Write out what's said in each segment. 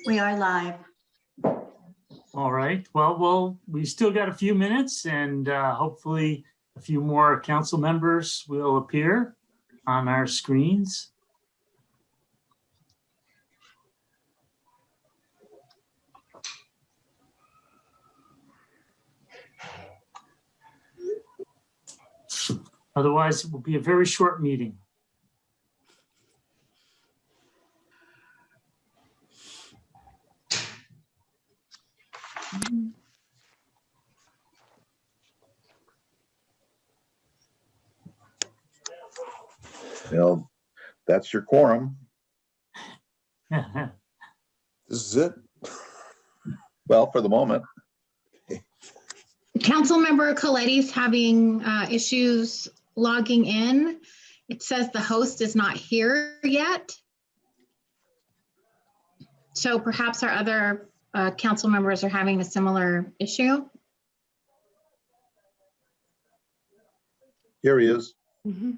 We are live. All right. Well, we still got a few minutes, and hopefully a few more council members will appear on our screens. Otherwise, it will be a very short meeting. Well, that's your quorum. This is it. Well, for the moment. Councilmember Coletti's having issues logging in. It says the host is not here yet. So perhaps our other council members are having a similar issue. Here he is. Mm-hmm.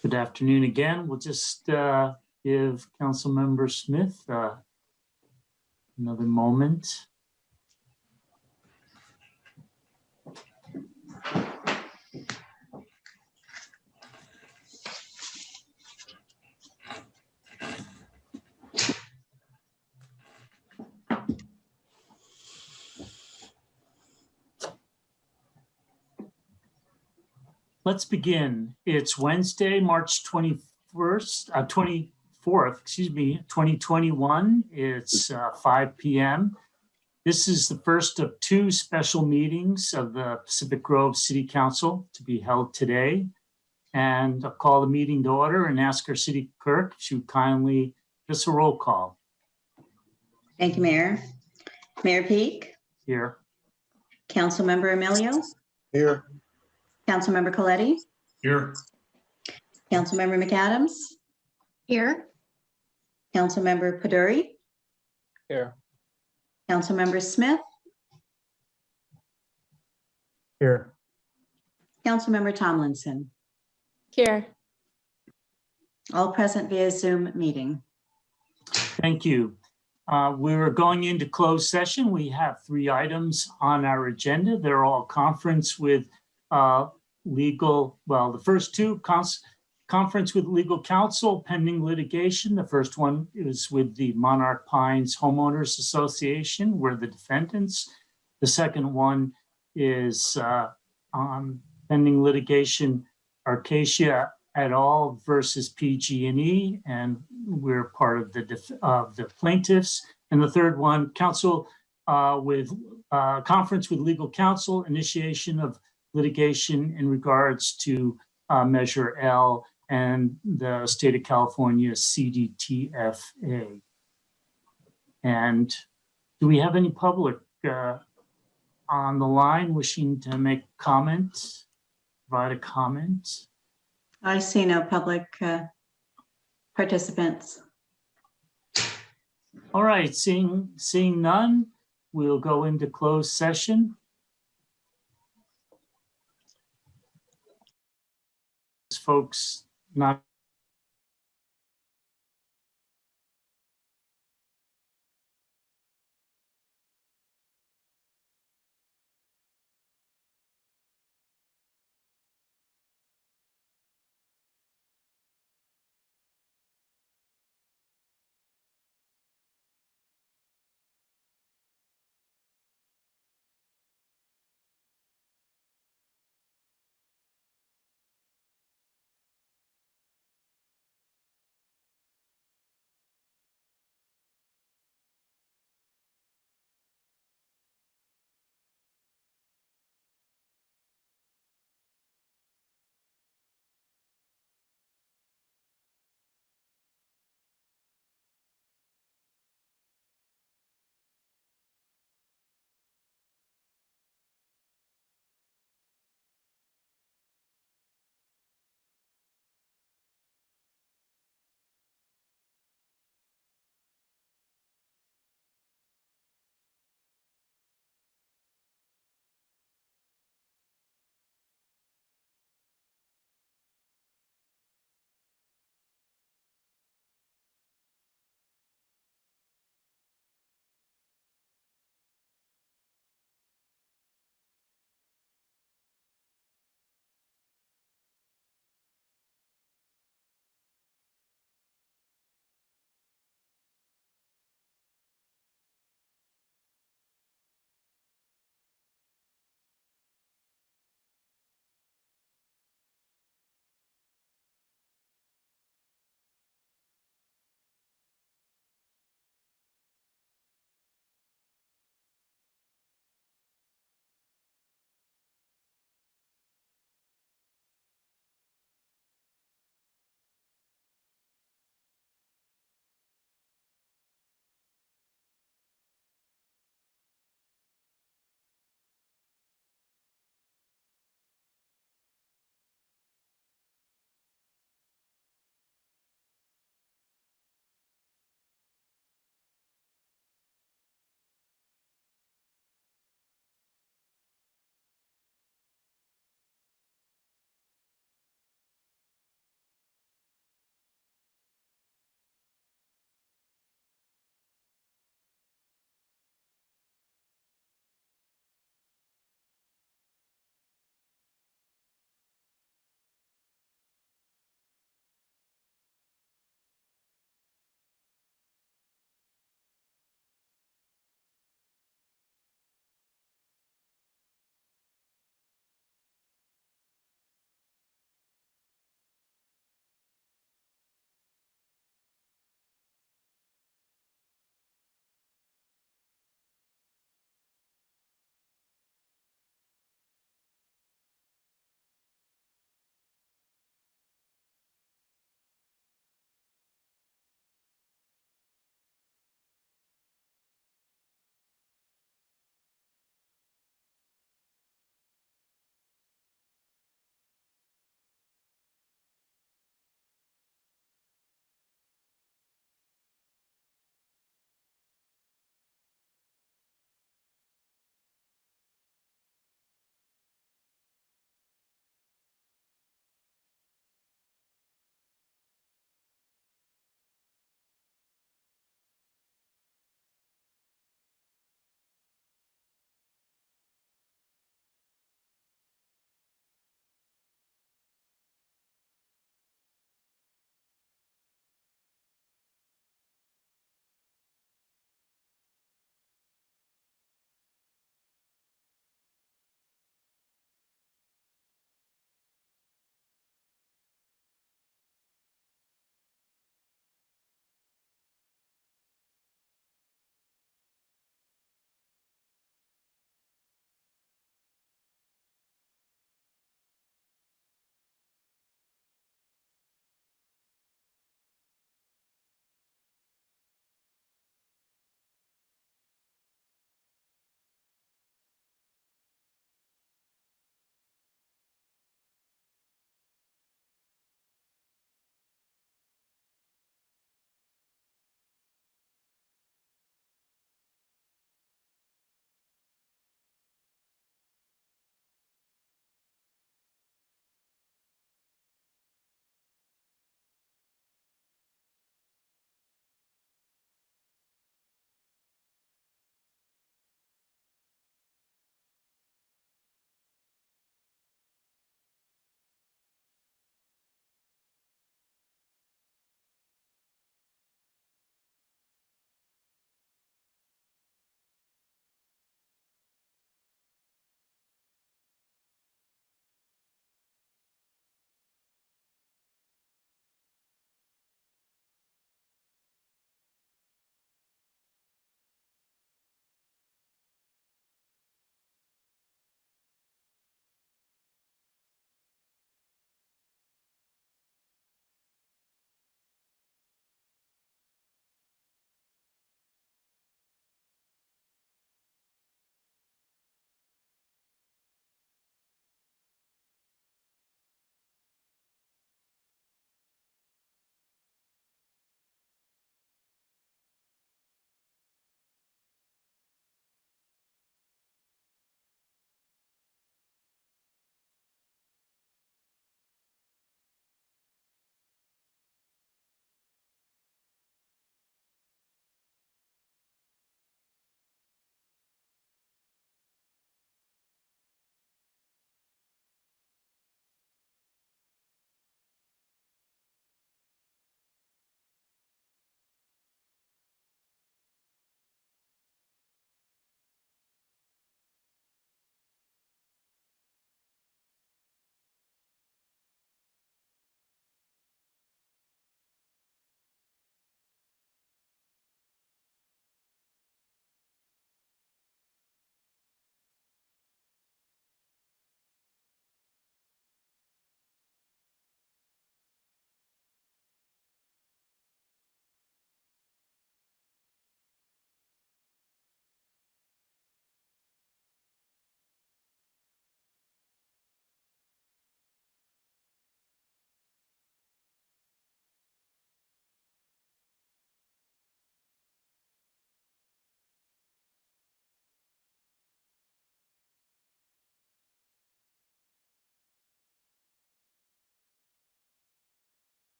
Good afternoon again. We'll just give Councilmember Smith another moment. Let's begin. It's Wednesday, March 24th, 2021. It's 5 p.m. This is the first of two special meetings of the Pacific Grove City Council to be held today. And I'll call the meeting to order and ask our city clerk to kindly give us a roll call. Thank you, Mayor. Mayor Peak, Here. Councilmember Emilio, Here. Councilmember Coletti, Here. Councilmember McAdams, Here. Councilmember Paduri, Here. Councilmember Smith, Here. Councilmember Tomlinson, Here. all present via Zoom meeting. Thank you. We're going into closed session. We have 3 items on our agenda. They're all conference with the first 2, conference with legal counsel pending litigation. The first one is with the Monarch Pines Homeowners Association. We're the defendants. The second one is on pending litigation, Arcacia et al. Versus PG&E, and we're part of the plaintiffs. And the third one, conference with legal counsel, initiation of litigation in regards to Measure L and the state of California CDTFA. And do we have any public on the line wishing to make comment, provide a comment? I see no public participants. All right, seeing none, we'll go into closed session. Folks not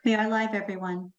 We are live, everyone.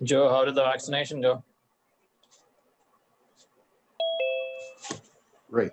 Joe, how did the vaccination go? Great.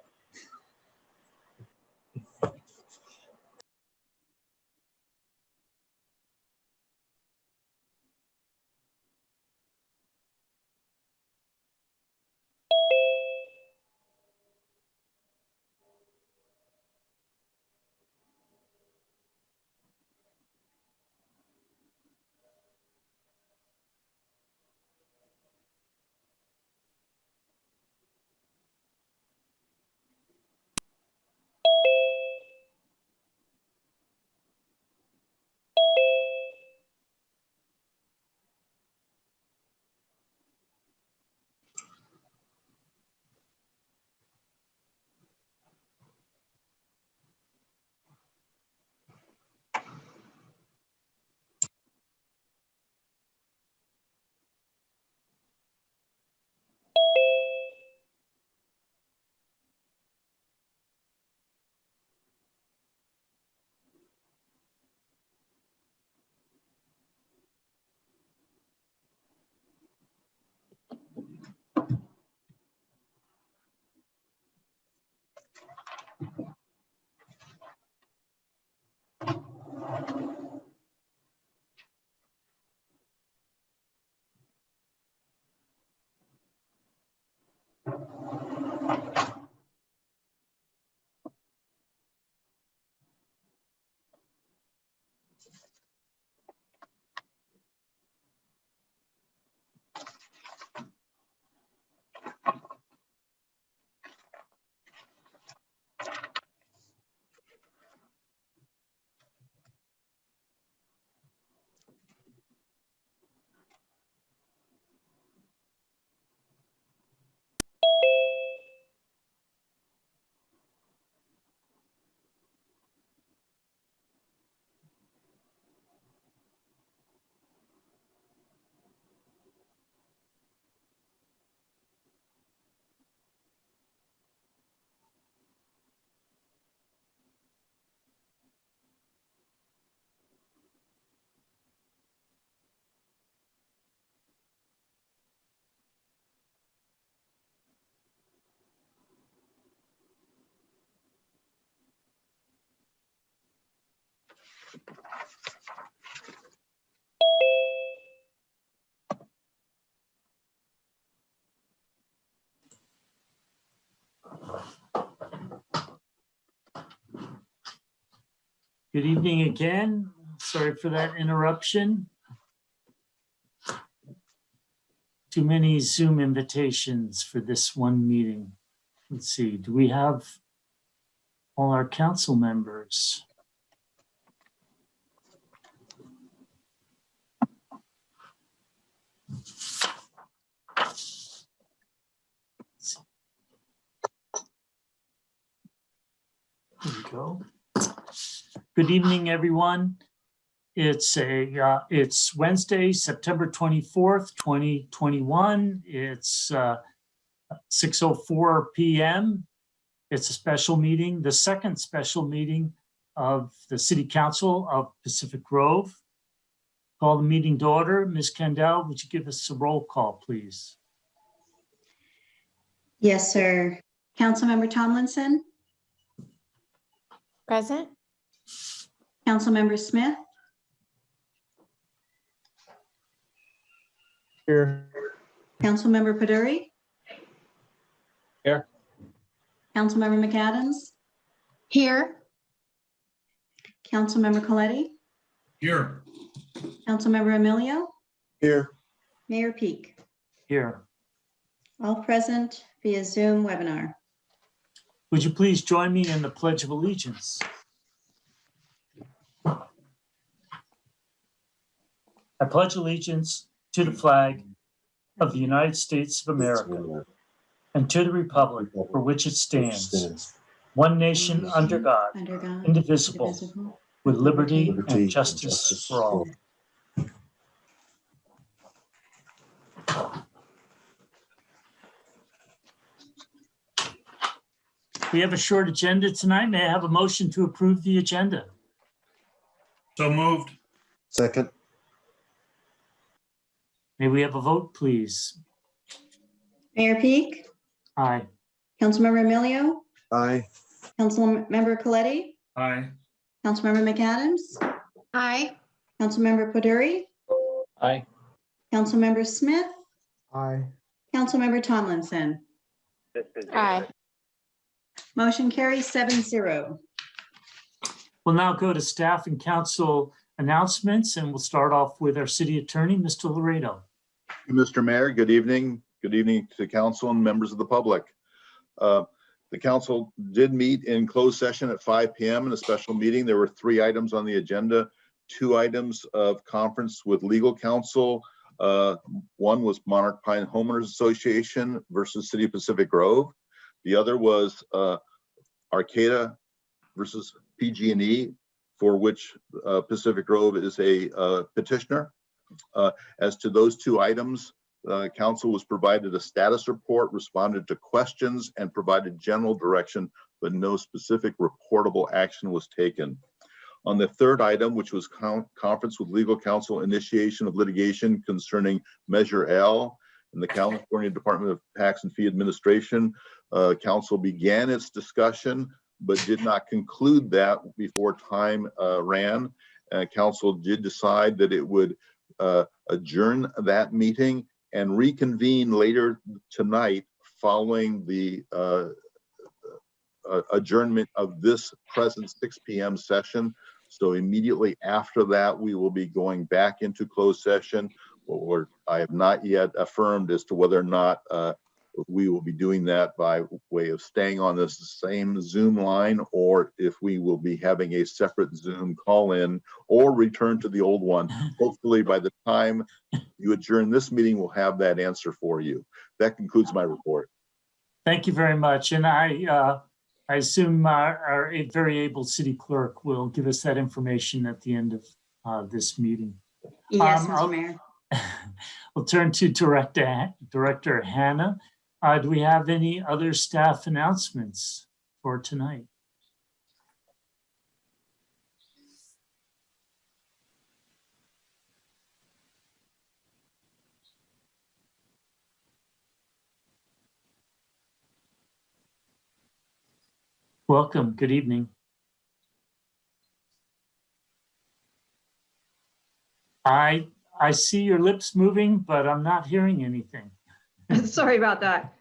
Good evening again. Sorry for that interruption. Too many Zoom invitations for this one meeting. Let's see, do we have all our council members? There we go. Good evening, everyone. It's Wednesday, September 24th, 2021. It's 6:04 p.m. It's a special meeting, the second special meeting of the City Council of Pacific Grove. Call the meeting to order. Ms. Kendall, would you give us a roll call, please? Yes, sir. Councilmember Tomlinson, Present. Councilmember Smith, Here. Councilmember Paduri. Here. Councilmember McAdams, Here. Councilmember Coletti, Here. Councilmember Emilio, Here. Mayor Peak. Here. All present via Zoom webinar. Would you please join me in the Pledge of Allegiance? I pledge allegiance to the flag of the United States of America and to the republic for which it stands, one nation under God, Under God, indivisible, indivisible, with liberty and justice for all. We have a short agenda tonight. May I have a motion to approve the agenda? So moved. Second. May we have a vote, please? Mayor Peak, Aye. Councilmember Emilio, Aye. Councilmember Coletti, Aye. Councilmember McAdams, Aye. Councilmember Paduri, Aye. Councilmember Smith, Aye. Councilmember Tomlinson. Aye. Motion carries 7-0. We'll now go to staff and council announcements, and we'll start off with our city attorney, Mr. Laredo. Mr. Mayor, good evening. Good evening to council and members of the public. The council did meet in closed session at 5 p.m. in a special meeting. There were 3 items on the agenda, 2 items of conference with legal counsel. One was Monarch Pine Homeowners Association versus City of Pacific Grove. The other was Arcata versus PG&E, for which Pacific Grove is a petitioner. As to those 2 items, council was provided a status report, responded to questions, and provided general direction, but no specific reportable action was taken. On the 3rd item, which was conference with legal counsel, initiation of litigation concerning Measure L in the California Department of Tax and Fee Administration, council began its discussion, but did not conclude that before time ran. Council did decide that it would adjourn that meeting and reconvene later tonight following the adjournment of this present 6 p.m. session. So immediately after that, we will be going back into closed session. I have not yet affirmed as to whether or not we will be doing that by way of staying on this same Zoom line, or if we will be having a separate Zoom call in or return to the old one. Hopefully by the time you adjourn this meeting, we'll have that answer for you. That concludes my report. Thank you very much. And I assume our very able city clerk will give us that information at the end of this meeting. Yes, Mr. Mayor. We'll turn to Director Hannah. Do we have any other staff announcements for tonight? Welcome. Good evening. I see your lips moving, but I'm not hearing anything. Sorry about that.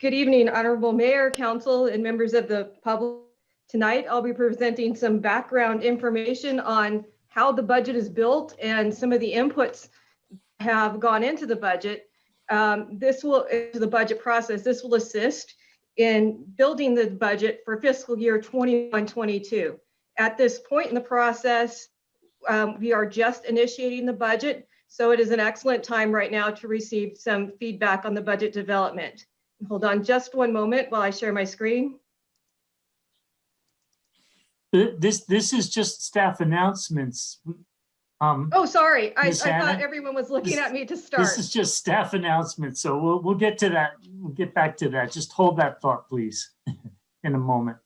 Good evening, Honorable Mayor, Council, and members of the public. Tonight, I'll be presenting some background information on how the budget is built and some of the inputs have gone into the budget. Into the budget process. This will assist in building the budget for fiscal year 21-22. At this point in the process, we are just initiating the budget, so it is an excellent time right now to receive some feedback on the budget development. Hold on just one moment while I share my screen. This is just staff announcements. Oh, sorry. I Ms. thought Hannah, everyone was looking at me to This start. is just staff announcement, so we'll get to that. We'll get back to that. Just hold that thought, please, in a moment.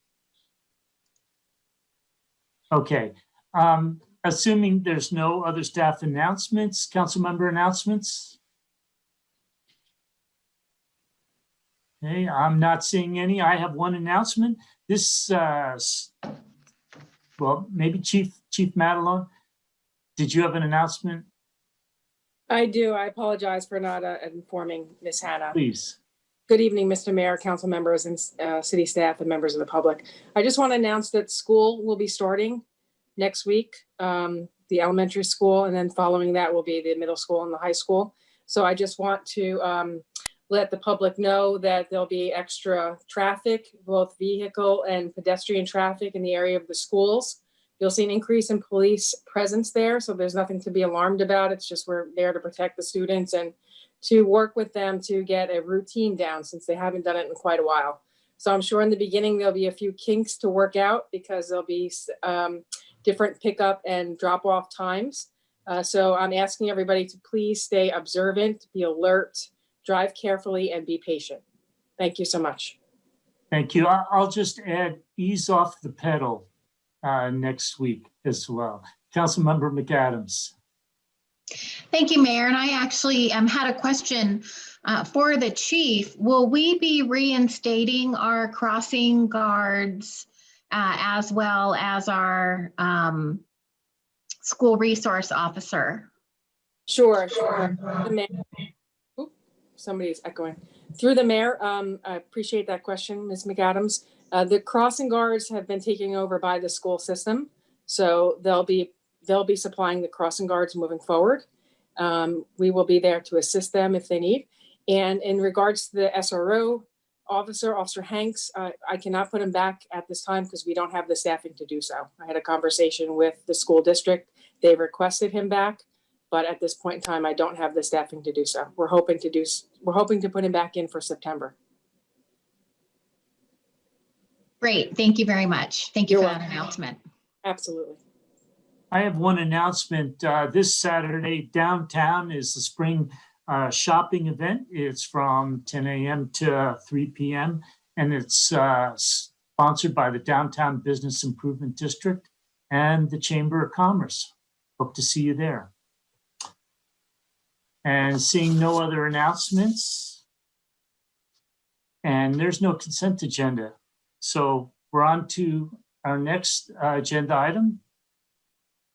Okay. Assuming there's no other staff announcements, council member announcements? Okay, I'm not seeing any. I have one announcement. This, well, maybe Chief Madelon, did you have an announcement? I do. I apologize for not informing Ms. Hannah. Please. Good evening, Mr. Mayor, council members, and city staff and members of the public. I just want to announce that school will be starting next week, the elementary school, and then following that will be the middle school and the high school. So I just want to let the public know that there'll be extra traffic, both vehicle and pedestrian traffic in the area of the schools. You'll see an increase in police presence there, so there's nothing to be alarmed about. It's just we're there to protect the students and to work with them to get a routine down since they haven't done it in quite a while. So I'm sure in the beginning there'll be a few kinks to work out because there'll be different pickup and drop off times. So I'm asking everybody to please stay observant, be alert, drive carefully, and be patient. Thank you so much. Thank you. I'll just add ease off the pedal next week as well. Councilmember McAdams. Thank you, Mayor. And I actually had a question for the chief. Will we be reinstating our crossing guards as well as our school resource officer? Sure. The mayor. Oop, somebody's echoing. Through the mayor, I appreciate that question, Ms. McAdams. The crossing guards have been taken over by the school system, so they'll be supplying the crossing guards moving forward. We will be there to assist them if they need. And in regards to the SRO Officer Hanks, I cannot put him back at this time because we don't have the staffing to do so. I had a conversation with the school district. They requested him back, but at this point in time, I don't have the staffing to do so. We're hoping to put him back in for September. Great. Thank you very much. Thank you You're for welcome. that announcement. Absolutely. I have one announcement. This Saturday downtown is the spring shopping event. It's from 10 a.m. to 3 p.m. and it's sponsored by the Downtown Business Improvement District and the Chamber of Commerce. Hope to see you there. And seeing no other announcements, and there's no consent agenda. So we're on to our next agenda item,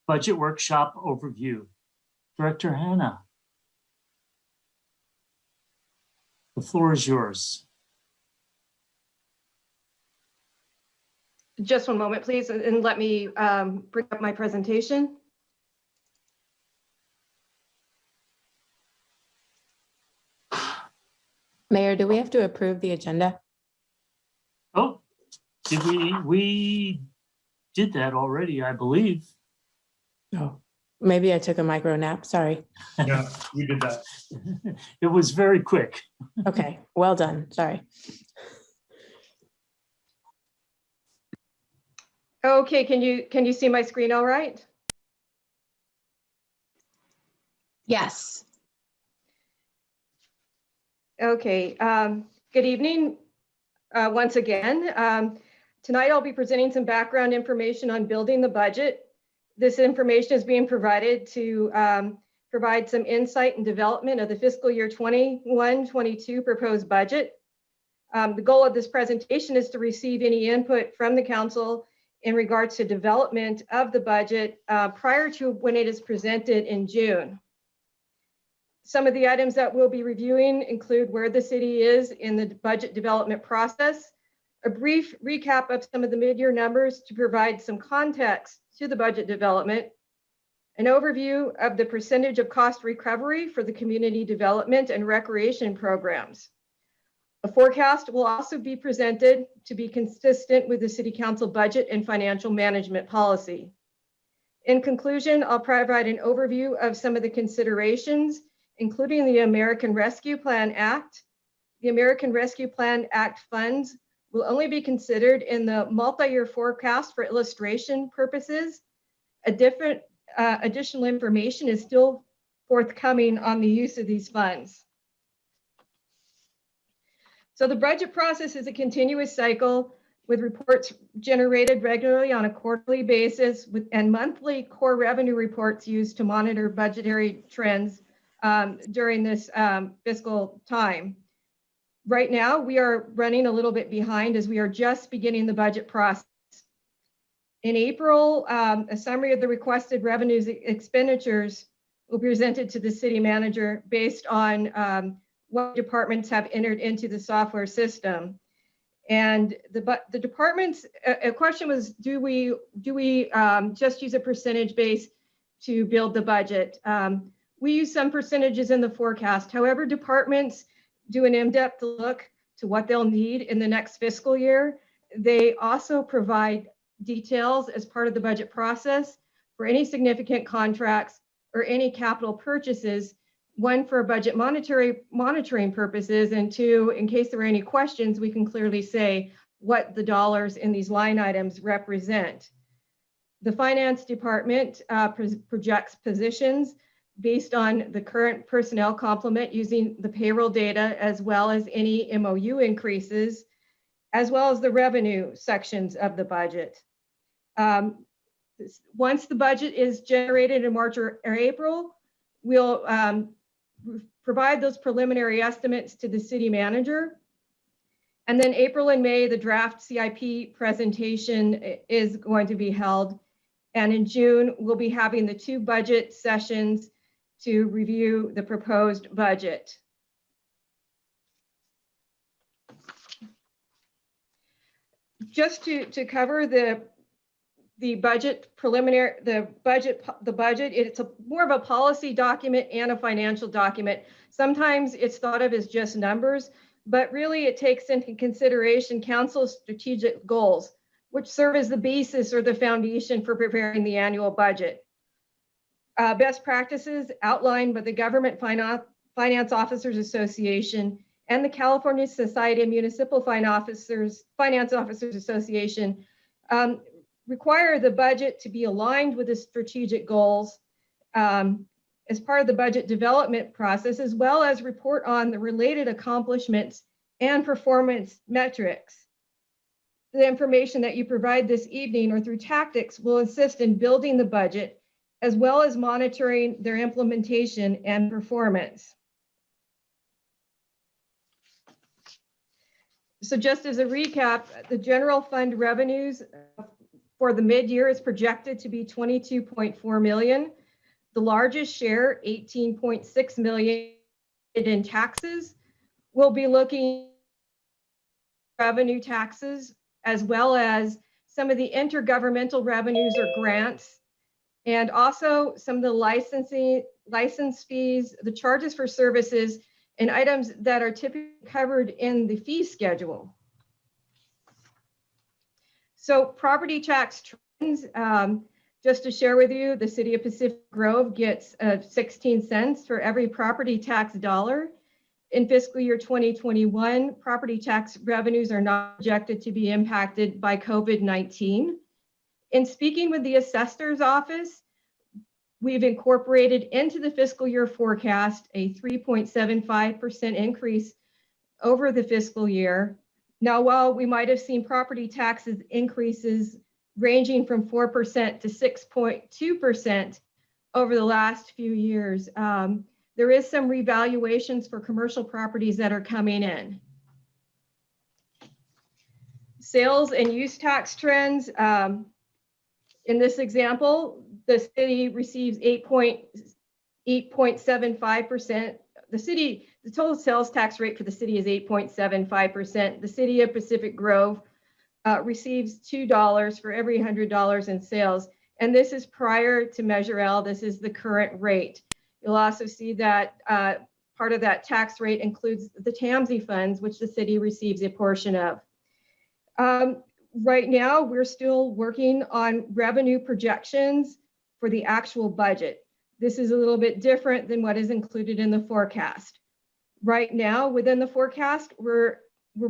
budget workshop overview. Director Hannah, the floor is yours. Just one moment, please, and let me bring up my presentation. Mayor, do we have to approve the agenda? Oh, did we did that already, I believe. Oh, maybe I took a micro nap. Sorry. Yeah, we did that. It was very quick. Okay, well done. Sorry. Okay, can you see my screen all right? Yes. Okay, good evening once again. Tonight I'll be presenting some background information on building the budget. This information is being provided to provide some insight and development of the fiscal year 21-22 proposed budget. The goal of this presentation is to receive any input from the council in regards to development of the budget prior to when it is presented in June. Some of the items that we'll be reviewing include where the city is in the budget development process, a brief recap of some of the mid-year numbers to provide some context to the budget development, an overview of the percentage of cost recovery for the community development and recreation programs. A forecast will also be presented to be consistent with the City Council budget and financial management policy. In conclusion, I'll provide an overview of some of the considerations, including the American Rescue Plan Act. The American Rescue Plan Act funds will only be considered in the multi-year forecast for illustration purposes. additional information is still forthcoming on the use of these funds. So the budget process is a continuous cycle with reports generated regularly on a quarterly basis and monthly core revenue reports used to monitor budgetary trends during this fiscal time. Right now, we are running a little bit behind as we are just beginning the budget process. In April, a summary of the requested revenues expenditures will be presented to the city manager based on what departments have entered into the software system. And the departments, a question was, do we just use a percentage base to build the budget? We use some percentages in the forecast. However, departments do an in-depth look to what they'll need in the next fiscal year. They also provide details as part of the budget process for any significant contracts or any capital purchases, one for budget monitoring purposes, and two, in case there are any questions, we can clearly say what the dollars in these line items represent. The finance department projects positions based on the current personnel complement using the payroll data, as well as any MOU increases, as well as the revenue sections of the budget. Once the budget is generated in March or April, we'll provide those preliminary estimates to the city manager. And then April and May, the draft CIP presentation is going to be held. And in June, we'll be having the 2 budget sessions to review the proposed budget. Just to cover the budget preliminary, the budget, it's more of a policy document and a financial document. Sometimes it's thought of as just numbers, but really it takes into consideration council's strategic goals, which serve as the basis or the foundation for preparing the annual budget. Best practices outlined by the Government Finance Officers Association and the California Society of Municipal Finance Officers Association require the budget to be aligned with the strategic goals as part of the budget development process, as well as report on the related accomplishments and performance metrics. The information that you provide this evening or through tactics will assist in building the budget, as well as monitoring their implementation and performance. So just as a recap, the general fund revenues for the mid-year is projected to be 22.4 million. The largest share, 18.6 million in taxes. We'll be looking at revenue taxes, as well as some of the intergovernmental revenues or grants, and also some of the license fees, the charges for services, and items that are typically covered in the fee schedule. So property tax trends, just to share with you, the city of Pacific Grove gets 16 cents for every property tax dollar. In fiscal year 2021, property tax revenues are not projected to be impacted by COVID-19. In speaking with the assessor's office, we've incorporated into the fiscal year forecast a 3.75% increase over the fiscal year. Now, while we might have seen property taxes increases ranging from 4% to 6.2% over the last few years, there is some revaluations for commercial properties that are coming in. Sales and use tax trends. In this example, the city receives 8.75%. The total sales tax rate for the city is 8.75%. The city of Pacific Grove receives $2 for every $100 in sales. And this is prior to Measure L. This is the current rate. You'll also see that part of that tax rate includes the TAMSI funds, which the city receives a portion of. Right now, we're still working on revenue projections for the actual budget. This is a little bit different than what is included in the forecast. Right now, within the forecast, we're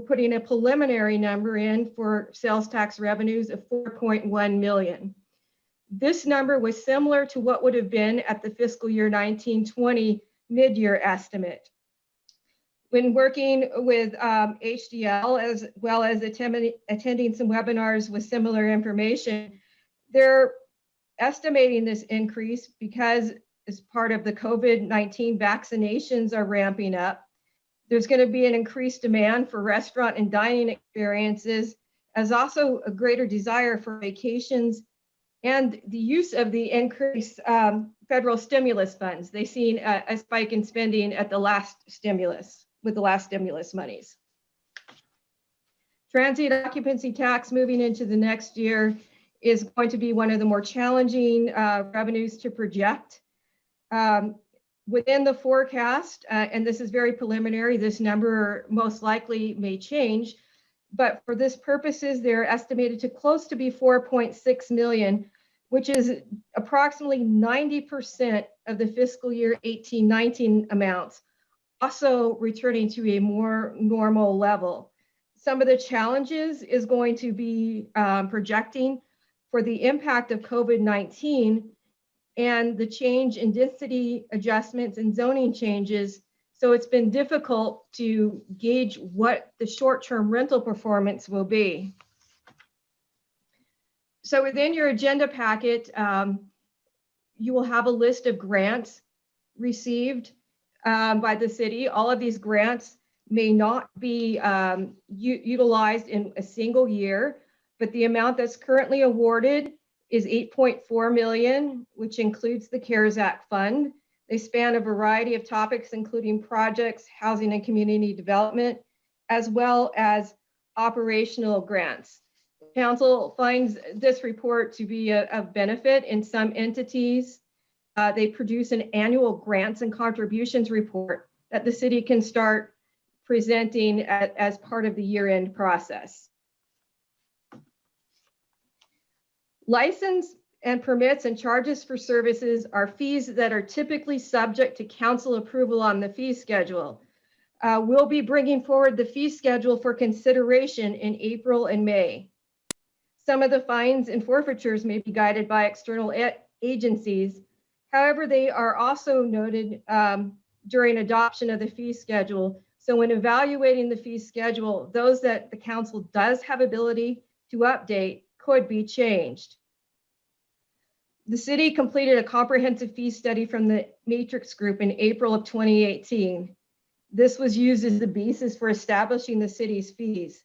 putting a preliminary number in for sales tax revenues of 4.1 million. This number was similar to what would have been at the fiscal year 1920 mid-year estimate. When working with HDL, as well as attending some webinars with similar information, they're estimating this increase because as part of the COVID-19 vaccinations are ramping up, there's going to be an increased demand for restaurant and dining experiences, as also a greater desire for vacations and the use of the increased federal stimulus funds. They've seen a spike in spending at the last stimulus, with the last stimulus monies. Transient occupancy tax moving into the next year is going to be one of the more challenging revenues to project. Within the forecast, and this is very preliminary, this number most likely may change, but for this purposes, they're estimated to close to be 4.6 million, which is approximately 90% of the fiscal year 18-19 amounts, also returning to a more normal level. Some of the challenges is going to be projecting for the impact of COVID-19 and the change in density adjustments and zoning changes. So it's been difficult to gauge what the short-term rental performance will be. So within your agenda packet, you will have a list of grants received by the city. All of these grants may not be utilized in a single year, but the amount that's currently awarded is 8.4 million, which includes the CARES Act fund. They span a variety of topics, including projects, housing and community development, as well as operational grants. Council finds this report to be of benefit in some entities. They produce an annual grants and contributions report that the city can start presenting as part of the year-end process. License and permits and charges for services are fees that are typically subject to council approval on the fee schedule. We'll be bringing forward the fee schedule for consideration in April and May. Some of the fines and forfeitures may be guided by external agencies. However, they are also noted during adoption of the fee schedule. So when evaluating the fee schedule, those that the council does have ability to update could be changed. The city completed a comprehensive fee study from the Matrix Group in April of 2018. This was used as the basis for establishing the city's fees.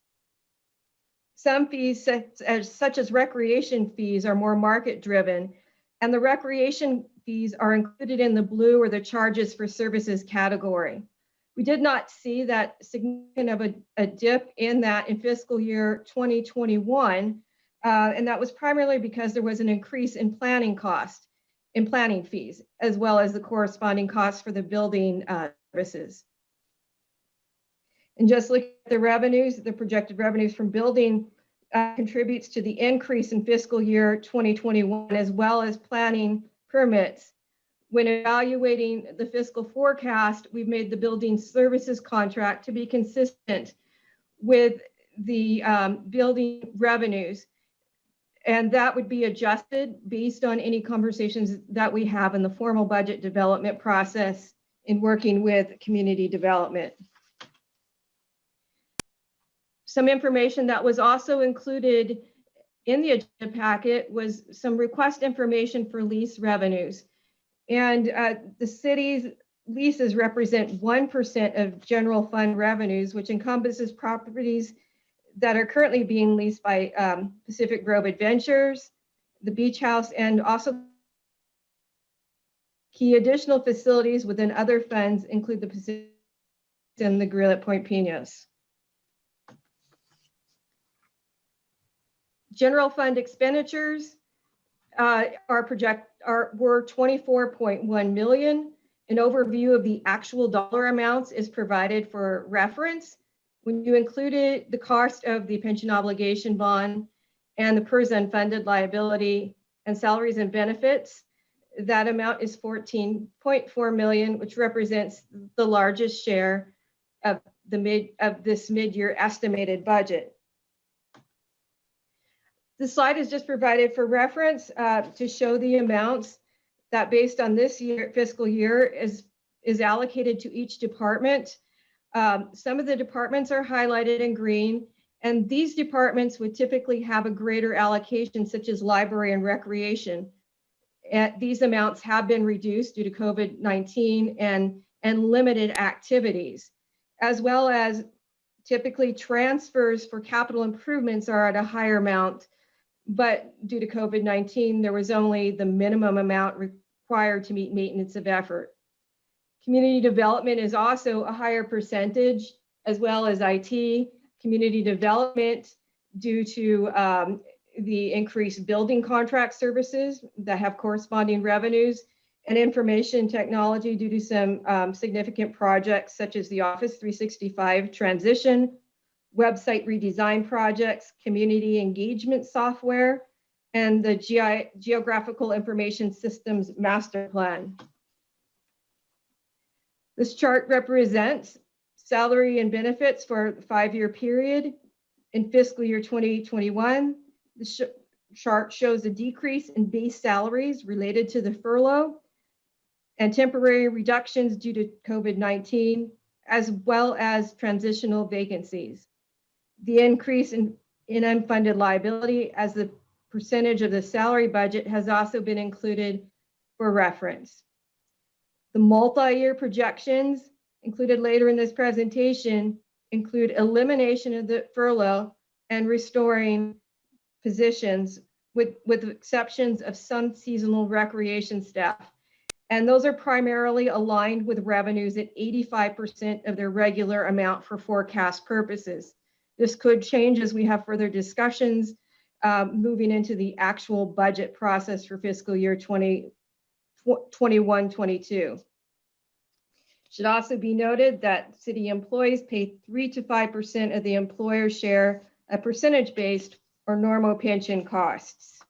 Some fees, such as recreation fees, are more market-driven, and the recreation fees are included in the blue or the charges for services category. We did not see that significant of a dip in that in fiscal year 2021, and that was primarily because there was an increase in planning fees, as well as the corresponding costs for the building services. And just looking at the revenues, the projected revenues from building contributes to the increase in fiscal year 2021, as well as planning permits. When evaluating the fiscal forecast, we've made the building services contract to be consistent with the building revenues. And that would be adjusted based on any conversations that we have in the formal budget development process in working with community development. Some information that was also included in the agenda packet was some request information for lease revenues. And the city's leases represent 1% of general fund revenues, which encompasses properties that are currently being leased by Pacific Grove Adventures, the Beach House, and also key additional facilities within other funds include the Pacific and the Grill at Point Pinos. General fund expenditures were 24.1 million. An overview of the actual dollar amounts is provided for reference. When you included the cost of the pension obligation bond and the PERS unfunded liability and salaries and benefits, that amount is 14.4 million, which represents the largest share of this mid-year estimated budget. This slide is just provided for reference to show the amounts that based on this year fiscal year is allocated to each department. Some of the departments are highlighted in green, and these departments would typically have a greater allocation, such as library and recreation. These amounts have been reduced due to COVID-19 and limited activities, as well as typically transfers for capital improvements are at a higher amount, but due to COVID-19, there was only the minimum amount required to meet maintenance of effort. Community development is also a higher percentage, as well as IT. Community development due to the increased building contract services that have corresponding revenues, and information technology due to some significant projects such as the Office 365 transition, website redesign projects, community engagement software, and the Geographical Information Systems Master Plan. This chart represents salary and benefits for the 5-year period. In fiscal year 2021, the chart shows a decrease in base salaries related to the furlough and temporary reductions due to COVID-19, as well as transitional vacancies. The increase in unfunded liability as the percentage of the salary budget has also been included for reference. The multi-year projections included later in this presentation include elimination of the furlough and restoring positions with exceptions of some seasonal recreation staff. And those are primarily aligned with revenues at 85% of their regular amount for forecast purposes. This could change as we have further discussions moving into the actual budget process for fiscal year 21-22. Should also be noted that city employees pay 3 to 5% of the employer's share of percentage-based or normal pension costs.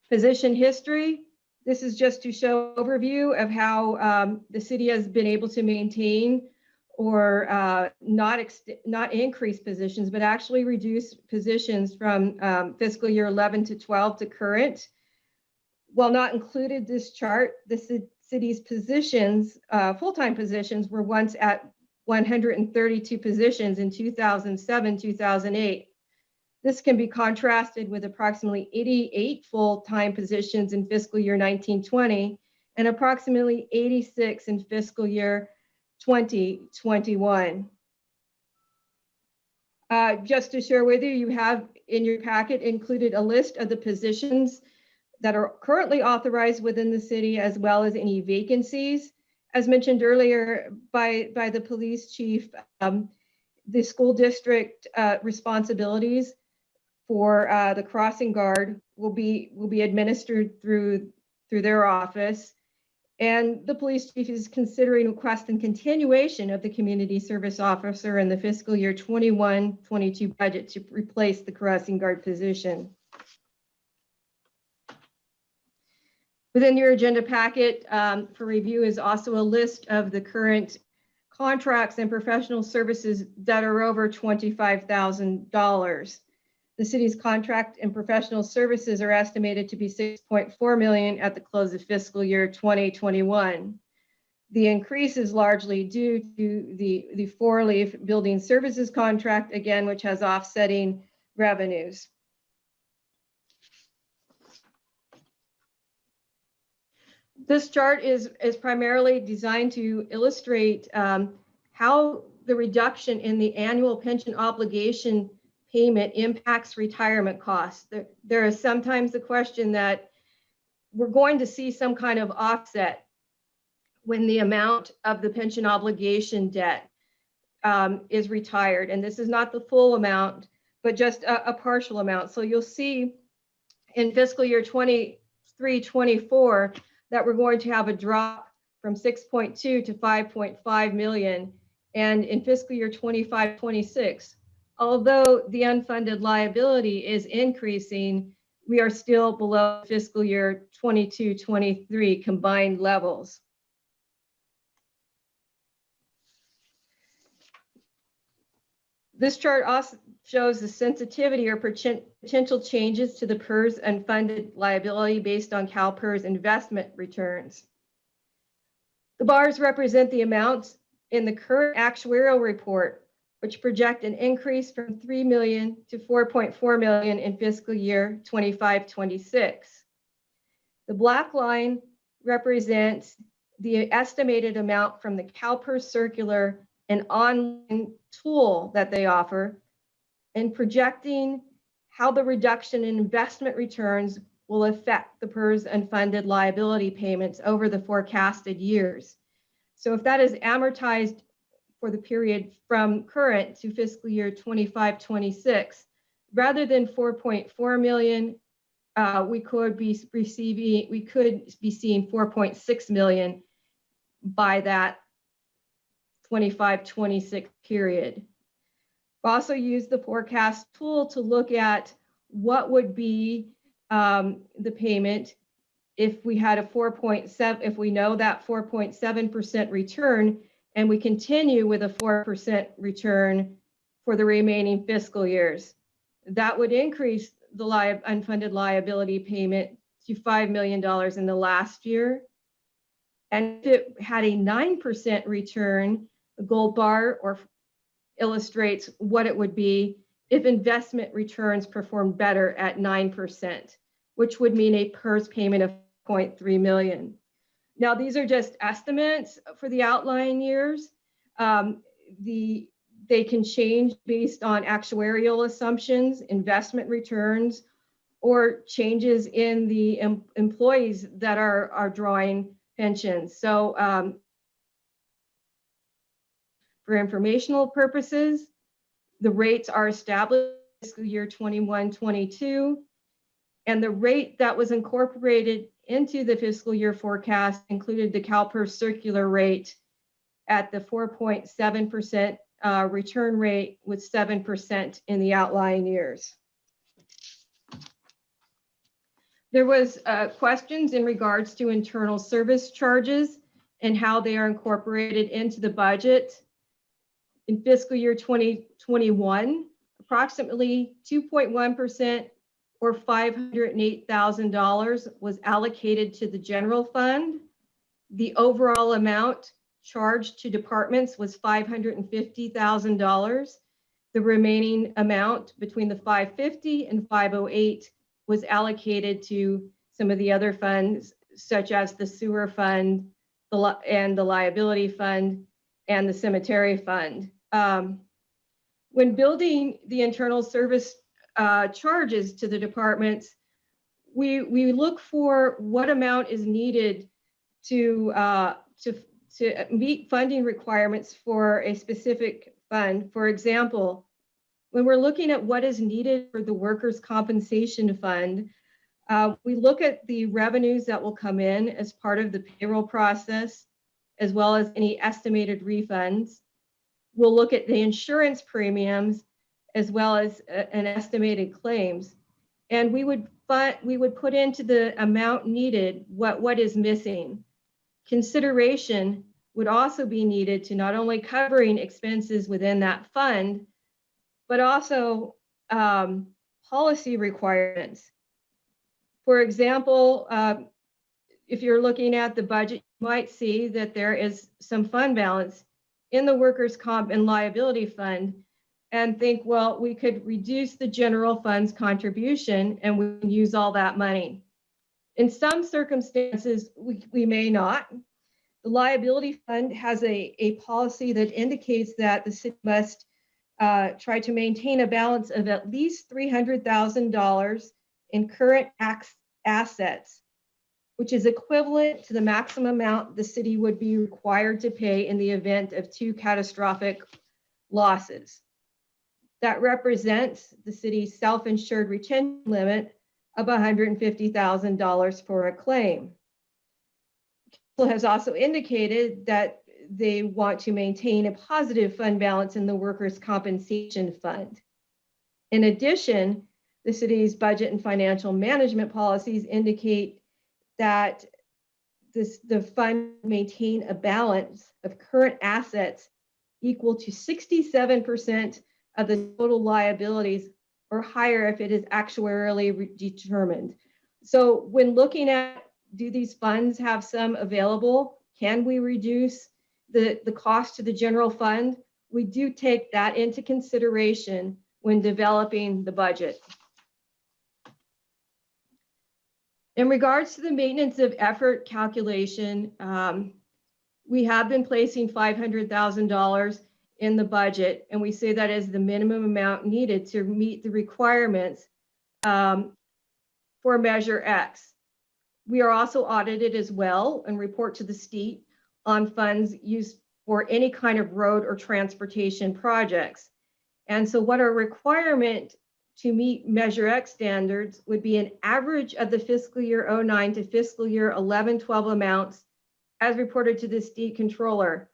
Position history. This is just to show an overview of how the city has been able to maintain or not increase positions, but actually reduce positions from fiscal year 11 to 12 to current. While not included this chart, the city's positions, full-time positions, were once at 132 positions in 2007-2008. This can be contrasted with approximately 88 full-time positions in fiscal year 1920 and approximately 86 in fiscal year 2021. Just to share with you, you have in your packet included a list of the positions that are currently authorized within the city, as well as any vacancies. As mentioned earlier by the police chief, the school district responsibilities for the crossing guard will be administered through their office. And the police chief is considering requesting continuation of the community service officer in the fiscal year 21-22 budget to replace the crossing guard position. Within your agenda packet for review is also a list of the current contracts and professional services that are over $25,000. The city's contract and professional services are estimated to be $6.4 million at the close of fiscal year 2021. The increase is largely due to the four-leaf building services contract, again, which has offsetting revenues. This chart is primarily designed to illustrate how the reduction in the annual pension obligation payment impacts retirement costs. There is sometimes the question that we're going to see some kind of offset when the amount of the pension obligation debt is retired. And this is not the full amount, but just a partial amount. So you'll see in fiscal year 23-24 that we're going to have a drop from 6.2 to 5.5 million. And in fiscal year 25-26, although the unfunded liability is increasing, we are still below fiscal year 22-23 combined levels. This chart also shows the sensitivity or potential changes to the PERS unfunded liability based on CalPERS investment returns. The bars represent the amounts in the current actuarial report, which project an increase from 3 million to 4.4 million in fiscal year 25-26. The black line represents the estimated amount from the CalPERS circular and online tool that they offer, and projecting how the reduction in investment returns will affect the PERS unfunded liability payments over the forecasted years. So if that is amortized for the period from current to fiscal year 25-26, rather than 4.4 million, we could be seeing 4.6 million by that 25-26 period. We also use the forecast tool to look at what would be the payment if we had a 4.7, if we know that 4.7% return, and we continue with a 4% return for the remaining fiscal years. That would increase the unfunded liability payment to $5 million in the last year. And if it had a 9% return, the gold bar illustrates what it would be if investment returns performed better at 9%, which would mean a PERS payment of 0.3 million. Now, these are just estimates for the outlying years. They can change based on actuarial assumptions, investment returns, or changes in the employees that are drawing pensions. So for informational purposes, the rates are established in fiscal year 21-22, and the rate that was incorporated into the fiscal year forecast included the CalPERS circular rate at the 4.7% return rate with 7% in the outlying years. There was questions in regards to internal service charges and how they are incorporated into the budget. In fiscal year 2021, approximately 2.1% or $508,000 was allocated to the general fund. The overall amount charged to departments was $550,000. The remaining amount between the 550 and 508 was allocated to some of the other funds, such as the sewer fund and the liability fund and the cemetery fund. When building the internal service charges to the departments, we look for what amount is needed to meet funding requirements for a specific fund. For example, when we're looking at what is needed for the workers' compensation fund, we look at the revenues that will come in as part of the payroll process, as well as any estimated refunds. We'll look at the insurance premiums, as well as an estimated claims. And we would put into the amount needed what is missing. Consideration would also be needed to not only covering expenses within that fund, but also policy requirements. For example, if you're looking at the budget, you might see that there is some fund balance in the workers' comp and liability fund, and think, well, we could reduce the general fund's contribution and we can use all that money. In some circumstances, we may not. The liability fund has a policy that indicates that the city must try to maintain a balance of at least $300,000 in current assets, which is equivalent to the maximum amount the city would be required to pay in the event of 2 catastrophic losses. That represents the city's self-insured retention limit of $150,000 for a claim. Council has also indicated that they want to maintain a positive fund balance in the workers' compensation fund. In addition, the city's budget and financial management policies indicate that the fund maintain a balance of current assets equal to 67% of the total liabilities or higher if it is actuarially determined. So when looking at, do these funds have some available? Can we reduce the cost to the general fund? We do take that into consideration when developing the budget. In regards to the maintenance of effort calculation, we have been placing $500,000 in the budget, and we say that is the minimum amount needed to meet the requirements for Measure X. We are also audited as well and report to the state on funds used for any kind of road or transportation projects. And so what our requirement to meet Measure X standards would be an average of the fiscal year 09 to fiscal year 11-12 amounts as reported to the state controller,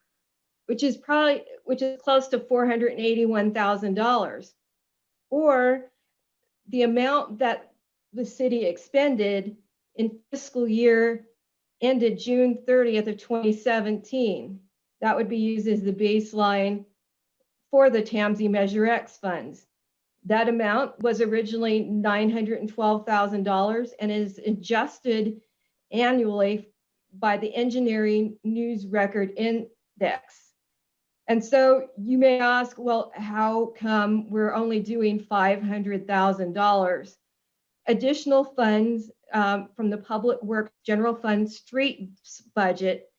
which is close to $481,000, or the amount that the city expended in fiscal year ended June 30th of 2017. That would be used as the baseline for the TAMSI Measure X funds. That amount was originally $912,000 and is adjusted annually by the Engineering News Record Index. And so you may ask, well, how come we're only doing $500,000? Additional funds from the Public Works General Fund streets budget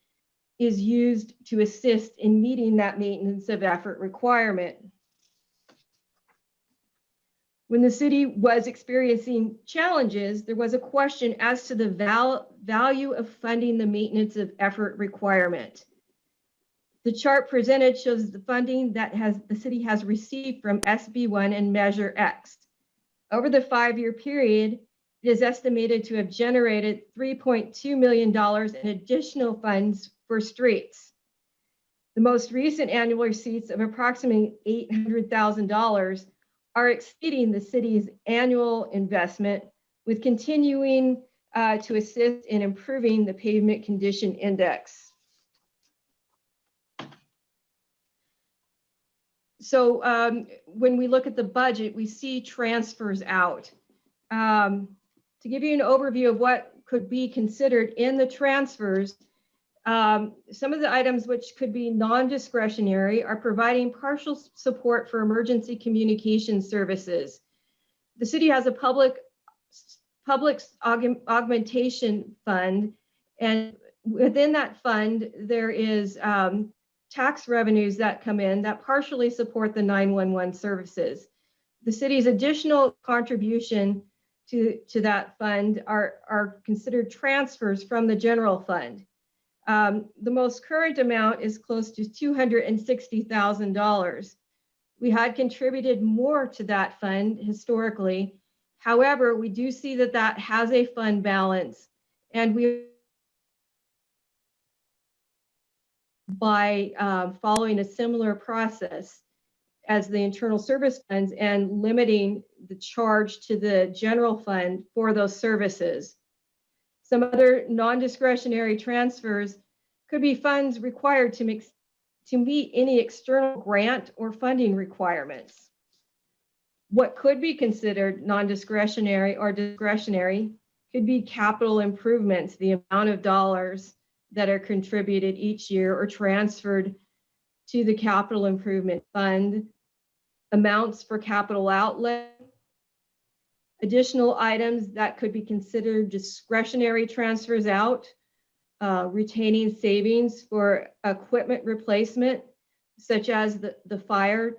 is used to assist in meeting that maintenance of effort requirement. When the city was experiencing challenges, there was a question as to the value of funding the maintenance of effort requirement. The chart presented shows the funding that the city has received from SB1 and Measure X. Over the 5-year period, it is estimated to have generated $3.2 million in additional funds for streets. The most recent annual receipts of approximately $800,000 are exceeding the city's annual investment, with continuing to assist in improving the pavement condition index. So when we look at the budget, we see transfers out. To give you an overview of what could be considered in the transfers, some of the items which could be non-discretionary are providing partial support for emergency communication services. The city has a public augmentation fund, and within that fund, there is tax revenues that come in that partially support the 911 services. The city's additional contribution to that fund are considered transfers from the general fund. The most current amount is close to $260,000. We had contributed more to that fund historically. However, we do see that that has a fund balance, and we, by following a similar process as the internal service funds and limiting the charge to the general fund for those services. Some other non-discretionary transfers could be funds required to meet any external grant or funding requirements. What could be considered non-discretionary or discretionary could be capital improvements, the amount of dollars that are contributed each year or transferred to the capital improvement fund, amounts for capital outlay, additional items that could be considered discretionary transfers out, retaining savings for equipment replacement, such as the fire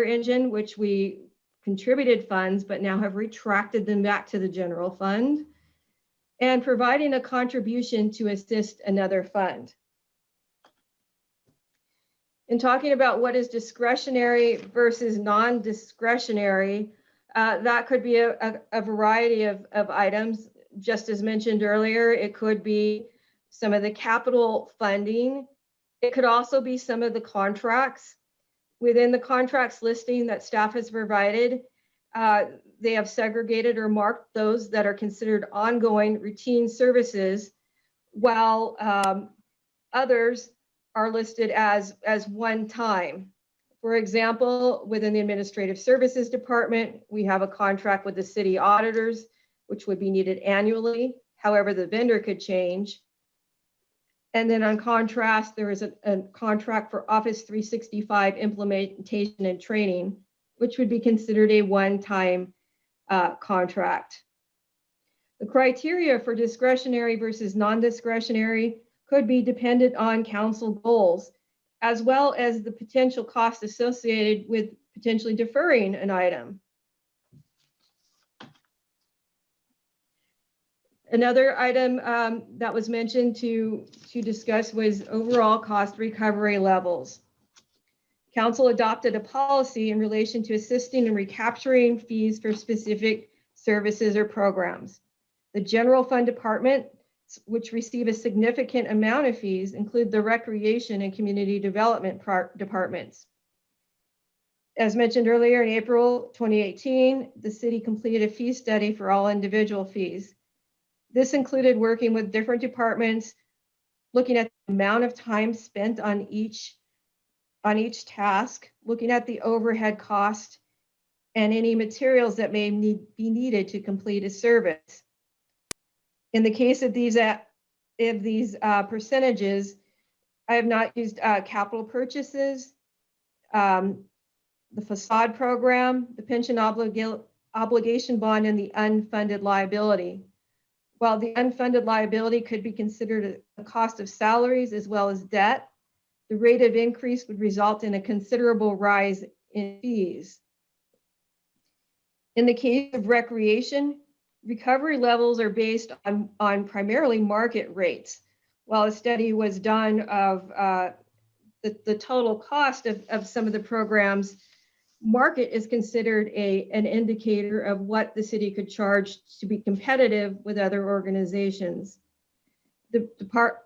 engine, which we contributed funds but now have retracted them back to the general fund, and providing a contribution to assist another fund. In talking about what is discretionary versus non-discretionary, that could be a variety of items. Just as mentioned earlier, it could be some of the capital funding. It could also be some of the contracts. Within the contracts listing that staff has provided, they have segregated or marked those that are considered ongoing routine services, while others are listed as one time. For example, within the Administrative Services Department, we have a contract with the city auditors, which would be needed annually. However, the vendor could change. And then on contrast, there is a contract for Office 365 implementation and training, which would be considered a one-time contract. The criteria for discretionary versus non-discretionary could be dependent on council goals, as well as the potential cost associated with potentially deferring an item. Another item that was mentioned to discuss was overall cost recovery levels. Council adopted a policy in relation to assisting in recapturing fees for specific services or programs. The general fund department, which receive a significant amount of fees, include the recreation and community development departments. As mentioned earlier, in April 2018, the city completed a fee study for all individual fees. This included working with different departments, looking at the amount of time spent on each task, looking at the overhead cost, and any materials that may be needed to complete a service. In the case of these percentages, I have not used capital purchases, the facade program, the pension obligation bond, and the unfunded liability. While the unfunded liability could be considered a cost of salaries as well as debt, the rate of increase would result in a considerable rise in fees. In the case of recreation, recovery levels are based on primarily market rates. While a study was done of the total cost of some of the programs, market is considered an indicator of what the city could charge to be competitive with other organizations. The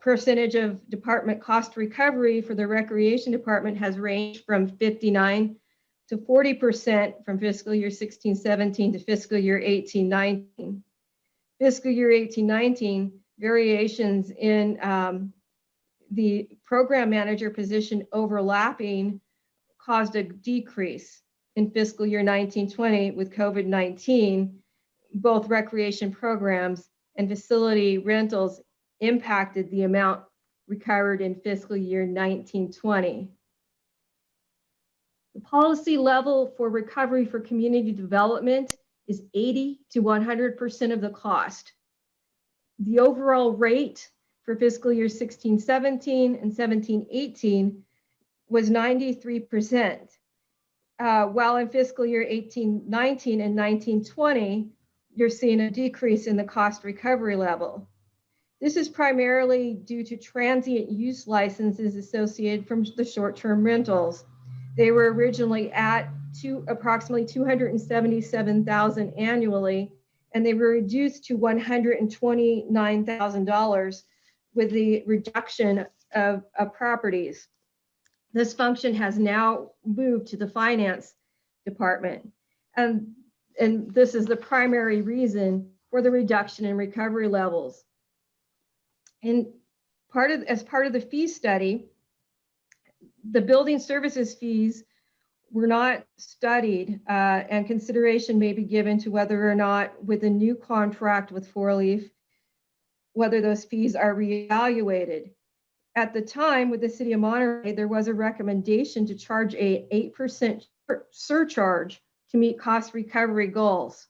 percentage of department cost recovery for the recreation department has ranged from 59 to 40% from fiscal year 16-17 to fiscal year 18-19. Fiscal year 18-19, variations in the program manager position overlapping caused a decrease. In fiscal year 19-20 with COVID-19, both recreation programs and facility rentals impacted the amount recovered in fiscal year 19-20. The policy level for recovery for community development is 80 to 100% of the cost. The overall rate for fiscal year 16-17 and 17-18 was 93%. While in fiscal year 18-19 and 19-20, you're seeing a decrease in the cost recovery level. This is primarily due to transient use licenses associated from the short-term rentals. They were originally at approximately $277,000 annually, and they were reduced to $129,000 with the reduction of properties. This function has now moved to the finance department. And this is the primary reason for the reduction in recovery levels. And as part of the fee study, the building services fees were not studied, and consideration may be given to whether or not with a new contract with Four Leaf, whether those fees are reevaluated. At the time with the City of Monterey, there was a recommendation to charge a 8% surcharge to meet cost recovery goals.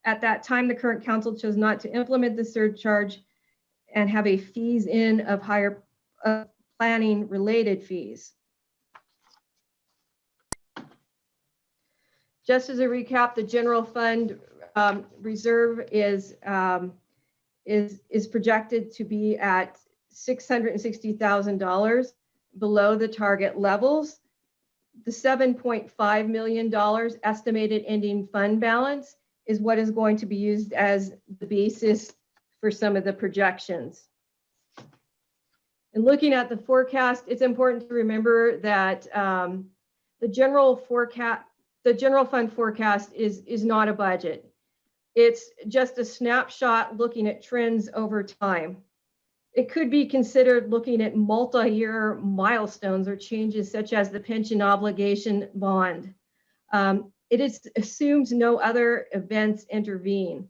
At that time, the current council chose not to implement the surcharge and have a fees in of higher planning related fees. Just as a recap, the general fund reserve is projected to be at $660,000 below the target levels. The $7.5 million estimated ending fund balance is what is going to be used as the basis for some of the projections. And looking at the forecast, it's important to remember that the general fund forecast is not a budget. It's just a snapshot looking at trends over time. It could be considered looking at multi-year milestones or changes such as the pension obligation bond. Assumes no other events intervene.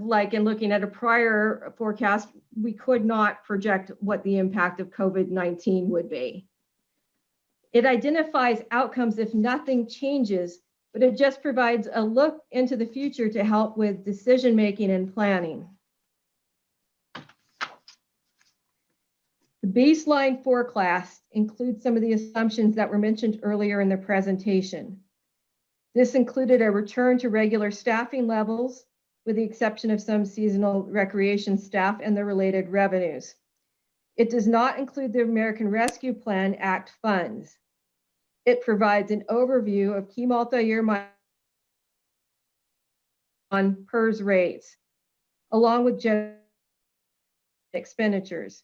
Like in looking at a prior forecast, we could not project what the impact of COVID-19 would be. It identifies outcomes if nothing changes, but it just provides a look into the future to help with decision-making and planning. The baseline forecast includes some of the assumptions that were mentioned earlier in the presentation. This included a return to regular staffing levels, with the exception of some seasonal recreation staff and the related revenues. It does not include the American Rescue Plan Act funds. It provides an overview of key multi-year on PERS rates, along with general expenditures.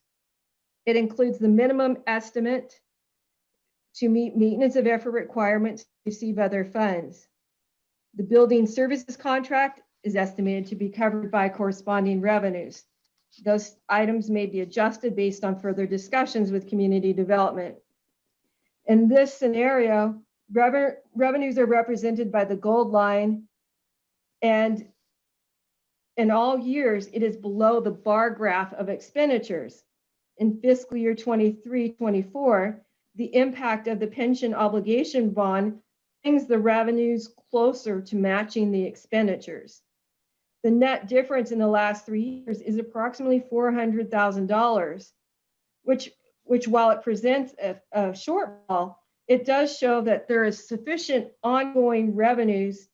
It includes the minimum estimate to meet maintenance of effort requirements to receive other funds. The building services contract is estimated to be covered by corresponding revenues. Those items may be adjusted based on further discussions with community development. In this scenario, revenues are represented by the gold line, and in all years, it is below the bar graph of expenditures. In fiscal year 23-24, the impact of the pension obligation bond brings the revenues closer to matching the expenditures. The net difference in the last 3 years is approximately $400,000, which while it presents a shortfall, it does show that there is sufficient ongoing revenues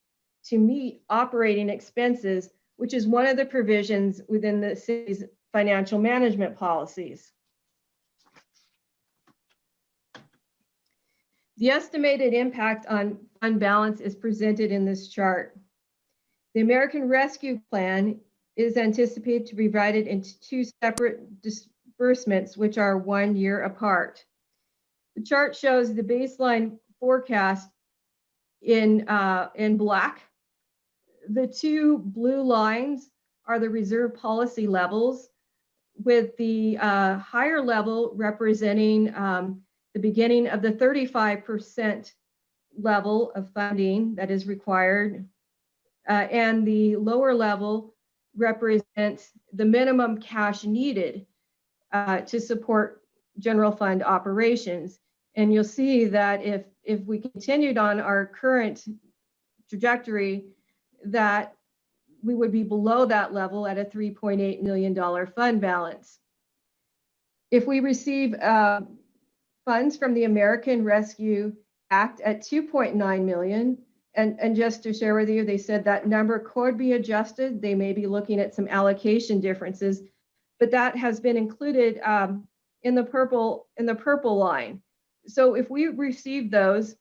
to meet operating expenses, which is one of the provisions within the city's financial management policies. The estimated impact on fund balance is presented in this chart. The American Rescue Plan is anticipated to be divided into 2 separate disbursements, which are 1 year apart. The chart shows the baseline forecast in black. The 2 blue lines are the reserve policy levels, with the higher level representing the beginning of the 35% level of funding that is required, and the lower level represents the minimum cash needed to support general fund operations. And you'll see that if we continued on our current trajectory, that we would be below that level at a $3.8 million fund balance. If we receive funds from the American Rescue Act at $2.9 million, and just to share with you, they said that number could be adjusted. They may be looking at some allocation differences, but that has been included in the purple line. So if we receive those,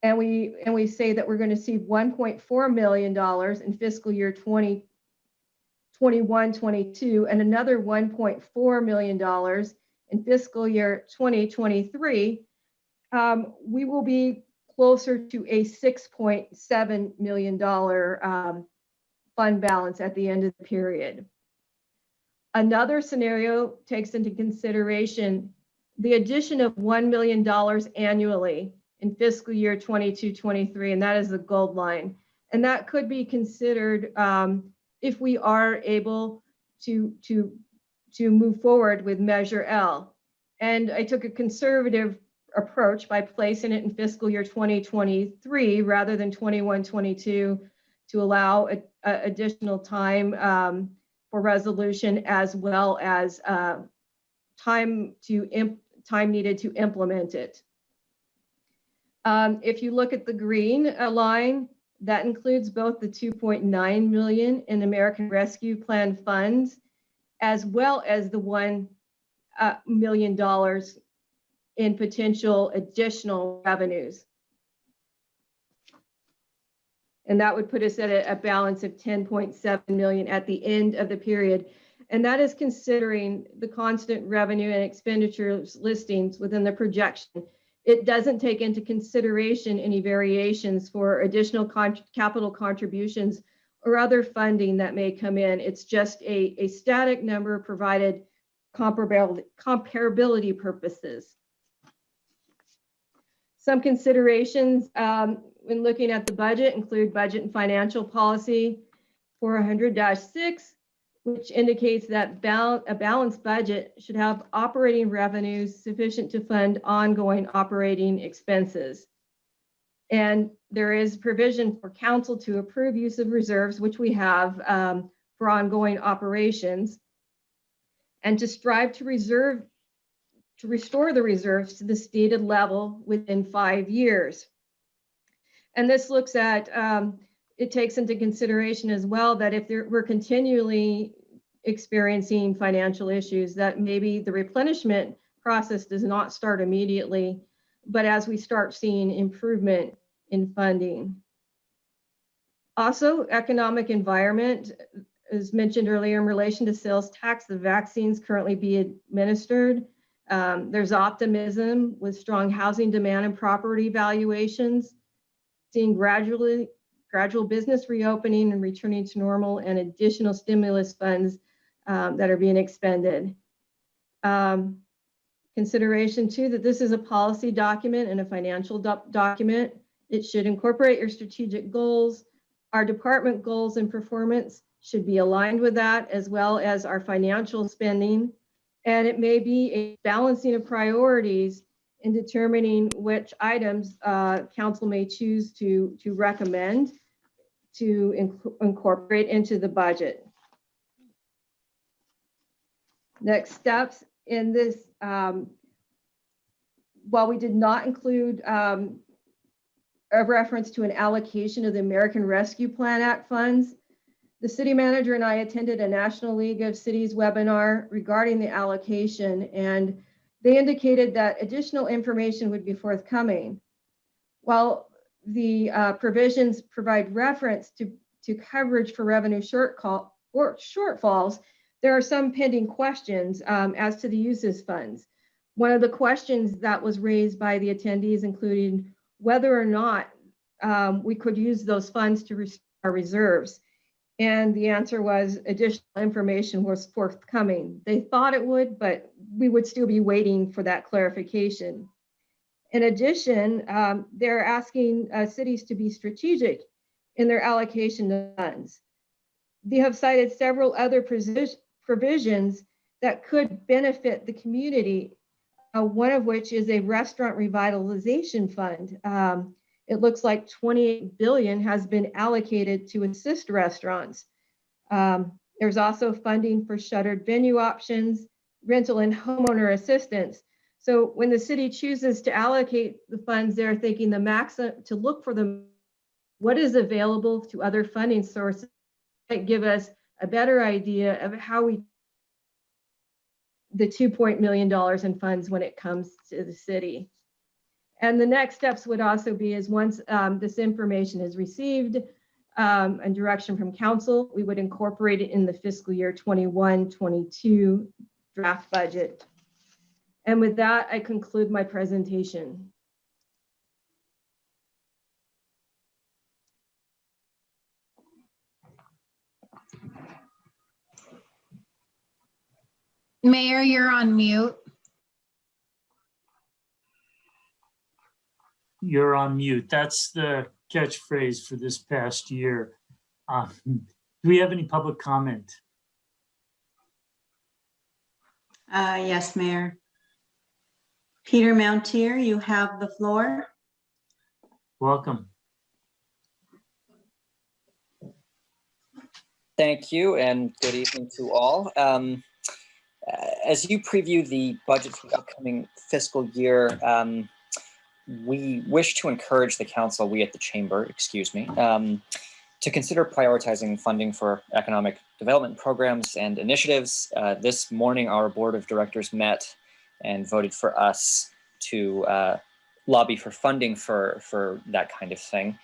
and we say that we're going to see $1.4 million in fiscal year 2021-22, and another $1.4 million in fiscal year 2023, we will be closer to a $6.7 million fund balance at the end of the period. Another scenario takes into consideration the addition of $1 million annually in fiscal year 22-23, and that is the gold line. And that could be considered if we are able to move forward with Measure L. And I took a conservative approach by placing it in fiscal year 2023 rather than 21-22 to allow additional time for resolution, as well as time needed to implement it. If you look at the green line, that includes both the $2.9 million in American Rescue Plan funds, as well as the $1 million in potential additional revenues. And that would put us at a balance of $10.7 million at the end of the period. And that is considering the constant revenue and expenditures listings within the projection. It doesn't take into consideration any variations for additional capital contributions or other funding that may come in. It's just a static number provided comparability purposes. Some considerations when looking at the budget include budget and financial policy 400-6, which indicates that a balanced budget should have operating revenues sufficient to fund ongoing operating expenses. And there is provision for council to approve use of reserves, which we have for ongoing operations, and to strive to restore the reserves to the stated level within 5 years. And this looks at, it takes into consideration as well that if we're continually experiencing financial issues, that maybe the replenishment process does not start immediately, but as we start seeing improvement in funding. Also, economic environment, as mentioned earlier in relation to sales tax, the vaccines currently be administered. There's optimism with strong housing demand and property valuations, seeing gradual business reopening and returning to normal, and additional stimulus funds that are being expended. Consideration too, that this is a policy document and a financial document. It should incorporate your strategic goals. Our department goals and performance should be aligned with that, as well as our financial spending. And it may be a balancing of priorities in determining which items council may choose to recommend to incorporate into the budget. Next steps in this, while we did not include a reference to an allocation of the American Rescue Plan Act funds, the city manager and I attended a National League of Cities webinar regarding the allocation, and they indicated that additional information would be forthcoming. While the provisions provide reference to coverage for revenue shortfalls, there are some pending questions as to the uses funds. One of the questions that was raised by the attendees included whether or not we could use those funds to restore our reserves. And the answer was additional information was forthcoming. They thought it would, but we would still be waiting for that clarification. In addition, they're asking cities to be strategic in their allocation of funds. They have cited several other provisions that could benefit the community, one of which is a restaurant revitalization fund. It looks like $28 billion has been allocated to assist restaurants. There's also funding for shuttered venue options, rental and homeowner assistance. So when the city chooses to allocate the funds, they're thinking the maximum to look for what is available to other funding sources that give us a better idea of how the $2 million in funds when it comes to the city. And the next steps would also be is once this information is received and direction from council, we would incorporate it in the fiscal year 21-22 draft budget. And with that, I conclude my presentation. Mayor, you're on mute. You're on mute. That's the catchphrase for this past year. Do we have any public comment? Yes, Mayor. Peter Mountier, you have the floor. Welcome. Thank you, and good evening to all. As you preview the budget for the upcoming fiscal year, we wish to encourage the council, we at the chamber, excuse me, to consider prioritizing funding for economic development programs and initiatives. This morning, our board of directors met and voted for us to lobby for funding for that kind of thing.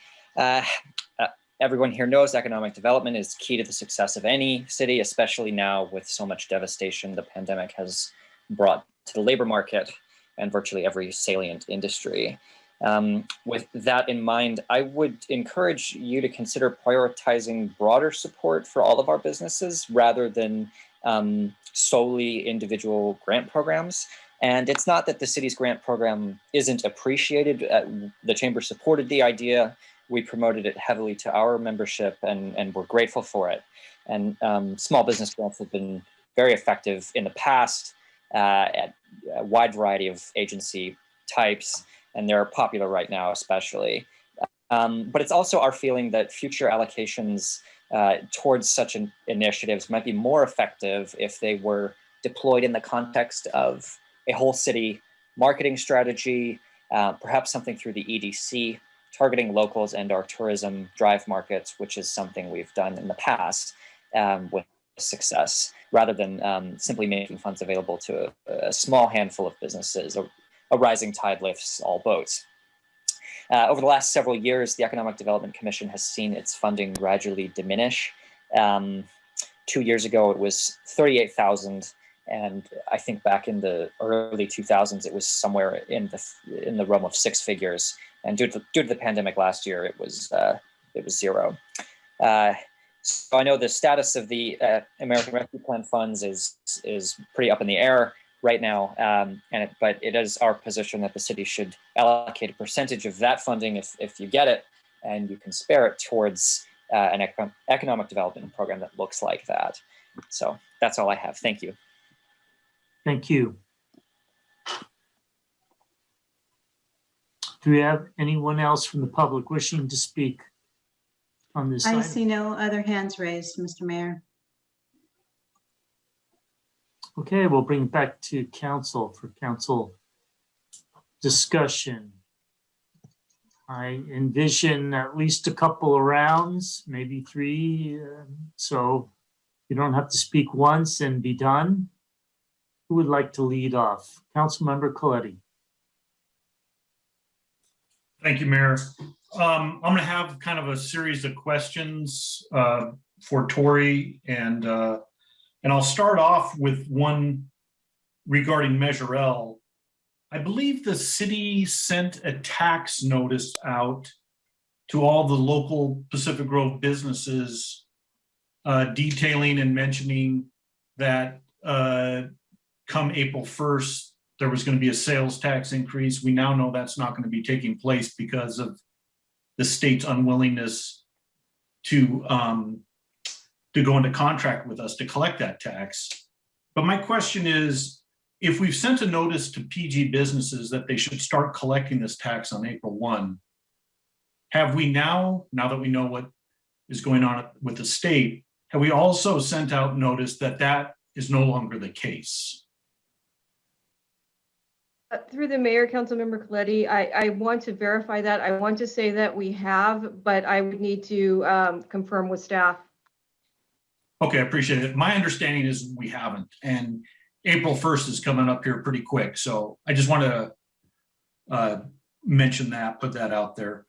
Everyone here knows economic development is key to the success of any city, especially now with so much devastation the pandemic has brought to the labor market and virtually every salient industry. With that in mind, I would encourage you to consider prioritizing broader support for all of our businesses rather than solely individual grant programs. And it's not that the city's grant program isn't appreciated. The chamber supported the idea. We promoted it heavily to our membership, and we're grateful for it. And small business grants have been very effective in the past at a wide variety of agency types, and they're popular right now especially. But it's also our feeling that future allocations towards such initiatives might be more effective if they were deployed in the context of a whole city marketing strategy, perhaps something through the EDC, targeting locals and our tourism drive markets, which is something we've done in the past with success, rather than simply making funds available to a small handful of businesses. A rising tide lifts all boats. Over the last several years, the Economic Development Commission has seen its funding gradually diminish. 2 years ago, it was $38,000, and I think back in the early 2000s, it was somewhere in the realm of six figures. And due to the pandemic last year, it was zero. So I know the status of the American Rescue Plan funds is pretty up in the air right now, but it is our position that the city should allocate a percentage of that funding if you get it, and you can spare it towards an economic development program that looks like that. So that's all I have. Thank you. Thank you. Do we have anyone else from the public wishing to speak on this I item? see no other hands raised, Mr. Mayor. Okay, we'll bring it back to council for council discussion. I envision at least a couple of rounds, maybe three, so you don't have to speak once and be done. Who would like to lead off? Councilmember Coletti. Thank you, Mayor. I'm going to have kind of a series of questions for Tori, and I'll start off with one regarding Measure L. I believe the city sent a tax notice out to all the local Pacific Grove businesses detailing and mentioning that come April 1st, there was going to be a sales tax increase. We now know that's not going to be taking place because of the state's unwillingness to go into contract with us to collect that tax. But my question is, if we've sent a notice to PG businesses that they should start collecting this tax on April 1, have we now that we know what is going on with the state, have we also sent out notice that that is no longer the case? Through the mayor, Councilmember Coletti, I want to verify that. I want to say that we have, but I would need to confirm with staff. Okay, I appreciate it. My understanding is we haven't, and April 1st is coming up here pretty quick. So I just want to mention that, put that out there.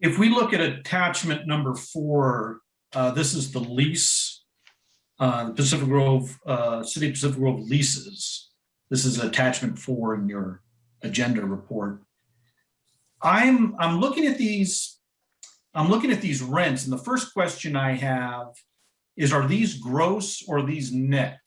If we look at attachment number 4, this is the lease, Pacific Grove, City of Pacific Grove leases. This is attachment 4 in your agenda report. I'm looking at these. I'm looking at these rents, and the first question I have is: are these gross or are these net?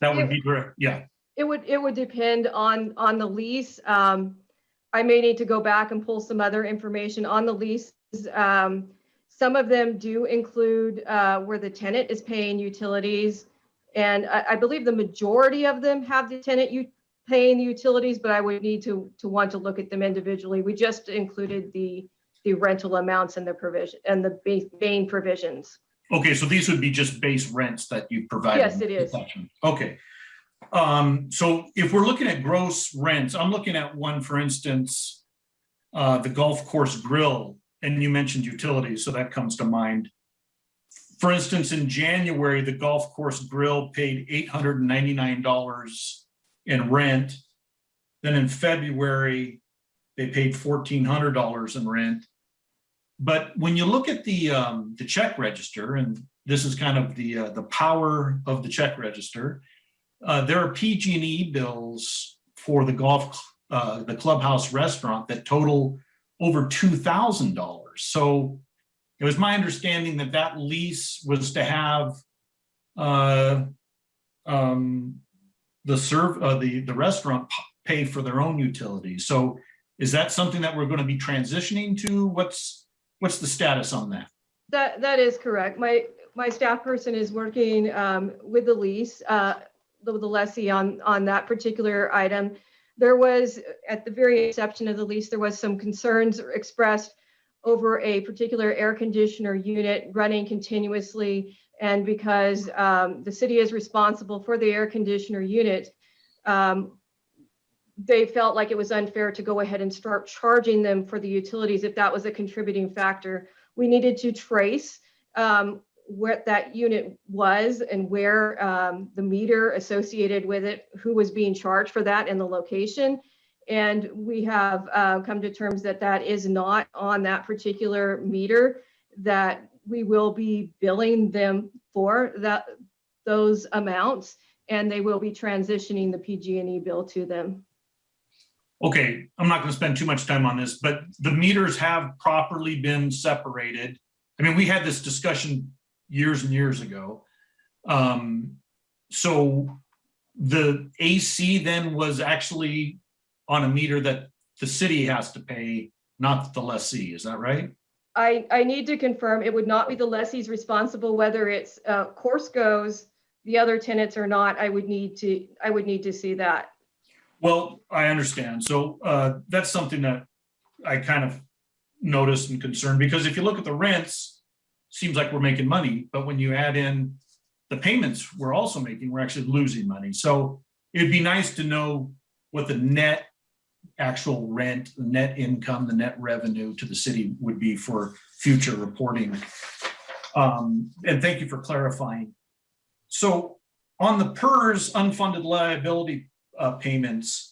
That would be correct. Yeah. It would depend on the lease. I may need to go back and pull some other information on the leases. Some of them do include where the tenant is paying utilities. And I believe the majority of them have the tenant paying the utilities, but I would need to want to look at them individually. We just included the rental amounts and the provision and the main provisions. Okay, so these would be just base rents that you provided. Yes, it is. Okay. So if we're looking at gross rents, I'm looking at one, for instance, the Golf Course Grill, and you mentioned utilities, so that comes to mind. For instance, in January, the Golf Course Grill paid $899 in rent. Then in February, they paid $1,400 in rent. But when you look at the check register, and this is kind of the power of the check register, there are PG&E bills for the clubhouse restaurant that total over $2,000. So it was my understanding that that lease was to have the restaurant pay for their own utilities. So is that something that we're going to be transitioning to? What's the status on that? That is correct. My staff person is working with the lease, the lessee on that particular item. There was, at the very inception of the lease, there was some concerns expressed over a particular air conditioner unit running continuously. And because the city is responsible for the air conditioner unit, they felt like it was unfair to go ahead and start charging them for the utilities if that was a contributing factor. We needed to trace what that unit was and where the meter associated with it, who was being charged for that, and the location. And we have come to terms that that is not on that particular meter, that we will be billing them for those amounts, and they will be transitioning the PG&E bill to them. Okay, I'm not going to spend too much time on this, but the meters have properly been separated. I mean, we had this discussion years and years ago. So the AC then was actually on a meter that the city has to pay, not the lessee. Is that right? I need to confirm it would not be the lessee's responsible, whether it's Corsco's, the other tenants or not. I would need to see that. Well, I understand. So that's something that I kind of noticed and concerned, because if you look at the rents, seems like we're making money, but when you add in the payments we're also making, we're actually losing money. So it'd be nice to know what the net actual rent, the net income, the net revenue to the city would be for future reporting. And thank you for clarifying. So on the PERS unfunded liability payments,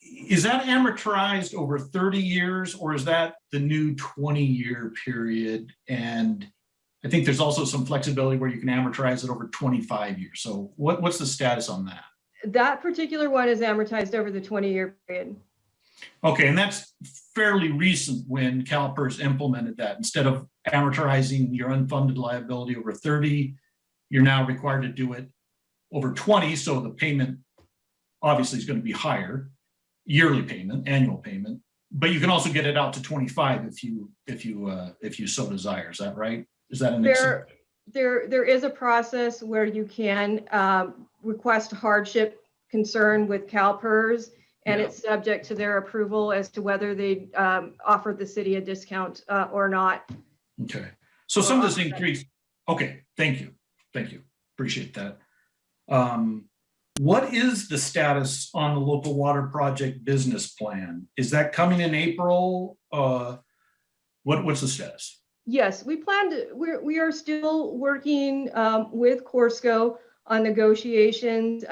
is that amortized over 30 years, or is that the new 20-year period? And I think there's also some flexibility where you can amortize it over 25 years. So what's the status on that? That particular one is amortized over the 20-year period. Okay, and that's fairly recent when CalPERS implemented that. Instead of amortizing your unfunded liability over 30, you're now required to do it over 20. So the payment obviously is going to be higher, yearly payment, annual payment, but you can also get it out to 25 if you so desire. Is that right? Is that an there is a process where you can request hardship concern with CalPERS, and it's subject to their approval as to whether they offer the city a discount or not. Okay, so some of this increase. Okay, thank you, appreciate that. What is the status on the local water project business plan? Is that coming in April? What's the status? Yes, we are still working with Corsco on negotiations.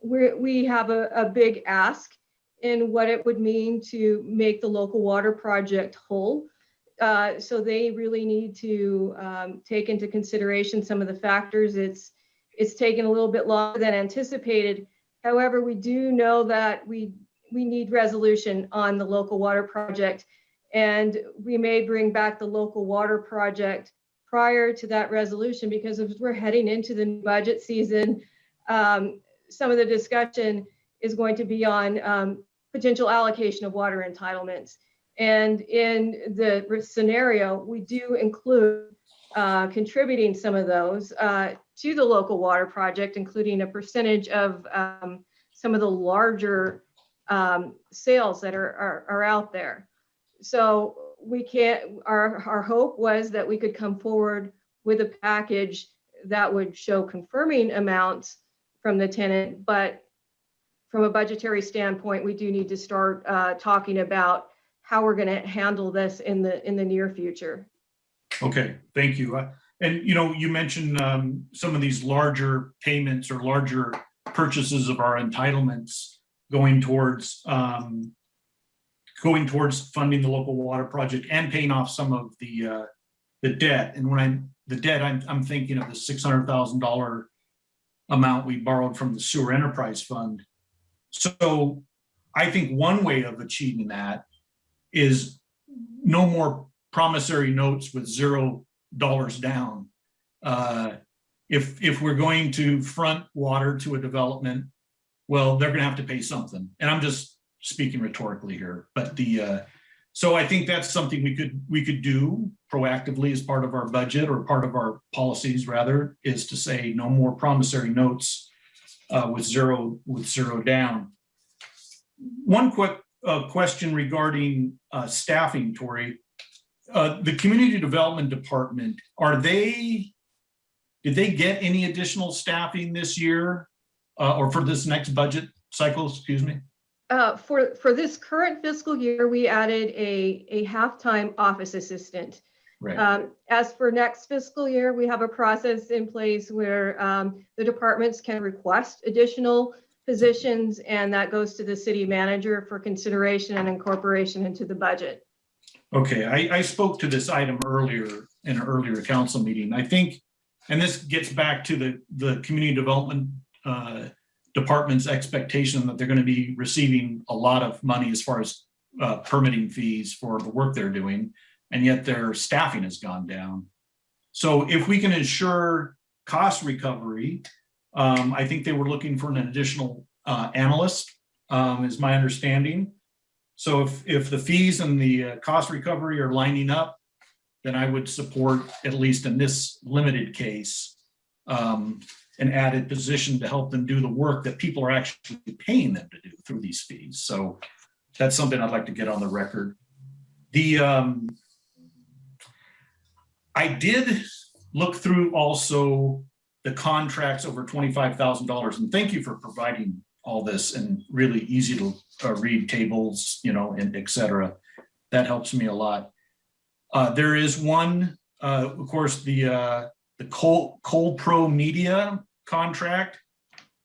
We have a big ask in what it would mean to make the local water project whole. So they really need to take into consideration some of the factors. It's taken a little bit longer than anticipated. However, we do know that we need resolution on the local water project, and we may bring back the local water project prior to that resolution, because as we're heading into the budget season, some of the discussion is going to be on potential allocation of water entitlements. And in the scenario, we do include contributing some of those to the local water project, including a percentage of some of the larger sales that are out there. So we can't, our hope was that we could come forward with a package that would show confirming amounts from the tenant, but from a budgetary standpoint, we do need to start talking about how we're going to handle this in the near future. Okay, thank you. And you mentioned some of these larger payments or larger purchases of our entitlements going towards funding the local water project and paying off some of the debt. And when I'm thinking of the $600,000 amount we borrowed from the Sewer Enterprise Fund. So I think one way of achieving that is no more promissory notes with $0 down. If we're going to front water to a development, well, they're going to have to pay something. And I'm just speaking rhetorically here, but so I think that's something we could do proactively as part of our budget, or part of our policies rather, is to say no more promissory notes with zero down. One quick question regarding staffing, Tori. The Community Development Department, did they get any additional staffing this year or for this next budget cycle, excuse me? For this current fiscal year, we added a half-time office assistant. Right. As for next fiscal year, we have a process in place where the departments can request additional positions, and that goes to the city manager for consideration and incorporation into the budget. Okay, I spoke to this item earlier in an earlier council meeting. I think, and this gets back to the Community Development Department's expectation that they're going to be receiving a lot of money as far as permitting fees for the work they're doing, and yet their staffing has gone down. So if we can ensure cost recovery, I think they were looking for an additional analyst, is my understanding. So if the fees and the cost recovery are lining up, then I would support, at least in this limited case, an added position to help them do the work that people are actually paying them to do through these fees. So that's something I'd like to get on the record. I did look through also the contracts over $25,000, and thank you for providing all this and really easy to read tables, and et cetera. That helps me a lot. There is one, of course, the Cold Pro Media contract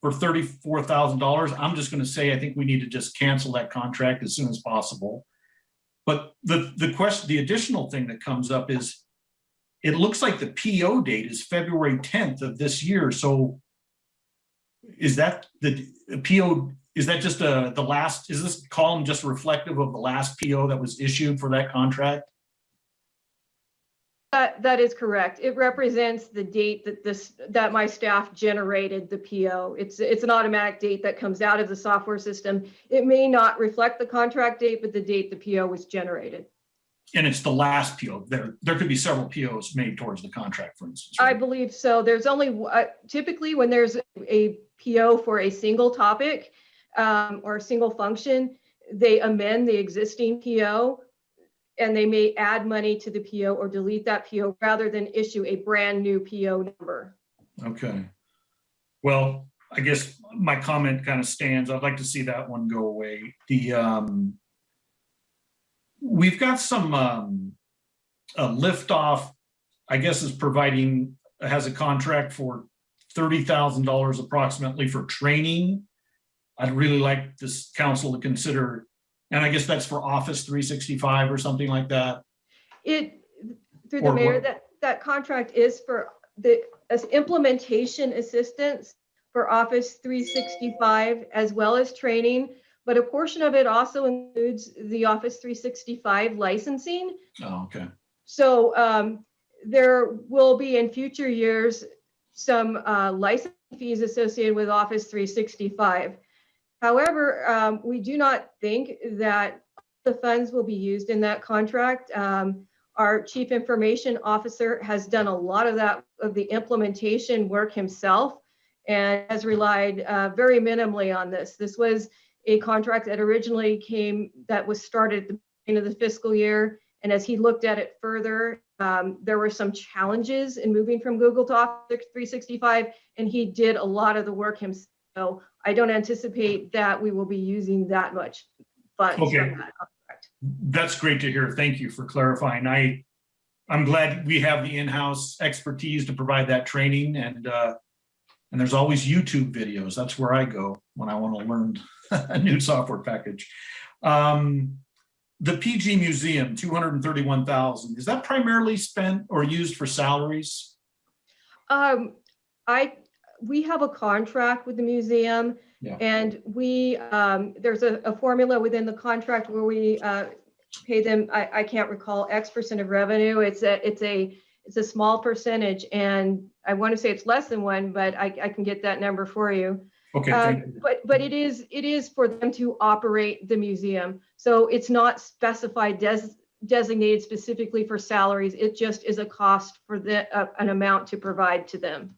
for $34,000. I'm just going to say I think we need to just cancel that contract as soon as possible. But the additional thing that comes up is it looks like the PO date is February 10th of this year. So is that the PO? Is that just the last? Is this column just reflective of the last PO that was issued for that contract? That is correct. It represents the date that my staff generated the PO. It's an automatic date that comes out of the software system. It may not reflect the contract date, but the date the PO was generated. And it's the last PO. There could be several POs made towards the contract, for instance. Right? I believe so. There's only typically when there's a PO for a single topic or a single function, they amend the existing PO. And they may add money to the PO or delete that PO rather than issue a brand new PO number. Okay. Well, I guess my comment kind of stands. I'd like to see that one go away. We've got some Liftoff, I guess, has a contract for $30,000 approximately for training. I'd really like this council to consider. And I guess that's for Office 365 or something like that. Through the mayor, that contract is for as implementation assistance for Office 365 as well as training, but a portion of it also includes the Office 365 licensing. Oh, okay. So there will be in future years some license fees associated with Office 365. However, we do not think that the funds will be used in that contract. Our chief information officer has done a lot of the implementation work himself and has relied very minimally on this. This was a contract that originally was started at the beginning of the fiscal year. And as he looked at it further, there were some challenges in moving from Google to Office 365, and he did a lot of the work himself. So I don't anticipate that we will be using that much funds from that contract. That's great to hear. Thank you for clarifying. I'm glad we have the in-house expertise to provide that training, and there's always YouTube videos. That's where I go when I want to learn a new software package. The PG Museum, $231,000. Is that primarily spent or used for salaries? We have a contract with the museum, and there's a formula within the contract where we pay them, I can't recall X% of revenue. It's a small percentage, and I want to say it's less than 1, but I can get that number for you. Okay, thank you. But it is for them to operate the museum. So it's not specified designated specifically for salaries. It just is a cost for an amount to provide to them.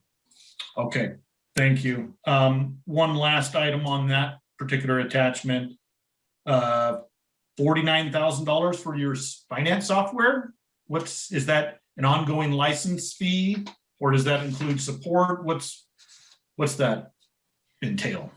Okay, thank you. One last item on that particular attachment. $49,000 for your finance software? Is that an ongoing license fee, or does that include support? What's that entail?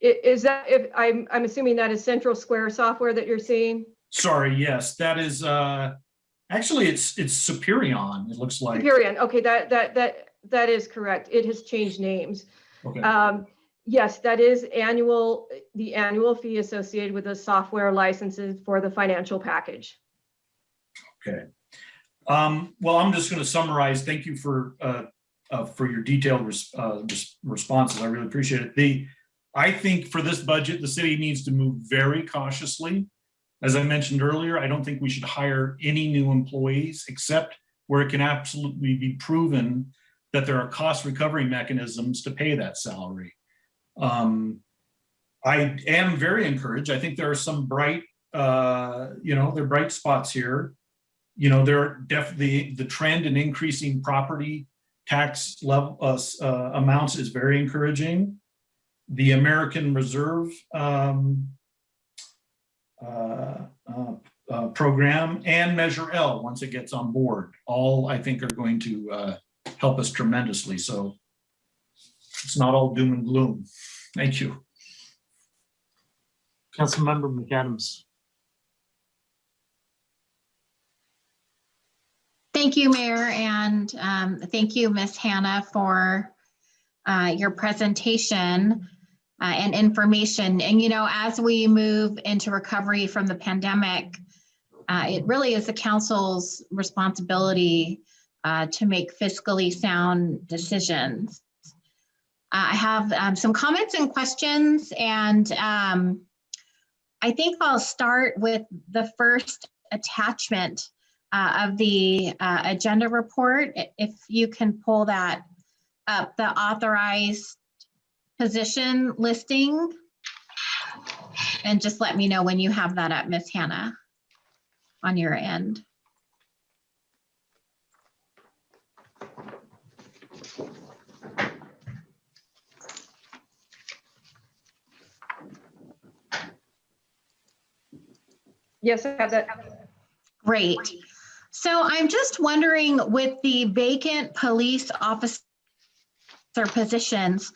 Is that, if I'm assuming that is Central Square software that you're seeing? Sorry, yes, that is actually it's Superion, it looks like. Superion. Okay, that is correct. It has changed names. Okay. Yes, that is the annual fee associated with the software licenses for the financial package. Okay. Well, I'm just going to summarize. Thank you for your detailed responses. I really appreciate it. I think for this budget, the city needs to move very cautiously. As I mentioned earlier, I don't think we should hire any new employees except where it can absolutely be proven that there are cost recovery mechanisms to pay that salary. I am very encouraged. I think there are some bright, there are bright spots here. There are definitely the trend in increasing property tax level amounts is very encouraging. The American Reserve program and Measure L, once it gets on board, all I think are going to help us tremendously. So it's not all doom and gloom. Thank you. Councilmember McAdams. Thank you, Mayor, and thank you, Ms. Hannah, for your presentation and information. And, as we move into recovery from the pandemic, it really is the council's responsibility to make fiscally sound decisions. I have some comments and questions, and I think I'll start with the first attachment of the agenda report. If you can pull that up, the authorized position listing, and just let me know when you have that up, Ms. Hannah, on your end. Yes, I have that. Great. So I'm just wondering, with the vacant police officer positions,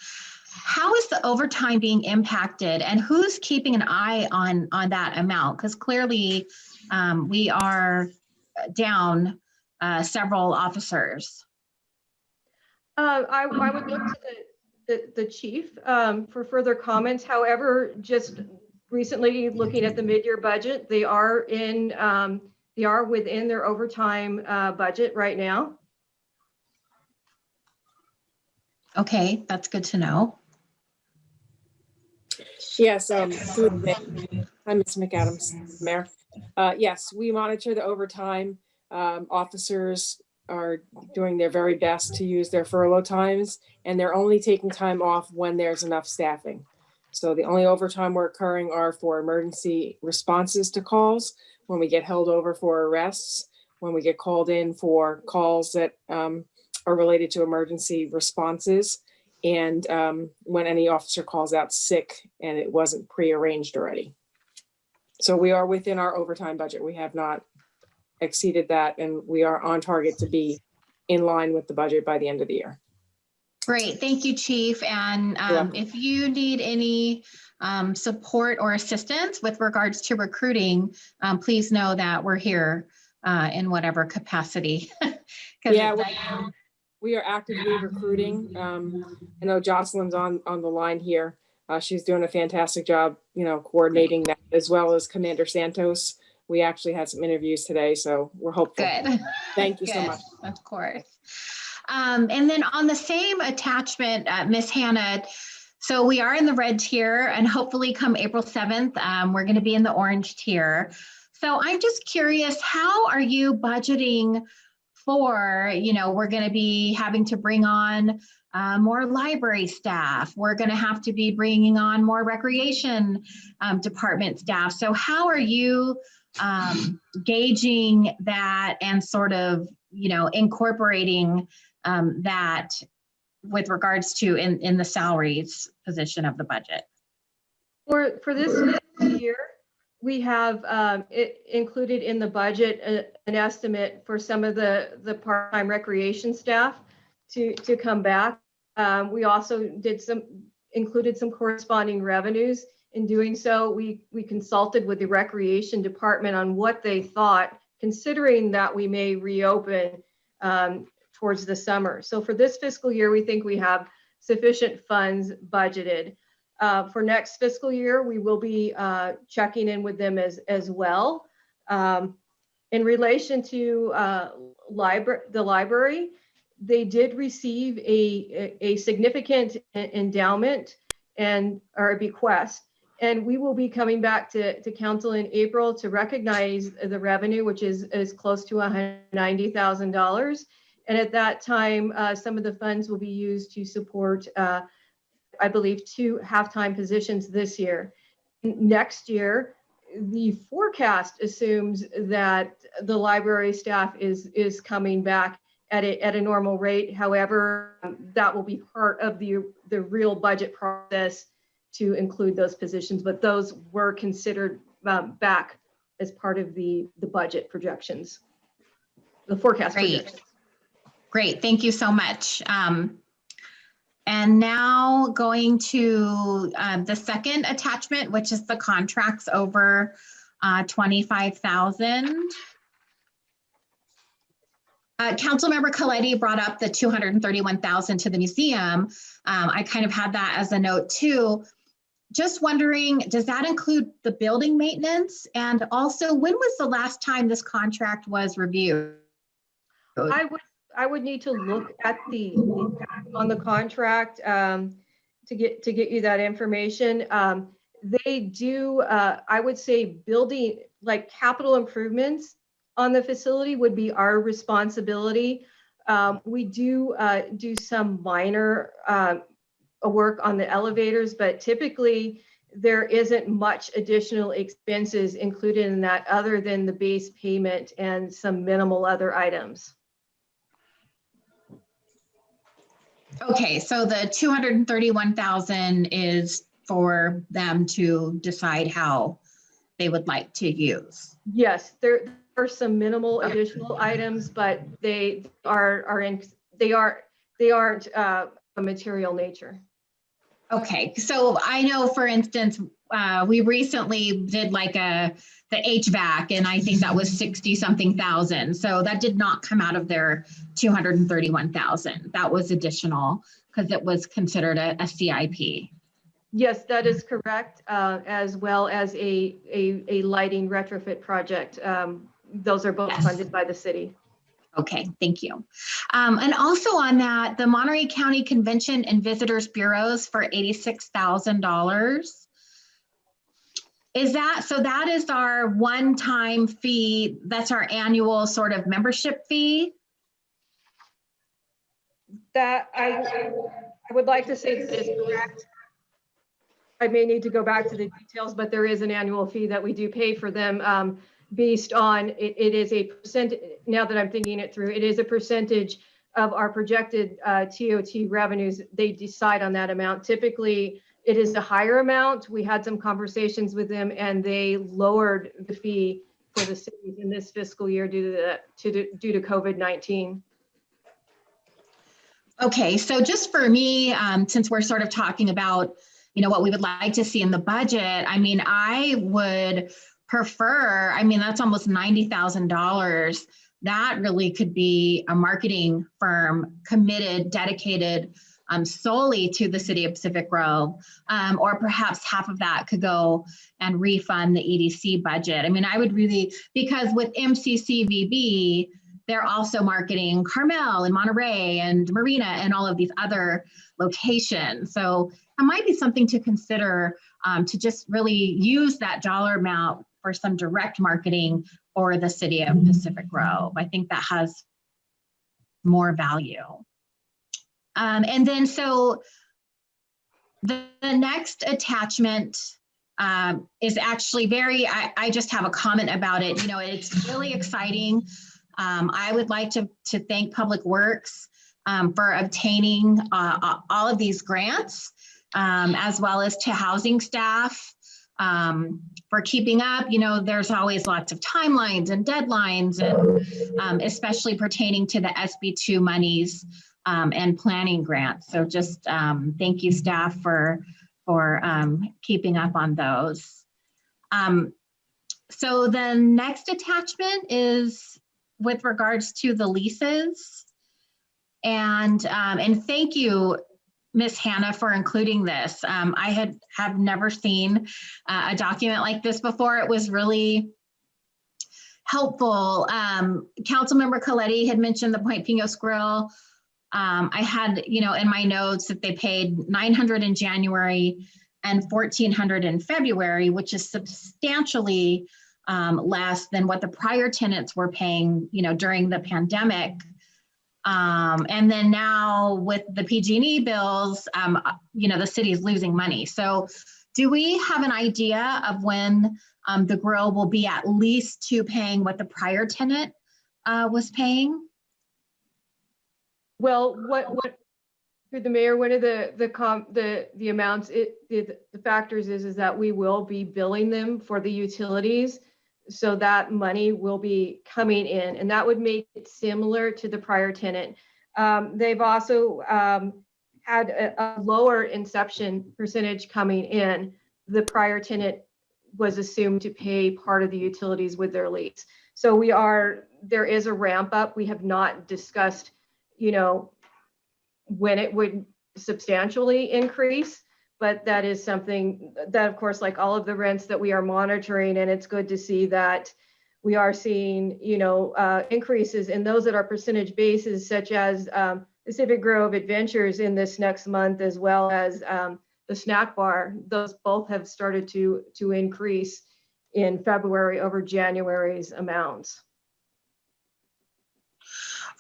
how is the overtime being impacted, and who's keeping an eye on that amount? Because clearly we are down several officers. I would look to the chief for further comments. However, just recently looking at the mid-year budget, they are within their overtime budget right now. Okay, that's good to know. Yes, through the mayor. Hi, Ms. McAdams, Mayor. Yes, we monitor the overtime. Officers are doing their very best to use their furlough times, and they're only taking time off when there's enough staffing. So the only overtime we're occurring are for emergency responses to calls, when we get held over for arrests, when we get called in for calls that are related to emergency responses, and when any officer calls out sick and it wasn't prearranged already. So we are within our overtime budget. We have not exceeded that, and we are on target to be in line with the budget by the end of the year. Great, thank you, Chief. And if you need any support or assistance with regards to recruiting, please know that we're here in whatever capacity. Yeah, we are actively recruiting. I know Jocelyn's on the line here. She's doing a fantastic job, coordinating that, as well as Commander Santos. We actually had some interviews today, so we're hopeful. Good. Thank you so much. Of course. And then on the same attachment, Ms. Hannah, So we are in the red tier, and hopefully come April 7th, we're going to be in the orange tier. So I'm just curious, how are you budgeting for, we're going to be having to bring on more library staff. We're going to have to be bringing on more recreation department staff. So how are you gauging that and sort of, incorporating that with regards to in the salaries position of the budget? For this year, we have it included in the budget an estimate for some of the part-time recreation staff to come back. We also included some corresponding revenues. In doing so, we consulted with the recreation department on what they thought, considering that we may reopen towards the summer. So for this fiscal year, we think we have sufficient funds budgeted. For next fiscal year, we will be checking in with them as well. In relation to the library, they did receive a significant endowment or a bequest, and we will be coming back to council in April to recognize the revenue, which is close to $190,000. And at that time, some of the funds will be used to support, I believe, 2 half-time positions this year. Next year, the forecast assumes that the library staff is coming back at a normal rate. However, that will be part of the real budget process to include those positions, but those were considered back as part of the budget projections, the forecast projections. Great, thank you so much. And now going to the second attachment, which is the contracts over 25,000. Councilmember Coletti brought up the 231,000 to the museum. I kind of had that as a note too. Just wondering, does that include the building maintenance? And also, when was the last time this contract was reviewed? I would need to look at on the contract to get you that information. They do, I would say, building like capital improvements on the facility would be our responsibility. We do some minor work on the elevators, but typically there isn't much additional expenses included in that other than the base payment and some minimal other items. Okay, so the 231,000 is for them to decide how they would like to use. Yes, there are some minimal additional items, but they aren't a material nature. Okay, so I know, for instance, we recently did like the HVAC, and I think that was 60-something thousand. So that did not come out of their 231,000. That was additional because it was considered a CIP. Yes, that is correct, as well as a lighting retrofit project. Those are both funded by the city. Okay, thank you. And also on that, the Monterey County Convention and Visitors Bureaus for $86,000. Is that, so that is our one-time fee, that's our annual sort of membership fee? That I would like to say that is correct. I may need to go back to the details, but there is an annual fee that we do pay for them based on, it is a percent, now that I'm thinking it through, it is a percentage of our projected TOT revenues. They decide on that amount. Typically, it is a higher amount. We had some conversations with them and they lowered the fee for the cities in this fiscal year due to COVID-19. Okay, so just for me, since we're sort of talking about, what we would like to see in the budget, I mean, I would prefer, I mean, that's almost $90,000. That really could be a marketing firm committed, dedicated solely to the city of Pacific Grove, or perhaps half of that could go and refund the EDC budget. I mean, I would really, because with MCCVB, they're also marketing Carmel and Monterey and Marina and all of these other locations. So that might be something to consider, to just really use that dollar amount for some direct marketing for the city of Pacific Grove. I think that has more value. And then so the next attachment is actually I just have a comment about it. You know, it's really exciting. I would like to thank Public Works for obtaining all of these grants, as well as to housing staff for keeping up. You know, there's always lots of timelines and deadlines, and especially pertaining to the SB2 monies and planning grants. So just thank you, staff, for keeping up on those. So the next attachment is with regards to the leases. And thank you, Ms. Hannah, for including this. I have never seen a document like this before. It was really helpful. Councilmember Coletti had mentioned the Point Pinos Grill. I had, you know, in my notes that they paid $900 in January and $1,400 in February, which is substantially less than what the prior tenants were paying, you know, during the pandemic. And then now with the PG&E bills, you know, the city is losing money. So do we have an idea of when the grill will be at least to paying what the prior tenant was paying? Well, what through the mayor, one of the amounts, the factors is that we will be billing them for the utilities. So that money will be coming in, and that would make it similar to the prior tenant. They've also had a lower inception percentage coming in. The prior tenant was assumed to pay part of the utilities with their lease. So there is a ramp up. We have not discussed, you know, when it would substantially increase. But that is something that, of course, like all of the rents that we are monitoring, and it's good to see that we are seeing, you know, increases in those that are percentage bases, such as Pacific Grove Adventures in this next month, as well as the snack bar. Those both have started to increase in February over January's amounts.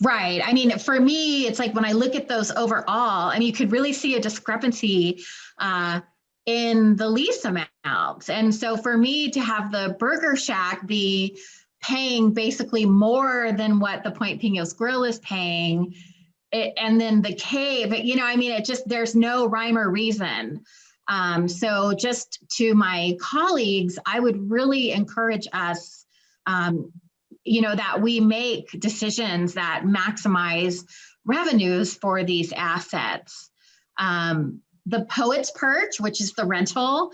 Right. I mean, for me, it's like when I look at those overall, I mean, you could really see a discrepancy in the lease amounts. And so for me to have the Burger Shack be paying basically more than what the Point Pinos Grill is paying, and then the Cave, you know, I mean, there's no rhyme or reason. So just to my colleagues, I would really encourage us, you know, that we make decisions that maximize revenues for these assets. The Poet's Perch, which is the rental,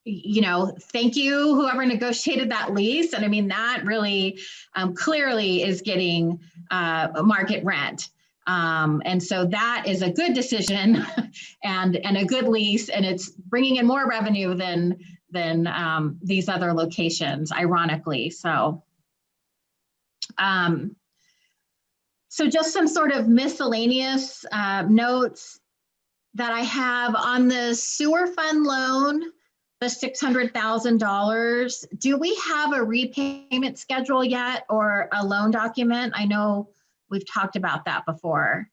you know, thank you, whoever negotiated that lease. And I mean, that really clearly is getting market rent. And so that is a good decision and a good lease, and it's bringing in more revenue than these other locations, ironically. So just some sort of miscellaneous notes that I have on the sewer fund loan, the $600,000. Do we have a repayment schedule yet, or a loan document? I know we've talked about that before.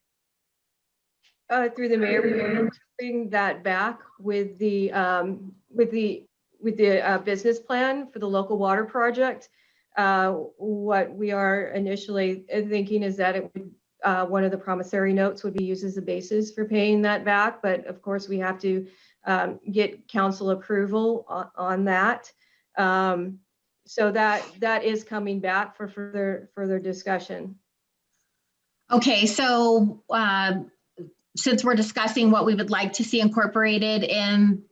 Through the mayor, we bring that back with the business plan for the local water project. What we are initially thinking is that it would, one of the promissory notes would be used as a basis for paying that back. But of course, we have to get council approval on that. So that is coming back for further discussion. Okay, so since we're discussing what we would like to see incorporated in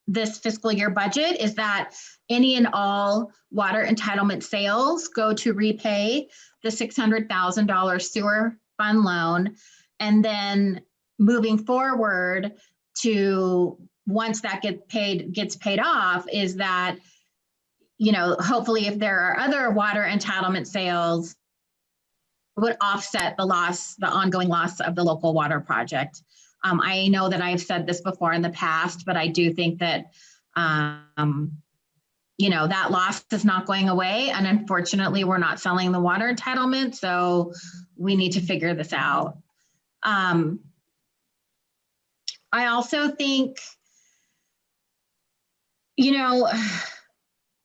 this fiscal year budget, is that any and all water entitlement sales go to repay the $600,000 sewer fund loan. And then moving forward to, once that gets paid off, is that, you know, hopefully if there are other water entitlement sales, would offset the loss, the ongoing loss of the local water project. I know that I've said this before in the past, but I do think that, you know, that loss is not going away. And unfortunately, we're not selling the water entitlement. So we need to figure this out. I also think, you know,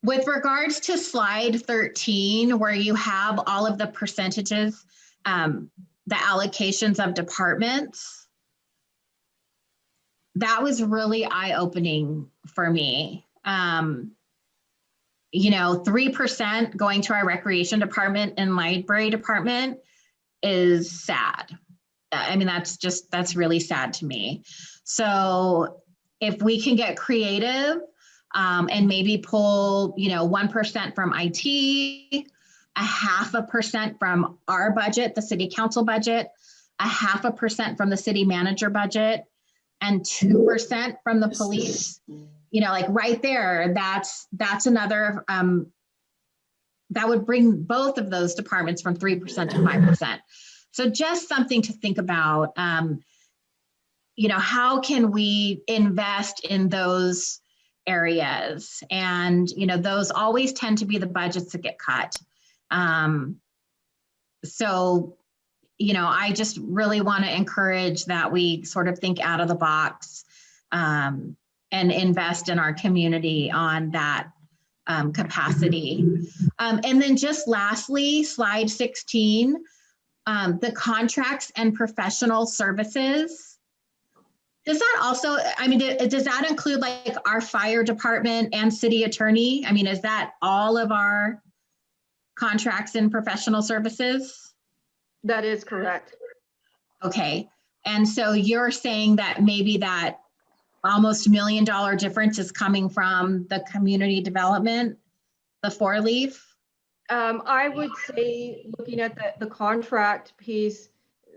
with regards to slide 13, where you have all of the percentages, the allocations of departments, that was really eye-opening for me. You know, 3% going to our recreation department and library department is sad. I mean, that's really sad to me. So if we can get creative and maybe pull, you know, 1% from IT, 0.5% from our budget, the city council budget, 0.5% from the city manager budget, and 2% from the police, you know, like right there, that's another, that would bring both of those departments from 3% to 5%. So just something to think about, you know, how can we invest in those areas? And, you know, those always tend to be the budgets that get cut. So, you know, I just really want to encourage that we sort of think out of the box and invest in our community on that capacity. And then just lastly, slide 16, the contracts and professional services. Does that also, I mean, does that include like our fire department and city attorney? I mean, is that all of our contracts and professional services? That is correct. Okay. And so you're saying that maybe that almost $1 million difference is coming from the community development, the 4-leaf? I would say, looking at the contract piece,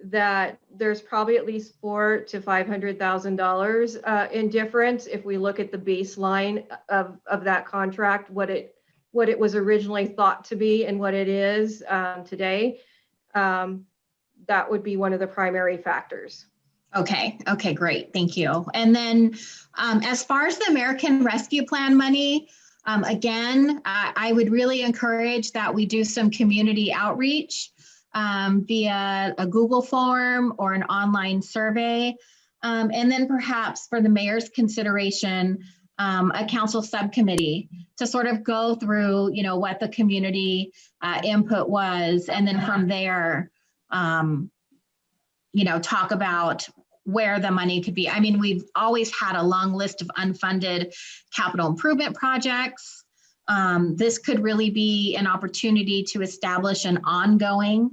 that there's probably at least $400,000 to $500,000 in difference if we look at the baseline of that contract, what it was originally thought to be and what it is today. That would be one of the primary factors. Okay, great, thank you. And then as far as the American Rescue Plan money, again, I would really encourage that we do some community outreach via a Google form or an online survey. And then perhaps for the mayor's consideration, a council subcommittee to sort of go through, you know, what the community input was. And then from there, you know, talk about where the money could be. I mean, we've always had a long list of unfunded capital improvement projects. This could really be an opportunity to establish an ongoing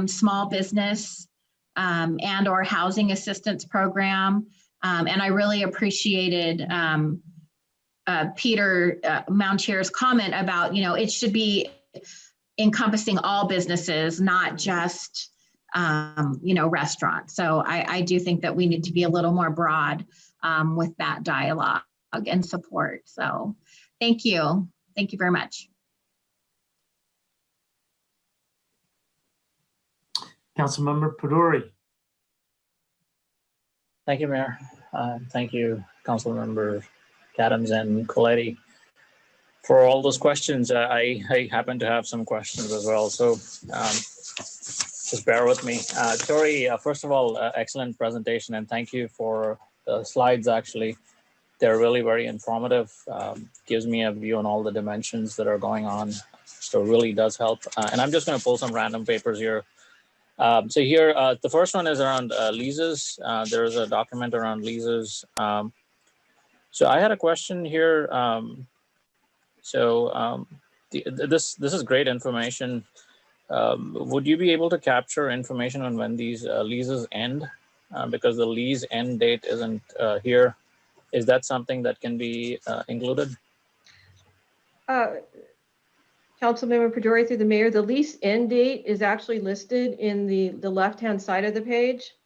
small business and or housing assistance program. And I really appreciated Peter Mountier's comment about, you know, it should be encompassing all businesses, not just you know, restaurants. So I do think that we need to be a little more broad with that dialogue and support. So thank you. Thank you very much. Councilmember Peduri. Thank you, Mayor. Thank you, Councilmember Adams and Coletti, for all those questions. I happen to have some questions as well. So just bear with me. Tori, first of all, excellent presentation, and thank you for the slides. Actually, they're really very informative. Gives me a view on all the dimensions that are going on. So it really does help. And I'm just going to pull some random papers here. So here, the first one is around leases. There's a document around leases. So I had a question here. This is great information. Would you be able to capture information on when these leases end? Because the lease end date isn't here. Is that something that can be included? Councilmember Peduri, through the mayor, the lease end date is actually listed in the left-hand side of the page.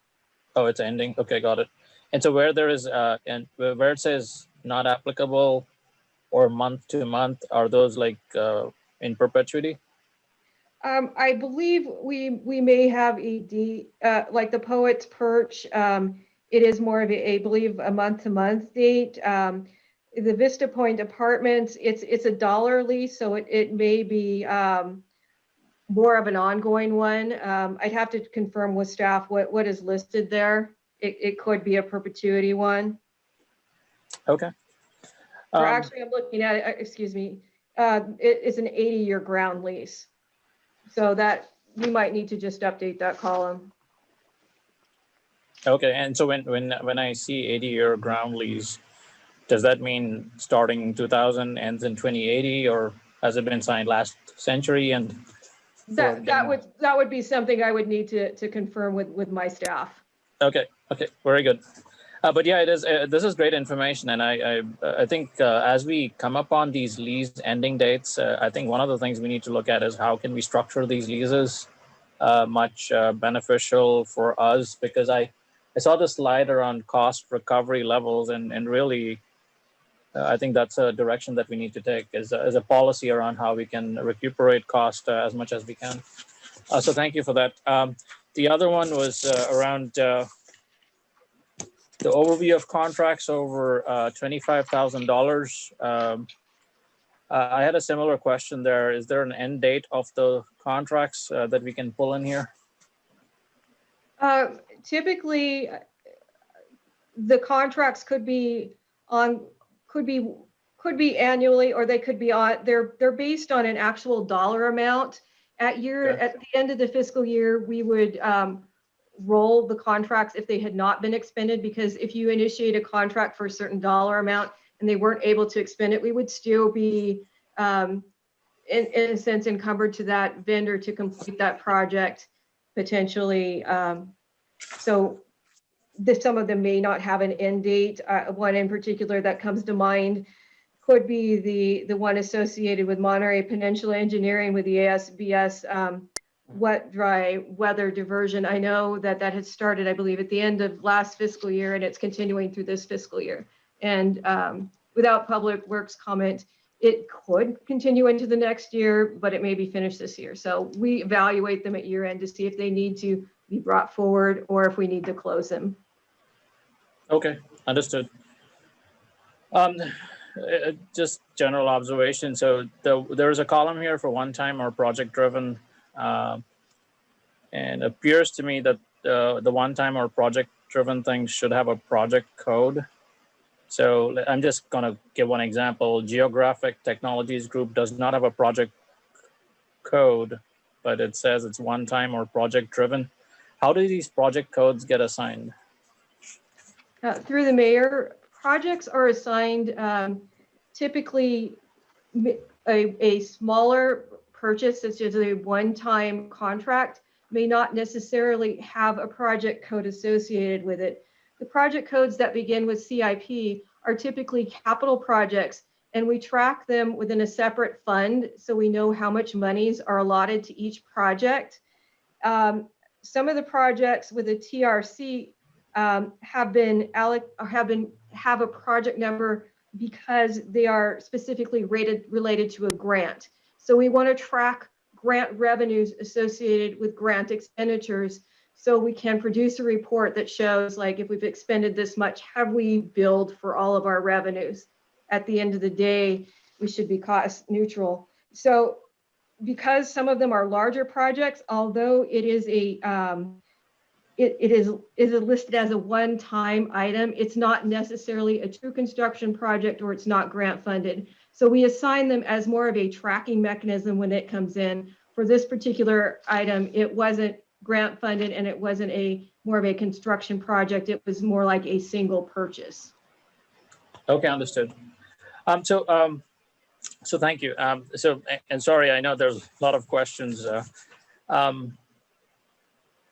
Oh, it's ending. Okay, got it. And so where there is and where it says not applicable or month to month, are those like in perpetuity? I believe we may have like the Poet's Perch. It is more of I believe a month-to-month date. The Vista Point Apartments, it's a dollar lease, so it may be more of an ongoing one. I'd have to confirm with staff what is listed there. It could be a perpetuity one. Okay. Or actually, I'm looking at it, excuse me, it's an 80-year ground lease. So that we might need to just update that column. Okay, and so when I see 80-year ground lease, does that mean starting 2000 ends in 2080, or has it been signed last century? And that would be something I would need to confirm with my staff. Okay, very good. But yeah, it is. This is great information, and I think as we come up on these lease ending dates, I think one of the things we need to look at is how can we structure these leases much beneficial for us, because I saw the slide around cost recovery levels, and really I think that's a direction that we need to take as a policy around how we can recuperate cost as much as we can. So thank you for that. The other one was around the overview of contracts over $25,000. I had a similar question there. Is there an end date of the contracts that we can pull in here? Typically, the contracts could be annually, or they could be on. They're based on an actual dollar amount. At the end of the fiscal year, we would roll the contracts if they had not been expended, because if you initiate a contract for a certain dollar amount and they weren't able to expend it, we would still be in a sense encumbered to that vendor to complete that project potentially. So some of them may not have an end date. One in particular that comes to mind could be the one associated with Monterey Peninsula Engineering with the ASBS wet dry weather diversion. I know that had started, I believe, at the end of last fiscal year, and it's continuing through this fiscal year. And without Public Works comment, it could continue into the next year, but it may be finished this year. So we evaluate them at year end to see if they need to be brought forward or if we need to close them. Okay, understood. Just general observation. So there's a column here for one-time or project-driven, and it appears to me that the one-time or project-driven things should have a project code. So I'm just going to give one example. Geographic Technologies Group does not have a project code, but it says it's one-time or project-driven. How do these project codes get assigned? Through the mayor. Projects are assigned typically a smaller purchase, such as a one-time contract, may not necessarily have a project code associated with it. The project codes that begin with CIP are typically capital projects, and we track them within a separate fund so we know how much monies are allotted to each project. Some of the projects with a TRC have a project number because they are specifically related to a grant. So we want to track grant revenues associated with grant expenditures so we can produce a report that shows, like, if we've expended this much, have we billed for all of our revenues? At the end of the day, we should be cost neutral. So because some of them are larger projects, although it is it is listed as a one-time item, it's not necessarily a true construction project, or it's not grant funded. So we assign them as more of a tracking mechanism when it comes in. For this particular item, it wasn't grant funded, and it wasn't more of a construction project. It was more like a single purchase. Okay, understood. So thank you. And sorry, I know there's a lot of questions.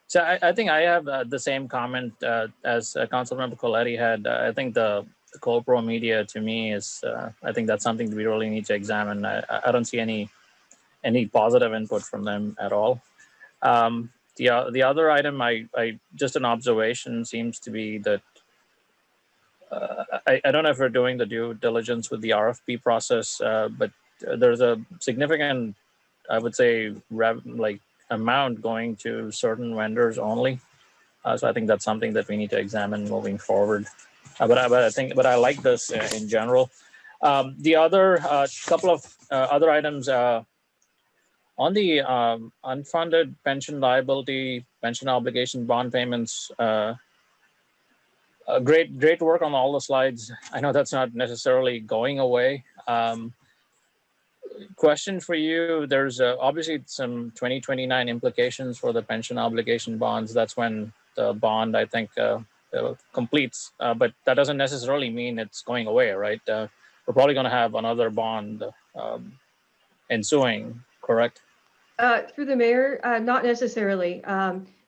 So I think I have the same comment as Councilmember Coletti had. I think the CoPro media, to me, is I think that's something we really need to examine. I don't see any positive input from them at all. The other item, I just an observation seems to be that I don't know if we're doing the due diligence with the RFP process, but there's a significant I would say, like amount going to certain vendors only. So I think that's something that we need to examine moving forward. But I like this in general. The other couple of other items on the unfunded pension liability, pension obligation, bond payments. Great work on all the slides. I know that's not necessarily going away. Question for you, there's obviously some 2029 implications for the pension obligation bonds. That's when the bond, I think, completes, but that doesn't necessarily mean it's going away, right? We're probably going to have another bond ensuing, correct? Through the mayor, not necessarily.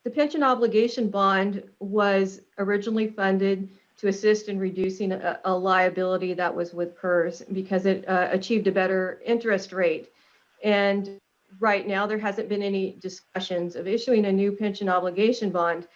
The pension obligation bond was originally funded to assist in reducing a liability that was with PERS because it achieved a better interest rate. And right now, there hasn't been any discussions of issuing a new pension obligation bond.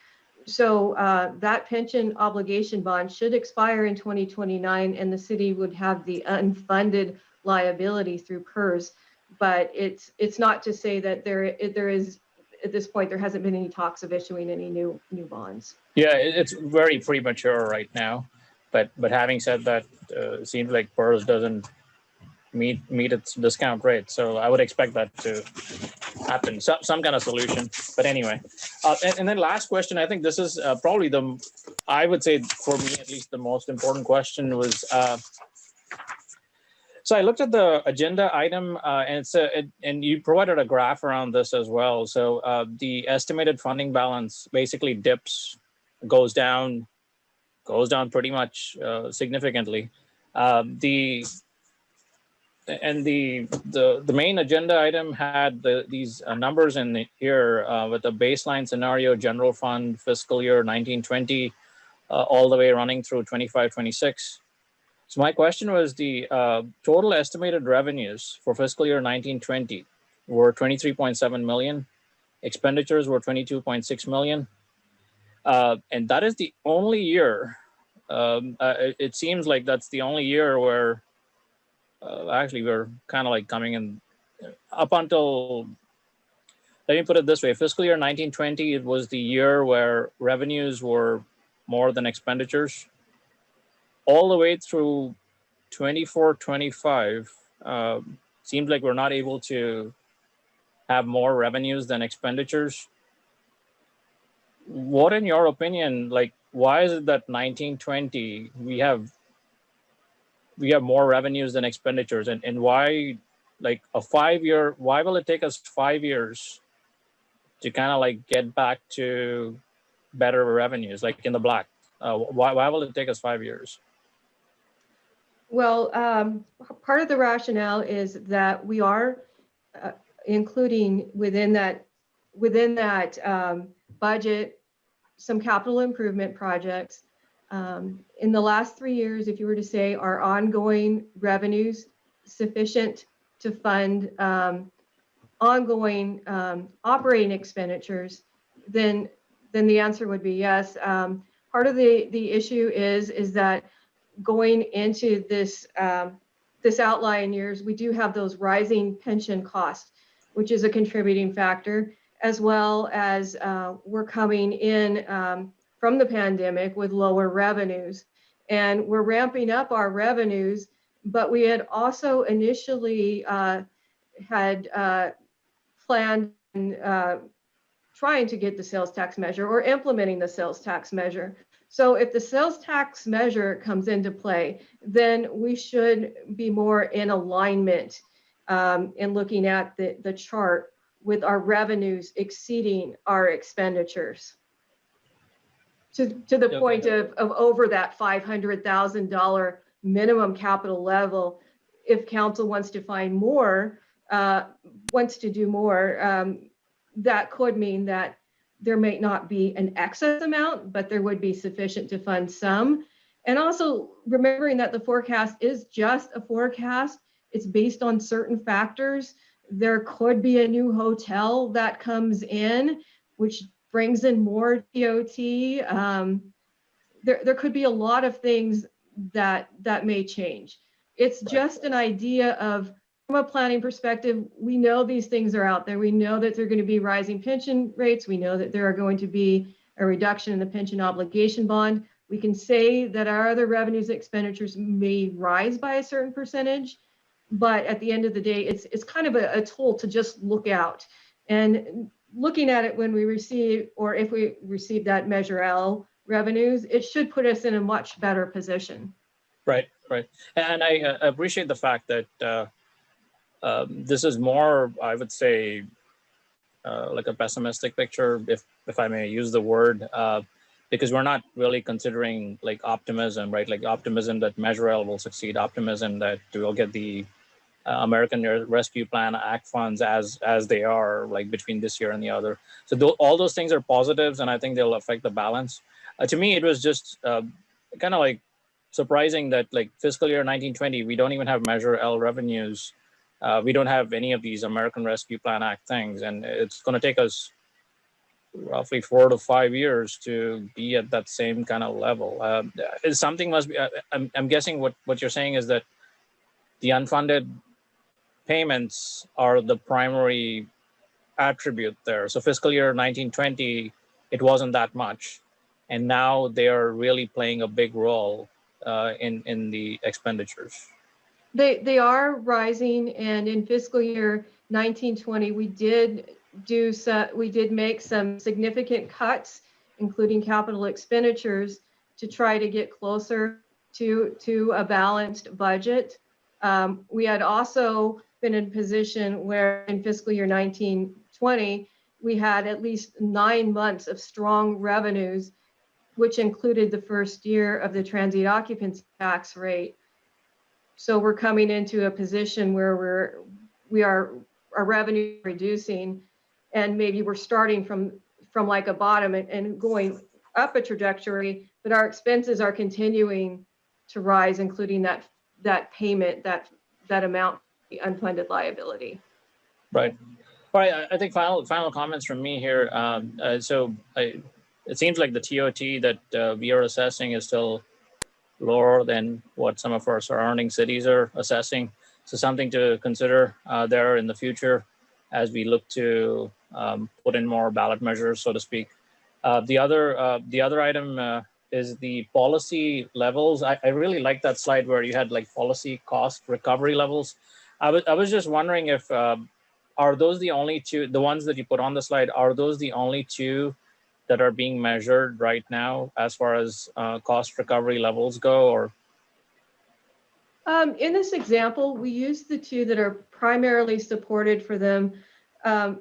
So that pension obligation bond should expire in 2029, and the city would have the unfunded liability through PERS. But it's not to say that there is at this point there hasn't been any talks of issuing any new bonds. Yeah, it's very premature right now. But having said that, it seems like PERS doesn't meet its discount rate. So I would expect that to happen, some kind of solution. But anyway, and then last question, I think this is probably I would say for me at least the most important question was, so I looked at the agenda item and and you provided a graph around this as well. So the estimated funding balance basically goes down pretty much significantly. The main agenda item had these numbers in here with the baseline scenario, general fund, fiscal year 1920, all the way running through 25-26. So my question was the total estimated revenues for fiscal year 1920 were 23.7 million. Expenditures were 22.6 million. And that is the only year, it seems like that's the only year where actually we're kind of like coming in up until, let me put it this way, fiscal year 1920, it was the year where revenues were more than expenditures. All the way through 24-25, seems like we're not able to have more revenues than expenditures. What, in your opinion, like, why is it that 1920 we have more revenues than expenditures, and why, like, why will it take us 5 years to kind of like get back to better revenues, like in the black? Why will it take us 5 years? Well, part of the rationale is that we are including within that budget some capital improvement projects. In the last 3 years, if you were to say are ongoing revenues sufficient to fund ongoing operating expenditures, then the answer would be yes. Part of the issue is that going into this outlying years, we do have those rising pension costs, which is a contributing factor, as well as we're coming in from the pandemic with lower revenues. And we're ramping up our revenues, but we had also initially had planned trying to get the sales tax measure or implementing the sales tax measure. So if the sales tax measure comes into play, then we should be more in alignment in looking at the chart with our revenues exceeding our expenditures to the point of over that $500,000 minimum capital level. If council wants to find more, wants to do more, that could mean that there may not be an excess amount, but there would be sufficient to fund some. And also remembering that the forecast is just a forecast. It's based on certain factors. There could be a new hotel that comes in, which brings in more TOT. There could be a lot of things that may change. It's just an idea of from a planning perspective, we know these things are out there. We know that there are going to be rising pension rates. We know that there are going to be a reduction in the pension obligation bond. We can say that our other revenues and expenditures may rise by a certain percentage, but at the end of the day, it's kind of a tool to just look out. And looking at it when we receive, or if we receive that Measure L revenues, it should put us in a much better position. Right, right. And I appreciate the fact that this is more, I would say, like a pessimistic picture, if I may use the word, because we're not really considering like optimism, right? Like optimism that Measure L will succeed, optimism that we'll get the American Rescue Plan Act funds as they are, like between this year and the other. So all those things are positives, and I think they'll affect the balance. To me, it was just kind of like surprising that like fiscal year 1920, we don't even have Measure L revenues. We don't have any of these American Rescue Plan Act things, and it's going to take us roughly 4 to 5 years to be at that same kind of level. Something must be. I'm guessing what you're saying is that the unfunded payments are the primary attribute there. So fiscal year 1920, it wasn't that much, and now they are really playing a big role in the expenditures. They are rising, and in fiscal year 1920, we did make some significant cuts, including capital expenditures, to try to get closer to a balanced budget. We had also been in a position where in fiscal year 1920, we had at least 9 months of strong revenues, which included the first year of the transient occupancy tax rate. So we're coming into a position where our revenue reducing, and maybe we're starting from like a bottom and going up a trajectory, but our expenses are continuing to rise, including that payment, that amount, the unfunded liability. Right. All right. I think final comments from me here. It seems like the TOT that we are assessing is still lower than what some of our surrounding cities are assessing. So something to consider there in the future as we look to put in more ballot measures, so to speak. The other item is the policy levels. I really like that slide where you had like policy cost recovery levels. I was just wondering if are those the only two, the ones that you put on the slide, are those the only two that are being measured right now as far as cost recovery levels go, or? In this example, we use the two that are primarily supported for them by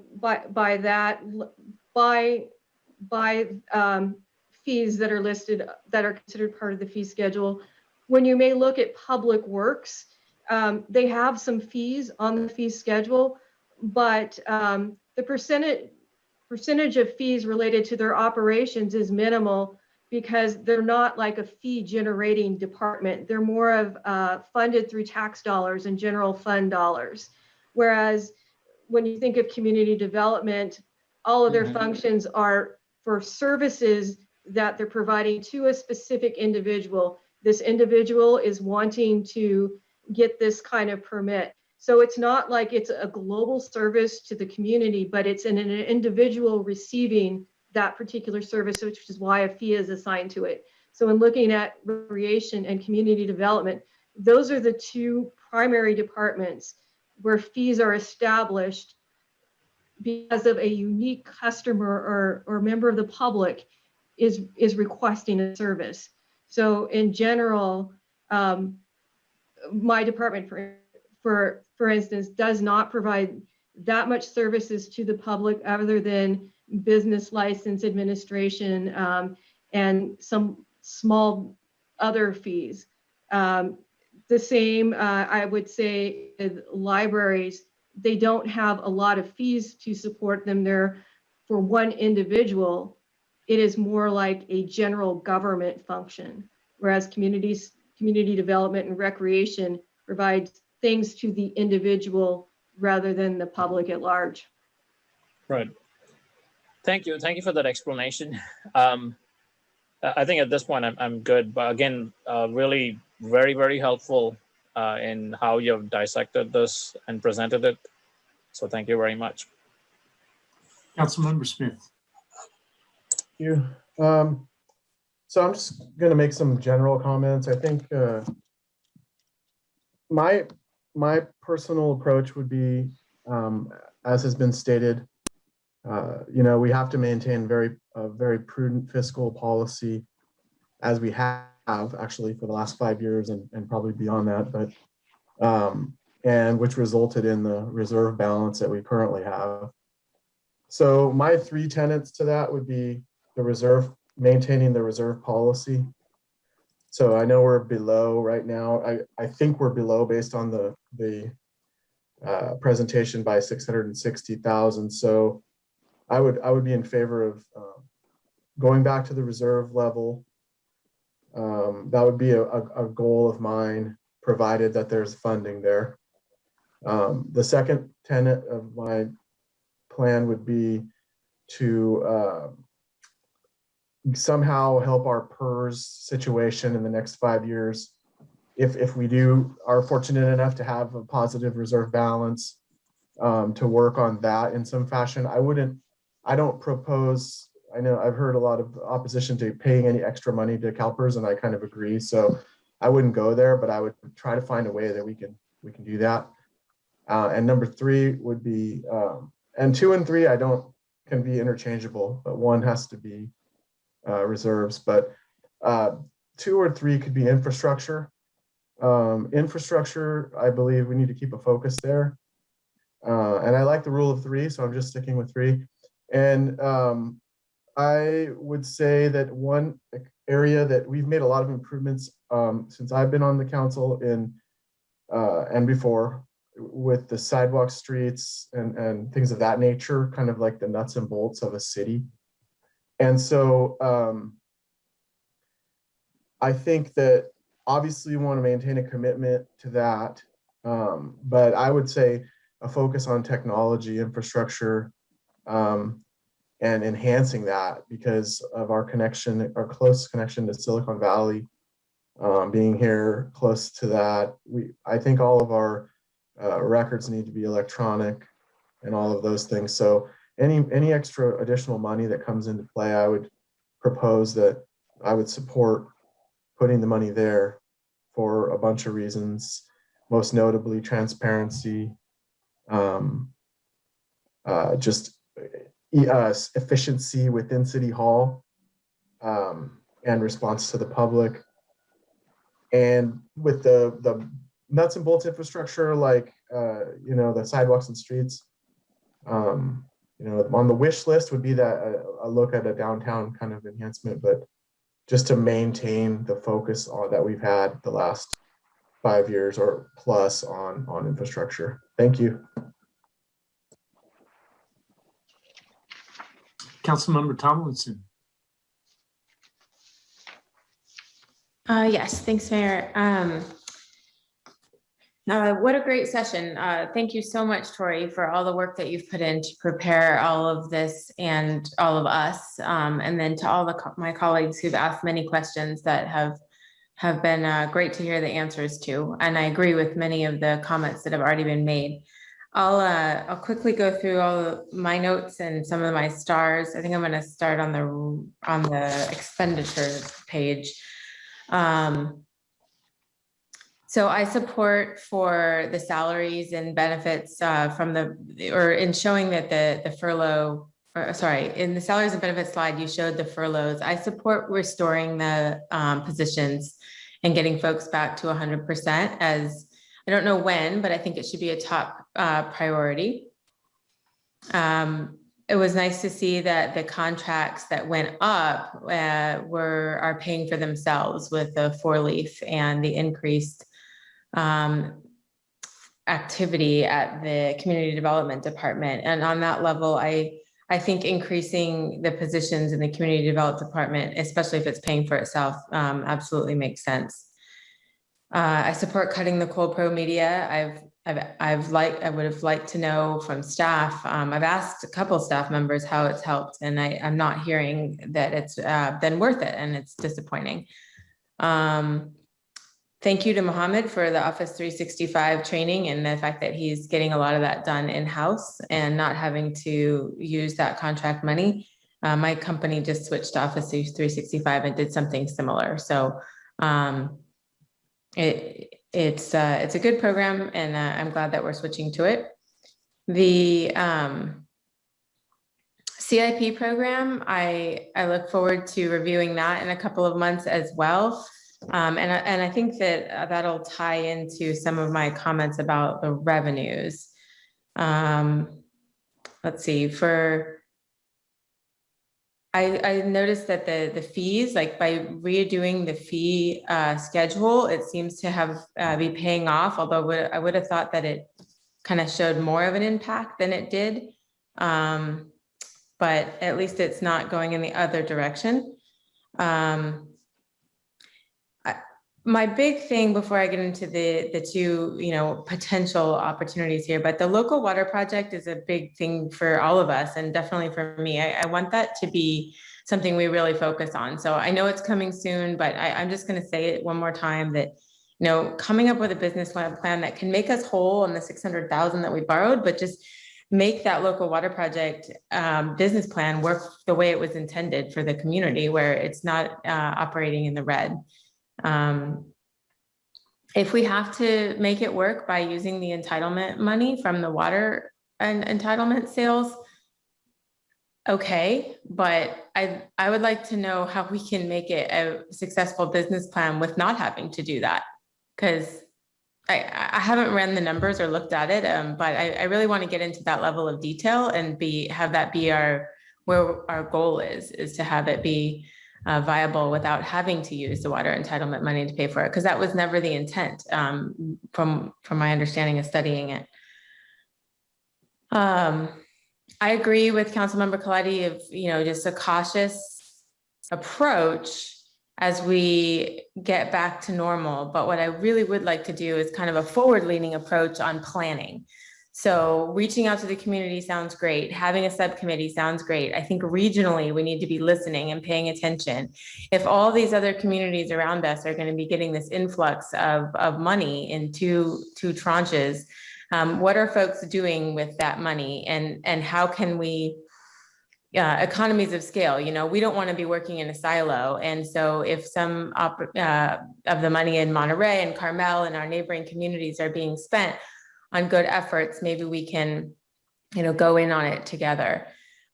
fees that are listed, that are considered part of the fee schedule. When you may look at public works, they have some fees on the fee schedule, but the percentage of fees related to their operations is minimal because they're not like a fee generating department. They're more of funded through tax dollars and general fund dollars. Whereas when you think of community development, all of their functions are for services that they're providing to a specific individual. This individual is wanting to get this kind of permit. So it's not like it's a global service to the community, but it's an individual receiving that particular service, which is why a fee is assigned to it. So in looking at recreation and community development, those are the two primary departments where fees are established because of a unique customer or member of the public is requesting a service. So in general, my department, for instance, does not provide that much services to the public other than business license administration and some small other fees. The same, I would say, libraries, they don't have a lot of fees to support them. They're for one individual. It is more like a general government function, whereas community development and recreation provides things to the individual rather than the public at large. Right. Thank you for that explanation. I think at this point I'm good, but again, really very, very helpful in how you have dissected this and presented it. So thank you very much. Councilmember Smith. Thank you. So I'm just going to make some general comments. I think my personal approach would be, as has been stated, we have to maintain a very prudent fiscal policy, as we have actually for the last 5 years and probably beyond that, but and which resulted in the reserve balance that we currently have. So my 3 tenets to that would be maintaining the reserve policy. So I know we're below right now. I think we're below based on the presentation by 660,000. So I would be in favor of going back to the reserve level. That would be a goal of mine, provided that there's funding there. The second tenet of my plan would be to somehow help our PERS situation in the next 5 years. If we are fortunate enough to have a positive reserve balance, to work on that in some fashion. I don't propose, I know I've heard a lot of opposition to paying any extra money to CalPERS, and I kind of agree. So I wouldn't go there, but I would try to find a way that we can do that. And number 3 would be, and 2 and 3 can be interchangeable, but 1 has to be reserves. But 2 or 3 could be infrastructure. Infrastructure, I believe we need to keep a focus there. And I like the rule of 3, so I'm just sticking with 3. And I would say that one area that we've made a lot of improvements since I've been on the council and before, with the sidewalk, streets, and things of that nature, kind of like the nuts and bolts of a city. And so I think that obviously you want to maintain a commitment to that, but I would say a focus on technology, infrastructure, and enhancing that because of our close connection to Silicon Valley, being here close to that. I think all of our records need to be electronic and all of those things. So any extra additional money that comes into play, I would propose that I would support putting the money there for a bunch of reasons, most notably transparency, just efficiency within City Hall, and response to the public. And with the nuts and bolts infrastructure, like the sidewalks and streets, on the wish list would be that a look at a downtown kind of enhancement, but just to maintain the focus that we've had the last 5 years or plus on infrastructure. Thank you. Councilmember Tomlinson. Yes, thanks, Mayor. What a great session. Thank you so much, Tori, for all the work that you've put in to prepare all of this and all of us. And then to all my colleagues who've asked many questions that have been great to hear the answers to. And I agree with many of the comments that have already been made. I'll quickly go through all of my notes and some of my stars. I think I'm going to start on the expenditures page. So I support for the salaries and benefits in showing that the furlough, in the salaries and benefits slide, you showed the furloughs. I support restoring the positions and getting folks back to 100%, as I don't know when, but I think it should be a top priority. It was nice to see that the contracts that went up are paying for themselves with the 4-leaf and the increased activity at the community development department. And on that level, I think increasing the positions in the community development department, especially if it's paying for itself, absolutely makes sense. I support cutting the Cold Pro media. I would have liked to know from staff. I've asked a couple of staff members how it's helped, and I'm not hearing that it's been worth it, and it's disappointing. thank you to Mohammed for the Office 365 training and the fact that he's getting a lot of that done in-house and not having to use that contract money. My company just switched to Office 365 and did something similar. So it's a good program, and I'm glad that we're switching to it. The CIP program, I look forward to reviewing that in a couple of months as well. And I think that that'll tie into some of my comments about the revenues. Let's see, I noticed that the fees, like by redoing the fee schedule, it seems to have be paying off, although I would have thought that it kind of showed more of an impact than it did. But at least it's not going in the other direction. My big thing before I get into the two, potential opportunities here, but the local water project is a big thing for all of us, and definitely for me. I want that to be something we really focus on. So I know it's coming soon, but I'm just going to say it one more time that, coming up with a business plan that can make us whole on the $600,000 that we borrowed, but just make that local water project business plan work the way it was intended for the community, where it's not operating in the red. If we have to make it work by using the entitlement money from the water and entitlement sales, okay, but I would like to know how we can make it a successful business plan with not having to do that, because I haven't ran the numbers or looked at it, but I really want to get into that level of detail and have that be where our goal is to have it be viable without having to use the water entitlement money to pay for it, because that was never the intent from my understanding of studying it. I agree with Councilmember Coletti of just a cautious approach as we get back to normal. But what I really would like to do is kind of a forward-leaning approach on planning. So reaching out to the community sounds great. Having a subcommittee sounds great. I think regionally we need to be listening and paying attention. If all these other communities around us are going to be getting this influx of money in two tranches, what are folks doing with that money, and how can we economies of scale? We don't want to be working in a silo. And so if some of the money in Monterey and Carmel and our neighboring communities are being spent on good efforts, maybe we can, go in on it together.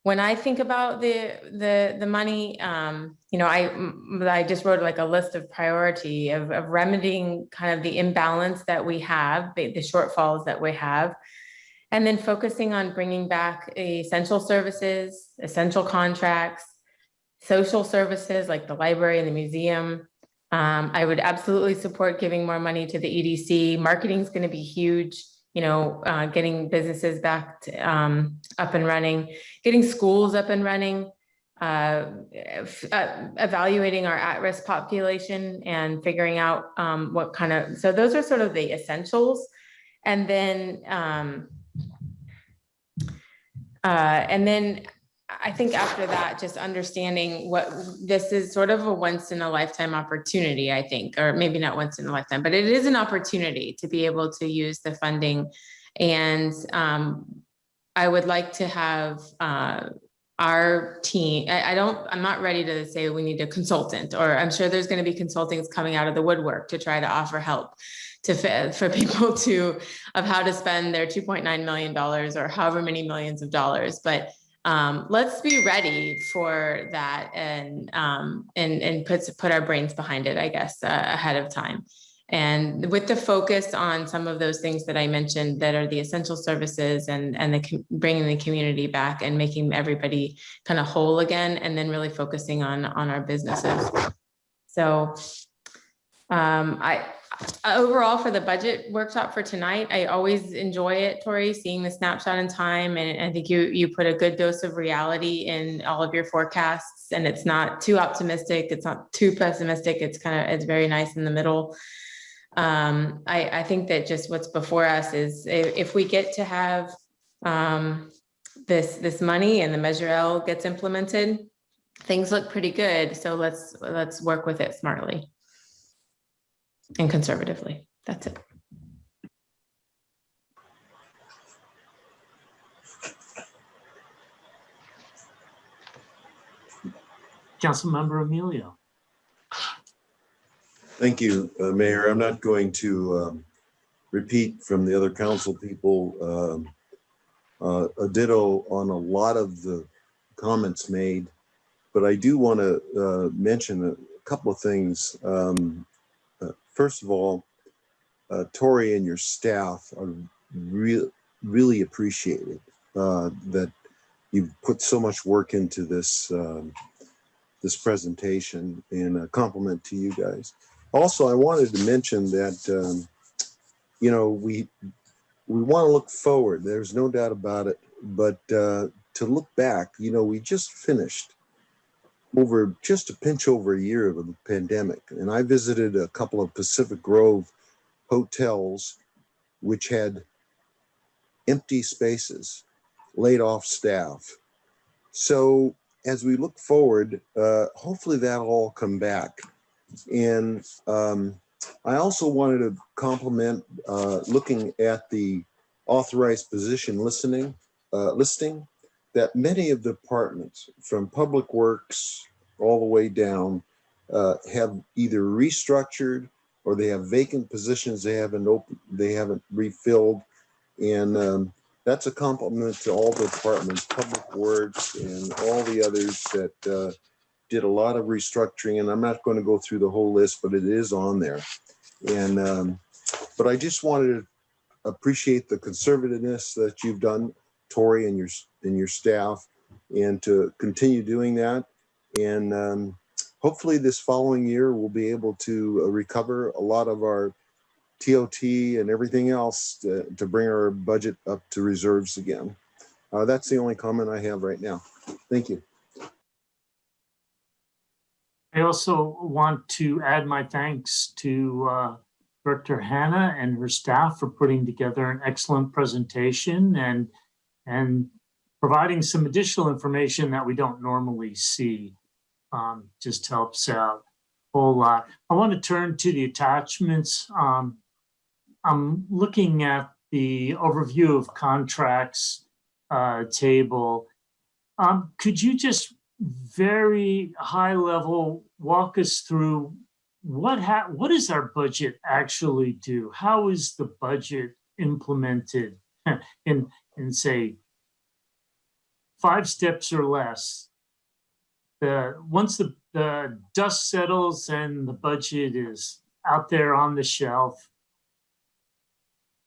When I think about the money, I just wrote like a list of priority of remedying kind of the imbalance that we have, the shortfalls that we have, and then focusing on bringing back essential services, essential contracts, social services like the library and the museum. I would absolutely support giving more money to the EDC. Marketing is going to be huge. Getting businesses back to, up and running, getting schools up and running, evaluating our at-risk population and figuring out so those are sort of the essentials. And then I think after that, just understanding what this is sort of a once in a lifetime opportunity, I think, or maybe not once in a lifetime, but it is an opportunity to be able to use the funding. And I would like to have our team, I'm not ready to say we need a consultant, or I'm sure there's going to be consultants coming out of the woodwork to try to offer help for people of how to spend their $2.9 million or however many millions of dollars. But let's be ready for that and put our brains behind it, I guess, ahead of time. And with the focus on some of those things that I mentioned that are the essential services and bringing the community back and making everybody kind of whole again, and then really focusing on our businesses. So overall, for the budget workshop for tonight, I always enjoy it, Tori, seeing the snapshot in time. And I think you put a good dose of reality in all of your forecasts, and it's not too optimistic. It's not too pessimistic. It's very nice in the middle. I think that just what's before us is if we get to have this money and the Measure L gets implemented, things look pretty good. So let's work with it smartly. and conservatively. That's it. Councilmember Emilio. Thank you, Mayor. I'm not going to repeat from the other council people a ditto on a lot of the comments made, but I do want to mention a couple of things. First of all, Tori and your staff are really appreciated that you've put so much work into this this presentation, and a compliment to you guys. Also, I wanted to mention that you know, we want to look forward. There's no doubt about it. But to look back, you know, we just finished just a pinch over a year of the pandemic, and I visited a couple of Pacific Grove hotels which had empty spaces, laid off staff. So as we look forward, hopefully that'll all come back. And I also wanted to compliment looking at the authorized position listing, that many of the departments from Public Works all the way down have either restructured or they have vacant positions they haven't refilled. And that's a compliment to all the departments, Public Works and all the others that did a lot of restructuring. And I'm not going to go through the whole list, but it is on there. And but I just wanted to appreciate the conservativeness that you've done, Tori, and your staff, and to continue doing that. And hopefully this following year we'll be able to recover a lot of our TOT and everything else to bring our budget up to reserves again. That's the only comment I have right now. Thank you. I also want to add my thanks to Director Hannah and her staff for putting together an excellent presentation and providing some additional information that we don't normally see. Just helps out a whole lot. I want to turn to the attachments. I'm looking at the overview of contracts table. Could you just very high level walk us through what does our budget actually do? How is the budget implemented in say 5 steps or less? Once the dust settles and the budget is out there on the shelf,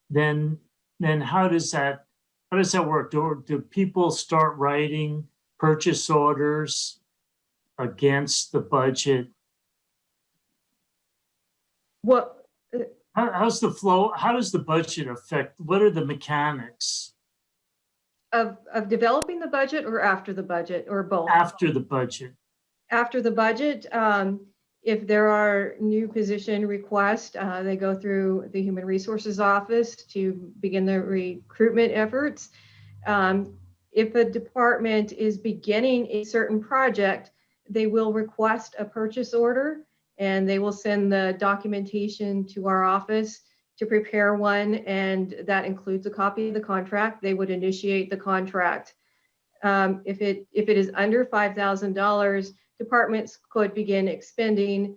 then how does that work? Do people start writing purchase orders against the budget? What? How's the flow? How does the budget affect? What are the mechanics? Of developing the budget or after the budget or both? After the budget. After the budget, if there are new position requests, they go through the Human Resources Office to begin the recruitment efforts. If a department is beginning a certain project, they will request a purchase order and they will send the documentation to our office to prepare one, and that includes a copy of the contract. They would initiate the contract. If it is under $5,000, departments could begin expending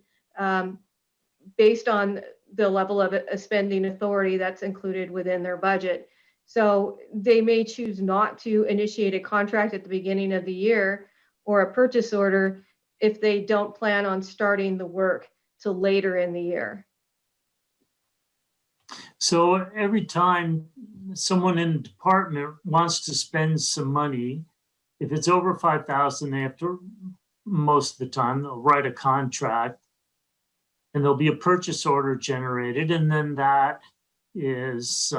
based on the level of spending authority that's included within their budget. So they may choose not to initiate a contract at the beginning of the year or a purchase order if they don't plan on starting the work till later in the year. So every time someone in the department wants to spend some money, if it's over $5,000, they have to, most of the time, they'll write a contract and there'll be a purchase order generated, and then that is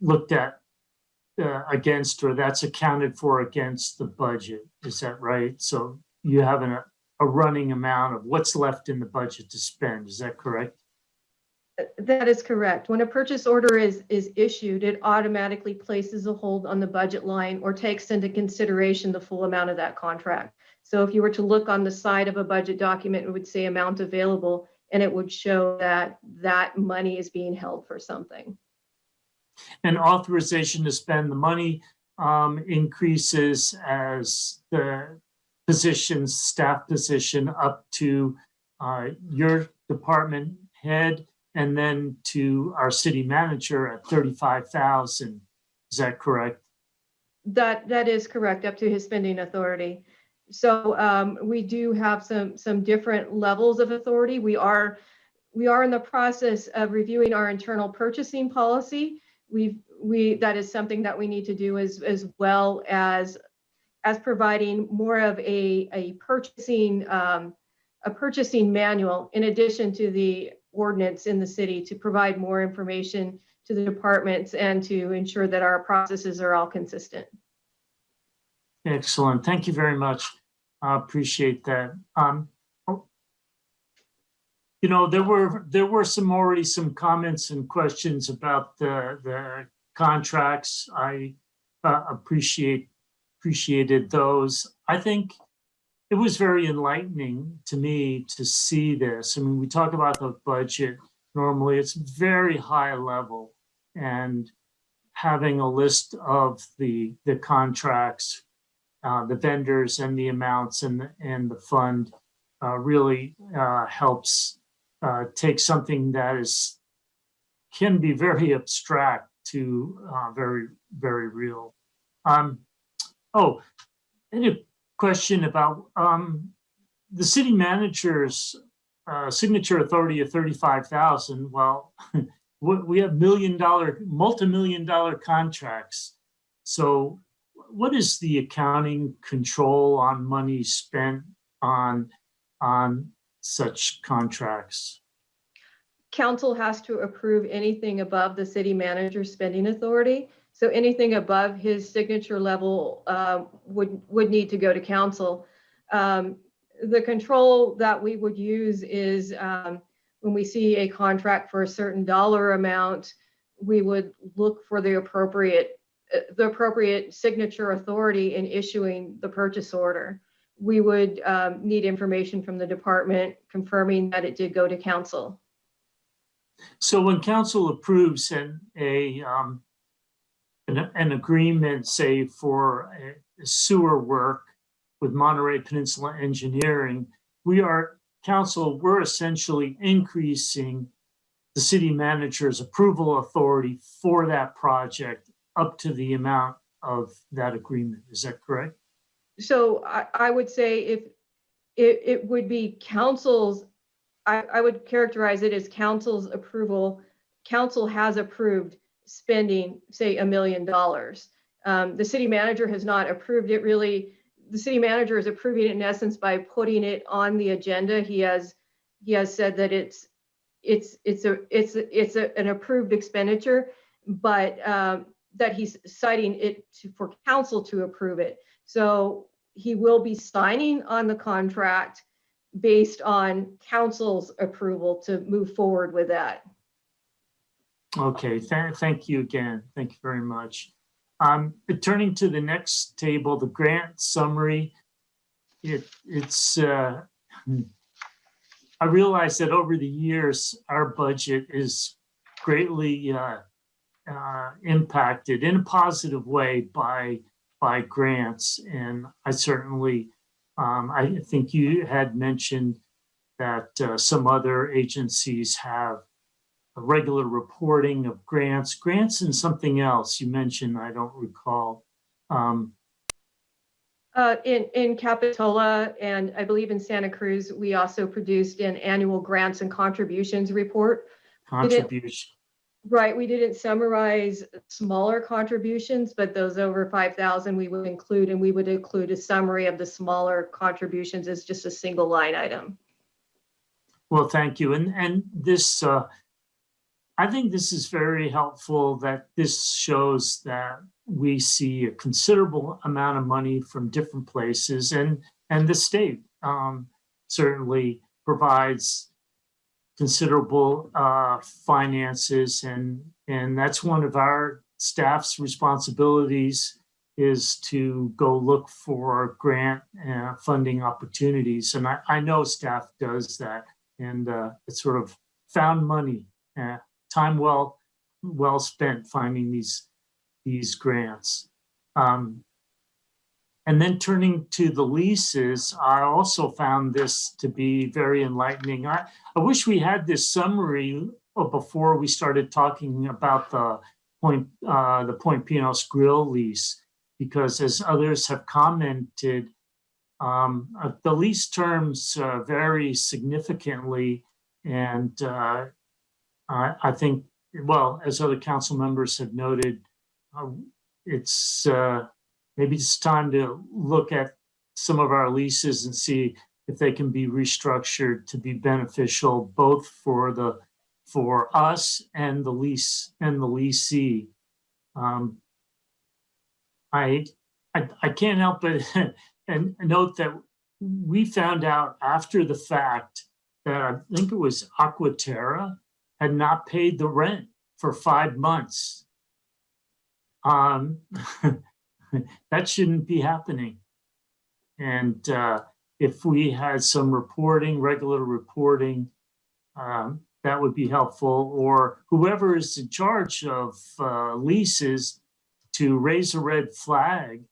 looked at against, or that's accounted for against the budget. Is that right? So you have a running amount of what's left in the budget to spend. Is that correct? That is correct. When a purchase order is issued, it automatically places a hold on the budget line or takes into consideration the full amount of that contract. So if you were to look on the side of a budget document, it would say amount available. and it would show that that money is being held for something. And authorization to spend the money increases as the positions, staff position up to your department head and then to our city manager at 35,000. Is that correct? That is correct, up to his spending authority. So we do have some different levels of authority. We are in the process of reviewing our internal purchasing policy. That is something that we need to do as well as providing more of a purchasing manual in addition to the ordinance in the city to provide more information to the departments and to ensure that our processes are all consistent. Excellent. Thank you very much. I appreciate that. You know, there were already some comments and questions about the contracts. I appreciated those. I think it was very enlightening to me to see this. I mean, we talk about the budget. Normally, it's very high level, and having a list of the contracts, the vendors, and the amounts and the fund really helps take something that can be very abstract to very, very real. Oh, and a question about the city manager's signature authority of 35,000. Well, we have multi-million-dollar contracts. So what is the accounting control on money spent on such contracts? Council has to approve anything above the city manager's spending authority. So anything above his signature level would need to go to council. The control that we would use is when we see a contract for a certain dollar amount, we would look for the appropriate signature authority in issuing the purchase order. We would need information from the department confirming that it did go to council. So when council approves an agreement, say for a sewer work with Monterey Peninsula Engineering, we're essentially increasing the city manager's approval authority for that project up to the amount of that agreement. Is that correct? So I would say if it would be council's, I would characterize it as council's approval. Council has approved spending, say, $1 million. The city manager has not approved it really. The city manager is approving it in essence by putting it on the agenda. He has said that it's an approved expenditure, but that he's citing it for council to approve it. So he will be signing on the contract based on council's approval to move forward with that. Okay, thank you again. Thank you very much. Turning to the next table, the grant summary. It's I realize that over the years, our budget is greatly impacted in a positive way by grants. And I certainly, I think you had mentioned that some other agencies have a regular reporting of grants and something else you mentioned, I don't recall. In Capitola and I believe in Santa Cruz, we also produced an annual grants and contributions report. Contribution. Right, we didn't summarize smaller contributions, but those over 5,000 we would include, and we would include a summary of the smaller contributions as just a single line item. Well, thank you. And this, I think this is very helpful that this shows that we see a considerable amount of money from different places, and the state certainly provides considerable finances, and that's one of our staff's responsibilities, is to go look for grant funding opportunities. And I know staff does that. and it's sort of found money, time well spent finding these grants. And then turning to the leases, I also found this to be very enlightening. I wish we had this summary before we started talking about the Point Pinos Grill lease, because as others have commented, the lease terms vary significantly, and I think, well, as other council members have noted, it's maybe it's time to look at some of our leases and see if they can be restructured to be beneficial both for us and the leasee. I can't help but and note that we found out after the fact that I think it was Aquaterra had not paid the rent for 5 months. That shouldn't be happening. And if we had some regular reporting, that would be helpful, or whoever is in charge of leases to raise a red flag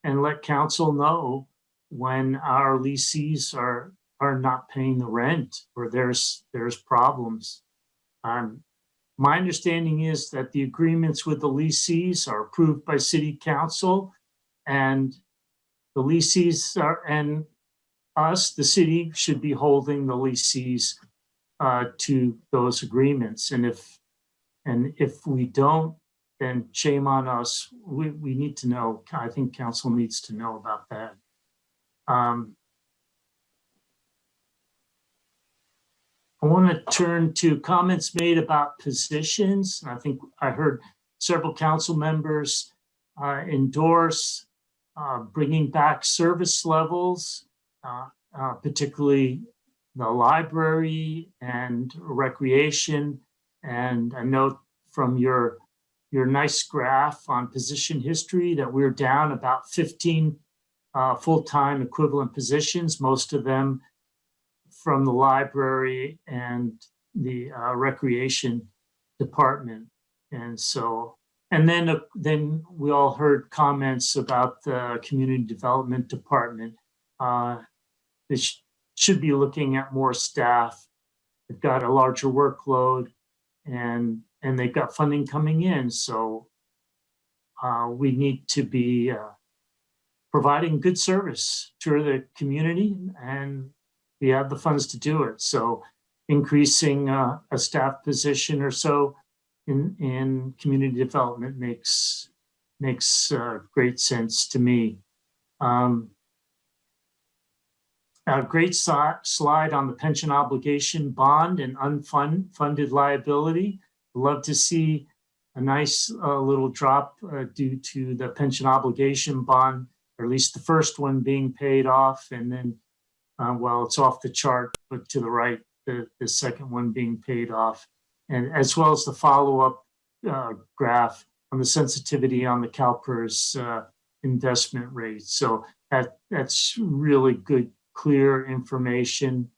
and let council know when our lessees are not paying the rent or there's problems. My understanding is that the agreements with the lessees are approved by city council, and the lessees and us, the city, should be holding the lessees to those agreements. And if we don't, then shame on us. We need to know. I think council needs to know about that. I want to turn to comments made about positions. I think I heard several council members endorse bringing back service levels, particularly the library and recreation. And I note from your nice graph on position history that we're down about 15 full-time equivalent positions, most of them from the library and the recreation department. And so, and then we all heard comments about the community development department. They should be looking at more staff. They've got a larger workload, and they've got funding coming in. So we need to be providing good service to the community, and we have the funds to do it. So increasing a staff position or so in community development makes great sense to me. A great slide on the pension obligation bond and unfunded liability. Love to see a nice little drop due to the pension obligation bond, or at least the first one being paid off, and then well, it's off the chart, but to the right, the second one being paid off, and as well as the follow-up graph on the sensitivity on the CalPERS investment rate. So that's really good, clear information.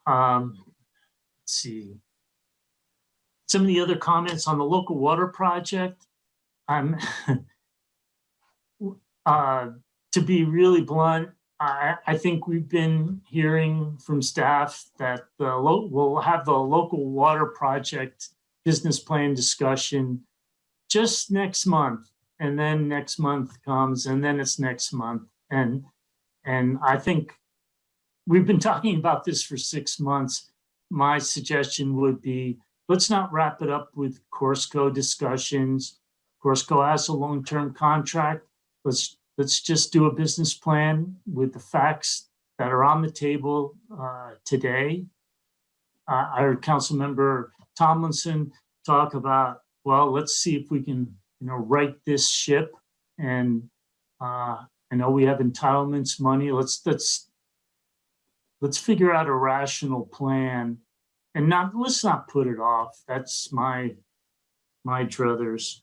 Let's see. Some of the other comments on the local water project. To be really blunt, I think we've been hearing from staff that we'll have the local water project business plan discussion just next month, and then next month comes, and then it's next month, and I think we've been talking about this for 6 months. My suggestion would be, let's not wrap it up with Corsco discussions. Corsco has a long-term contract. Let's just do a business plan with the facts that are on the table today. I heard Councilmember Tomlinson talk about, well, let's see if we can, right this ship. And I know we have entitlements money. Let's figure out a rational plan, and let's not put it off. That's my druthers.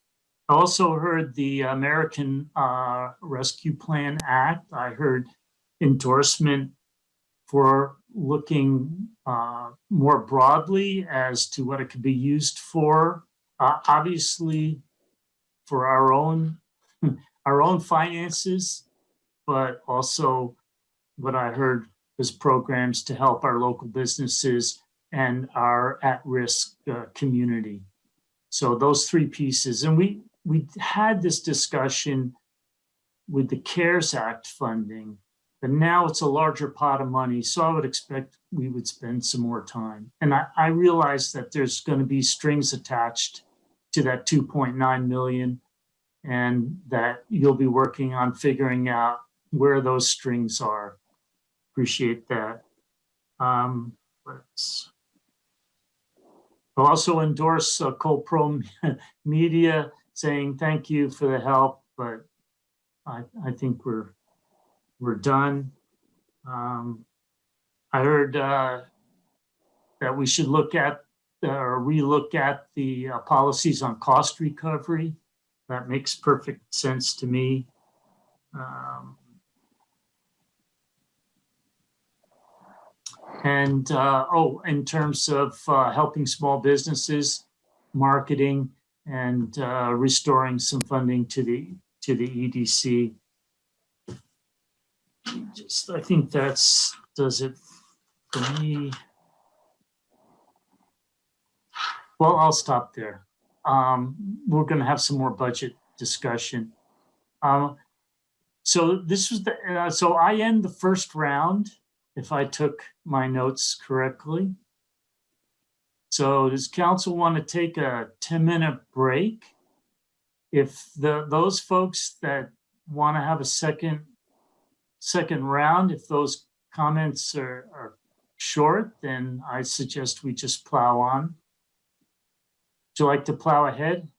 I also heard the American Rescue Plan Act. I heard endorsement for looking more broadly as to what it could be used for. Obviously, for our own finances, but also what I heard was programs to help our local businesses and our at-risk community. So those three pieces, and we had this discussion with the CARES Act funding, but now it's a larger pot of money. So I would expect we would spend some more time. And I realize that there's going to be strings attached to that 2.9 million, and that you'll be working on figuring out where those strings are. Appreciate that. I'll also endorse ColePro Media, saying thank you for the help, but I think we're done. I heard that we should look at or relook at the policies on cost recovery. That makes perfect sense to me. In terms of helping small businesses, marketing, and restoring some funding to the EDC. I think does it for me. Well, I'll stop there. We're going to have some more budget discussion. So this was so I end the first round, if I took my notes correctly. So does council want to take a 10-minute break? If those folks that want to have a second round, if those comments are short, then I suggest we just plow on. Would you like to plow ahead?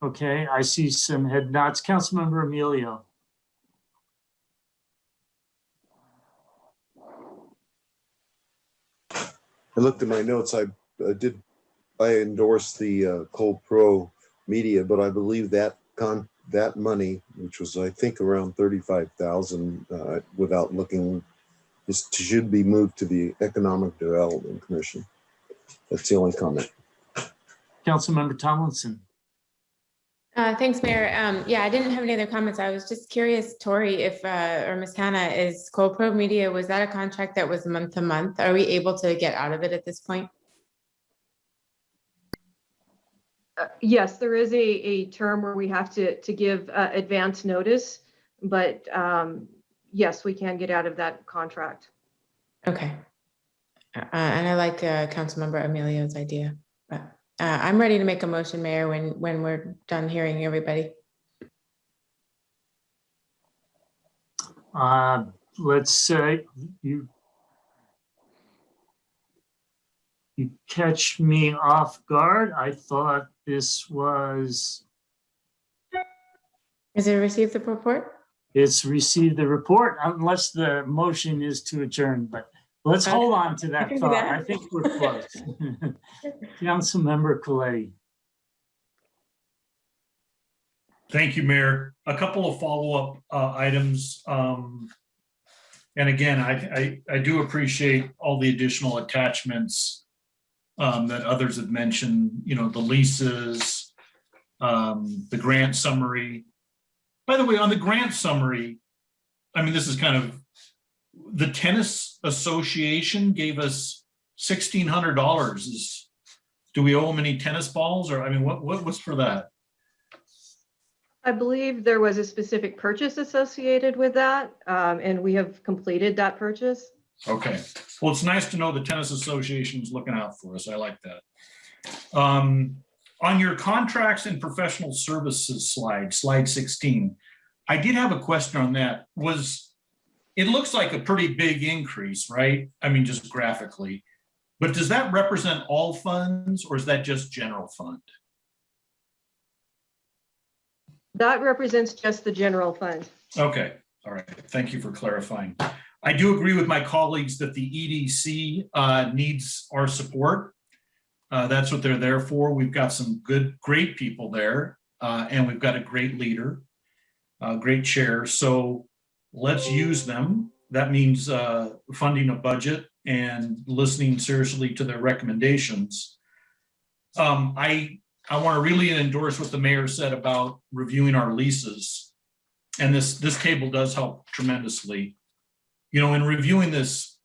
Okay, I see some head nods. Councilmember Emilio. I looked at my notes. I endorsed the ColePro Media, but I believe that money, which was I think around 35,000, without looking, should be moved to the Economic Development Commission. That's the only comment. Councilmember Tomlinson. Thanks, Mayor. Yeah, I didn't have any other comments. I was just curious, Tori, if or Ms. Hanna, is ColePro Media, was that a contract that was month to month? Are we able to get out of it at this point? Yes, there is a term where we have to give advance notice, but yes, we can get out of that contract. Okay. And I like Councilmember Emilio's idea, but I'm ready to make a motion, Mayor, when we're done hearing everybody. Let's say you catch me off guard. I thought this was. Is it received the report? It's received the report, unless the motion is to adjourn, but let's hold on to that thought. I think we're close. Councilmember Coletti. Thank you, Mayor. A couple of follow-up items. And again, I do appreciate all the additional attachments that others have mentioned, you know, the leases, the grant summary. By the way, on the grant summary, I mean, this is kind of, the tennis association gave us $1,600. Do we owe them any tennis balls, or I mean, what's for that? I believe there was a specific purchase associated with that, and we have completed that purchase. Okay, well, it's nice to know the tennis association is looking out for us. I like that. On your contracts and professional services slide 16, I did have a question on that. It looks like a pretty big increase, right? I mean, just graphically, but does that represent all funds, or is that just general fund? That represents just the general fund. Okay, all right, thank you for clarifying. I do agree with my colleagues that the EDC needs our support. That's what they're there for. We've got some great people there, and we've got a great leader, great chair. So let's use them. That means funding a budget and listening seriously to their recommendations. I want to really endorse what the mayor said about reviewing our leases. And this table does help tremendously. You know, in reviewing this,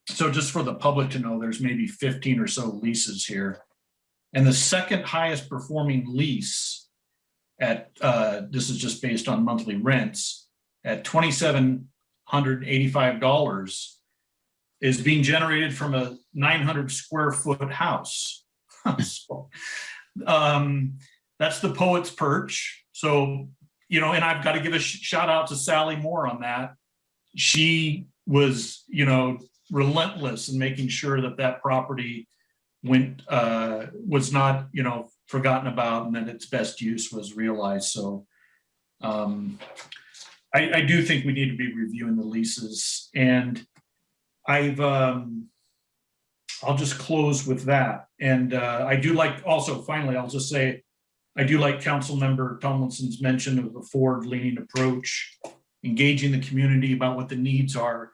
so just for the public to know, there's maybe 15 or so leases here. And the second highest performing lease at, this is just based on monthly rents, at $2,785 is being generated from a 900 square foot house. So, that's the Poet's Perch. So, you know, and I've got to give a shout out to Sally Moore on that. She was, you know, relentless in making sure that that property was not, you know, forgotten about, and that its best use was realized. So I do think we need to be reviewing the leases, and I'll just close with that. And I do like, also, finally, I'll just say, I do like Councilmember Tomlinson's mention of a forward-leaning approach, engaging the community about what the needs are,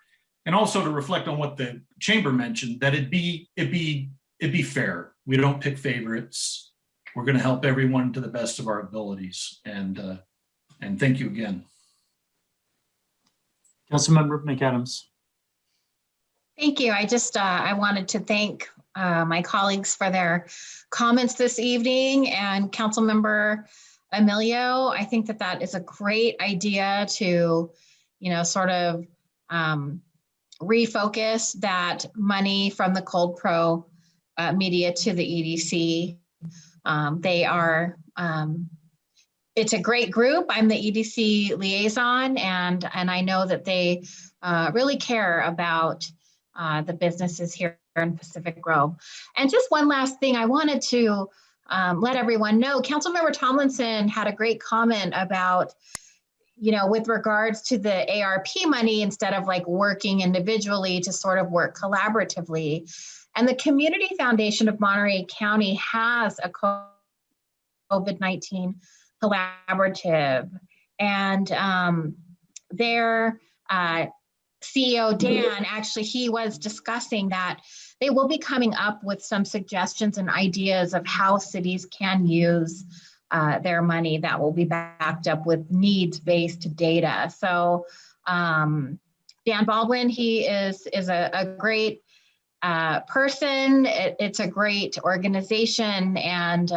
and also to reflect on what the chamber mentioned, that it'd be fair. We don't pick favorites. We're going to help everyone to the best of our abilities. And thank you again. Councilmember McAdams. Thank you. I wanted to thank my colleagues for their comments this evening, and Councilmember Emilio. I think that is a great idea to, you know, sort of refocus that money from the Cold Pro media to the EDC. It's a great group. I'm the EDC liaison, and I know that they really care about the businesses here in Pacific Grove. And just one last thing, I wanted to let everyone know, Councilmember Tomlinson had a great comment about, you know, with regards to the ARP money, instead of like working individually, to sort of work collaboratively. And the Community Foundation of Monterey County has a COVID-19 collaborative, and their CEO Dan, actually, he was discussing that they will be coming up with some suggestions and ideas of how cities can use their money that will be backed up with needs-based data. So Dan Baldwin, he is a great person. It's a great organization, and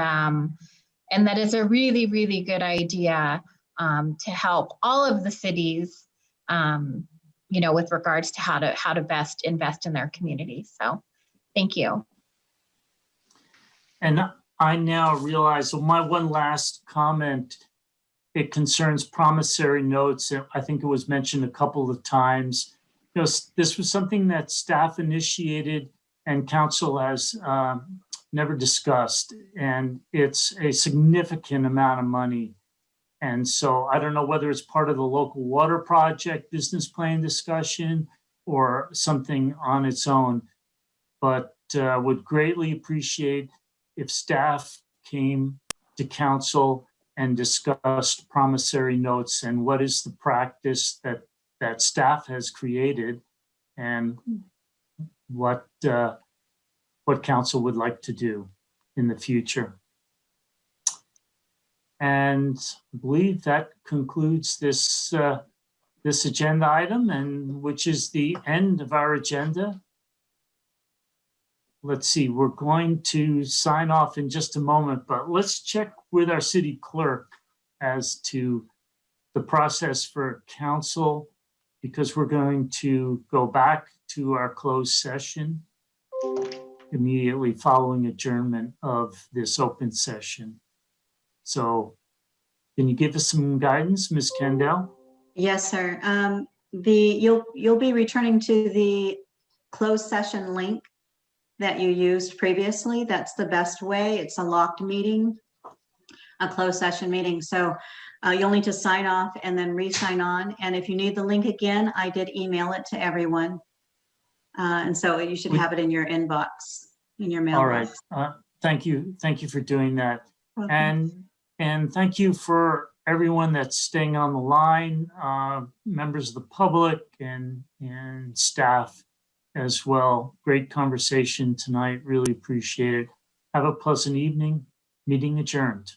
that is a really, really good idea to help all of the cities, you know, with regards to how to best invest in their communities. So thank you. And I now realize, so my one last comment, it concerns promissory notes. I think it was mentioned a couple of times. You know, this was something that staff initiated and council has never discussed, and it's a significant amount of money. And so I don't know whether it's part of the local water project business plan discussion or something on its own, but would greatly appreciate if staff came to council and discussed promissory notes and what is the practice that staff has created, and what council would like to do in the future. And I believe that concludes this agenda item, and which is the end of our agenda. Let's see, we're going to sign off in just a moment, but let's check with our city clerk as to the process for council, because we're going to go back to our closed session immediately following adjournment of this open session. So can you give us some guidance, Ms. Kendall? Yes, sir. You'll be returning to the closed session link that you used previously. That's the best way. It's a locked meeting, a closed session meeting. So you'll need to sign off and then re-sign on. And if you need the link again, I did email it to everyone. And so you should have it in your inbox, in your mailbox. All right. Thank you. Thank you for doing that. Okay. And thank you for everyone that's staying on the line, members of the public and staff. as well. Great conversation tonight. Really appreciate it. Have a pleasant evening. Meeting adjourned.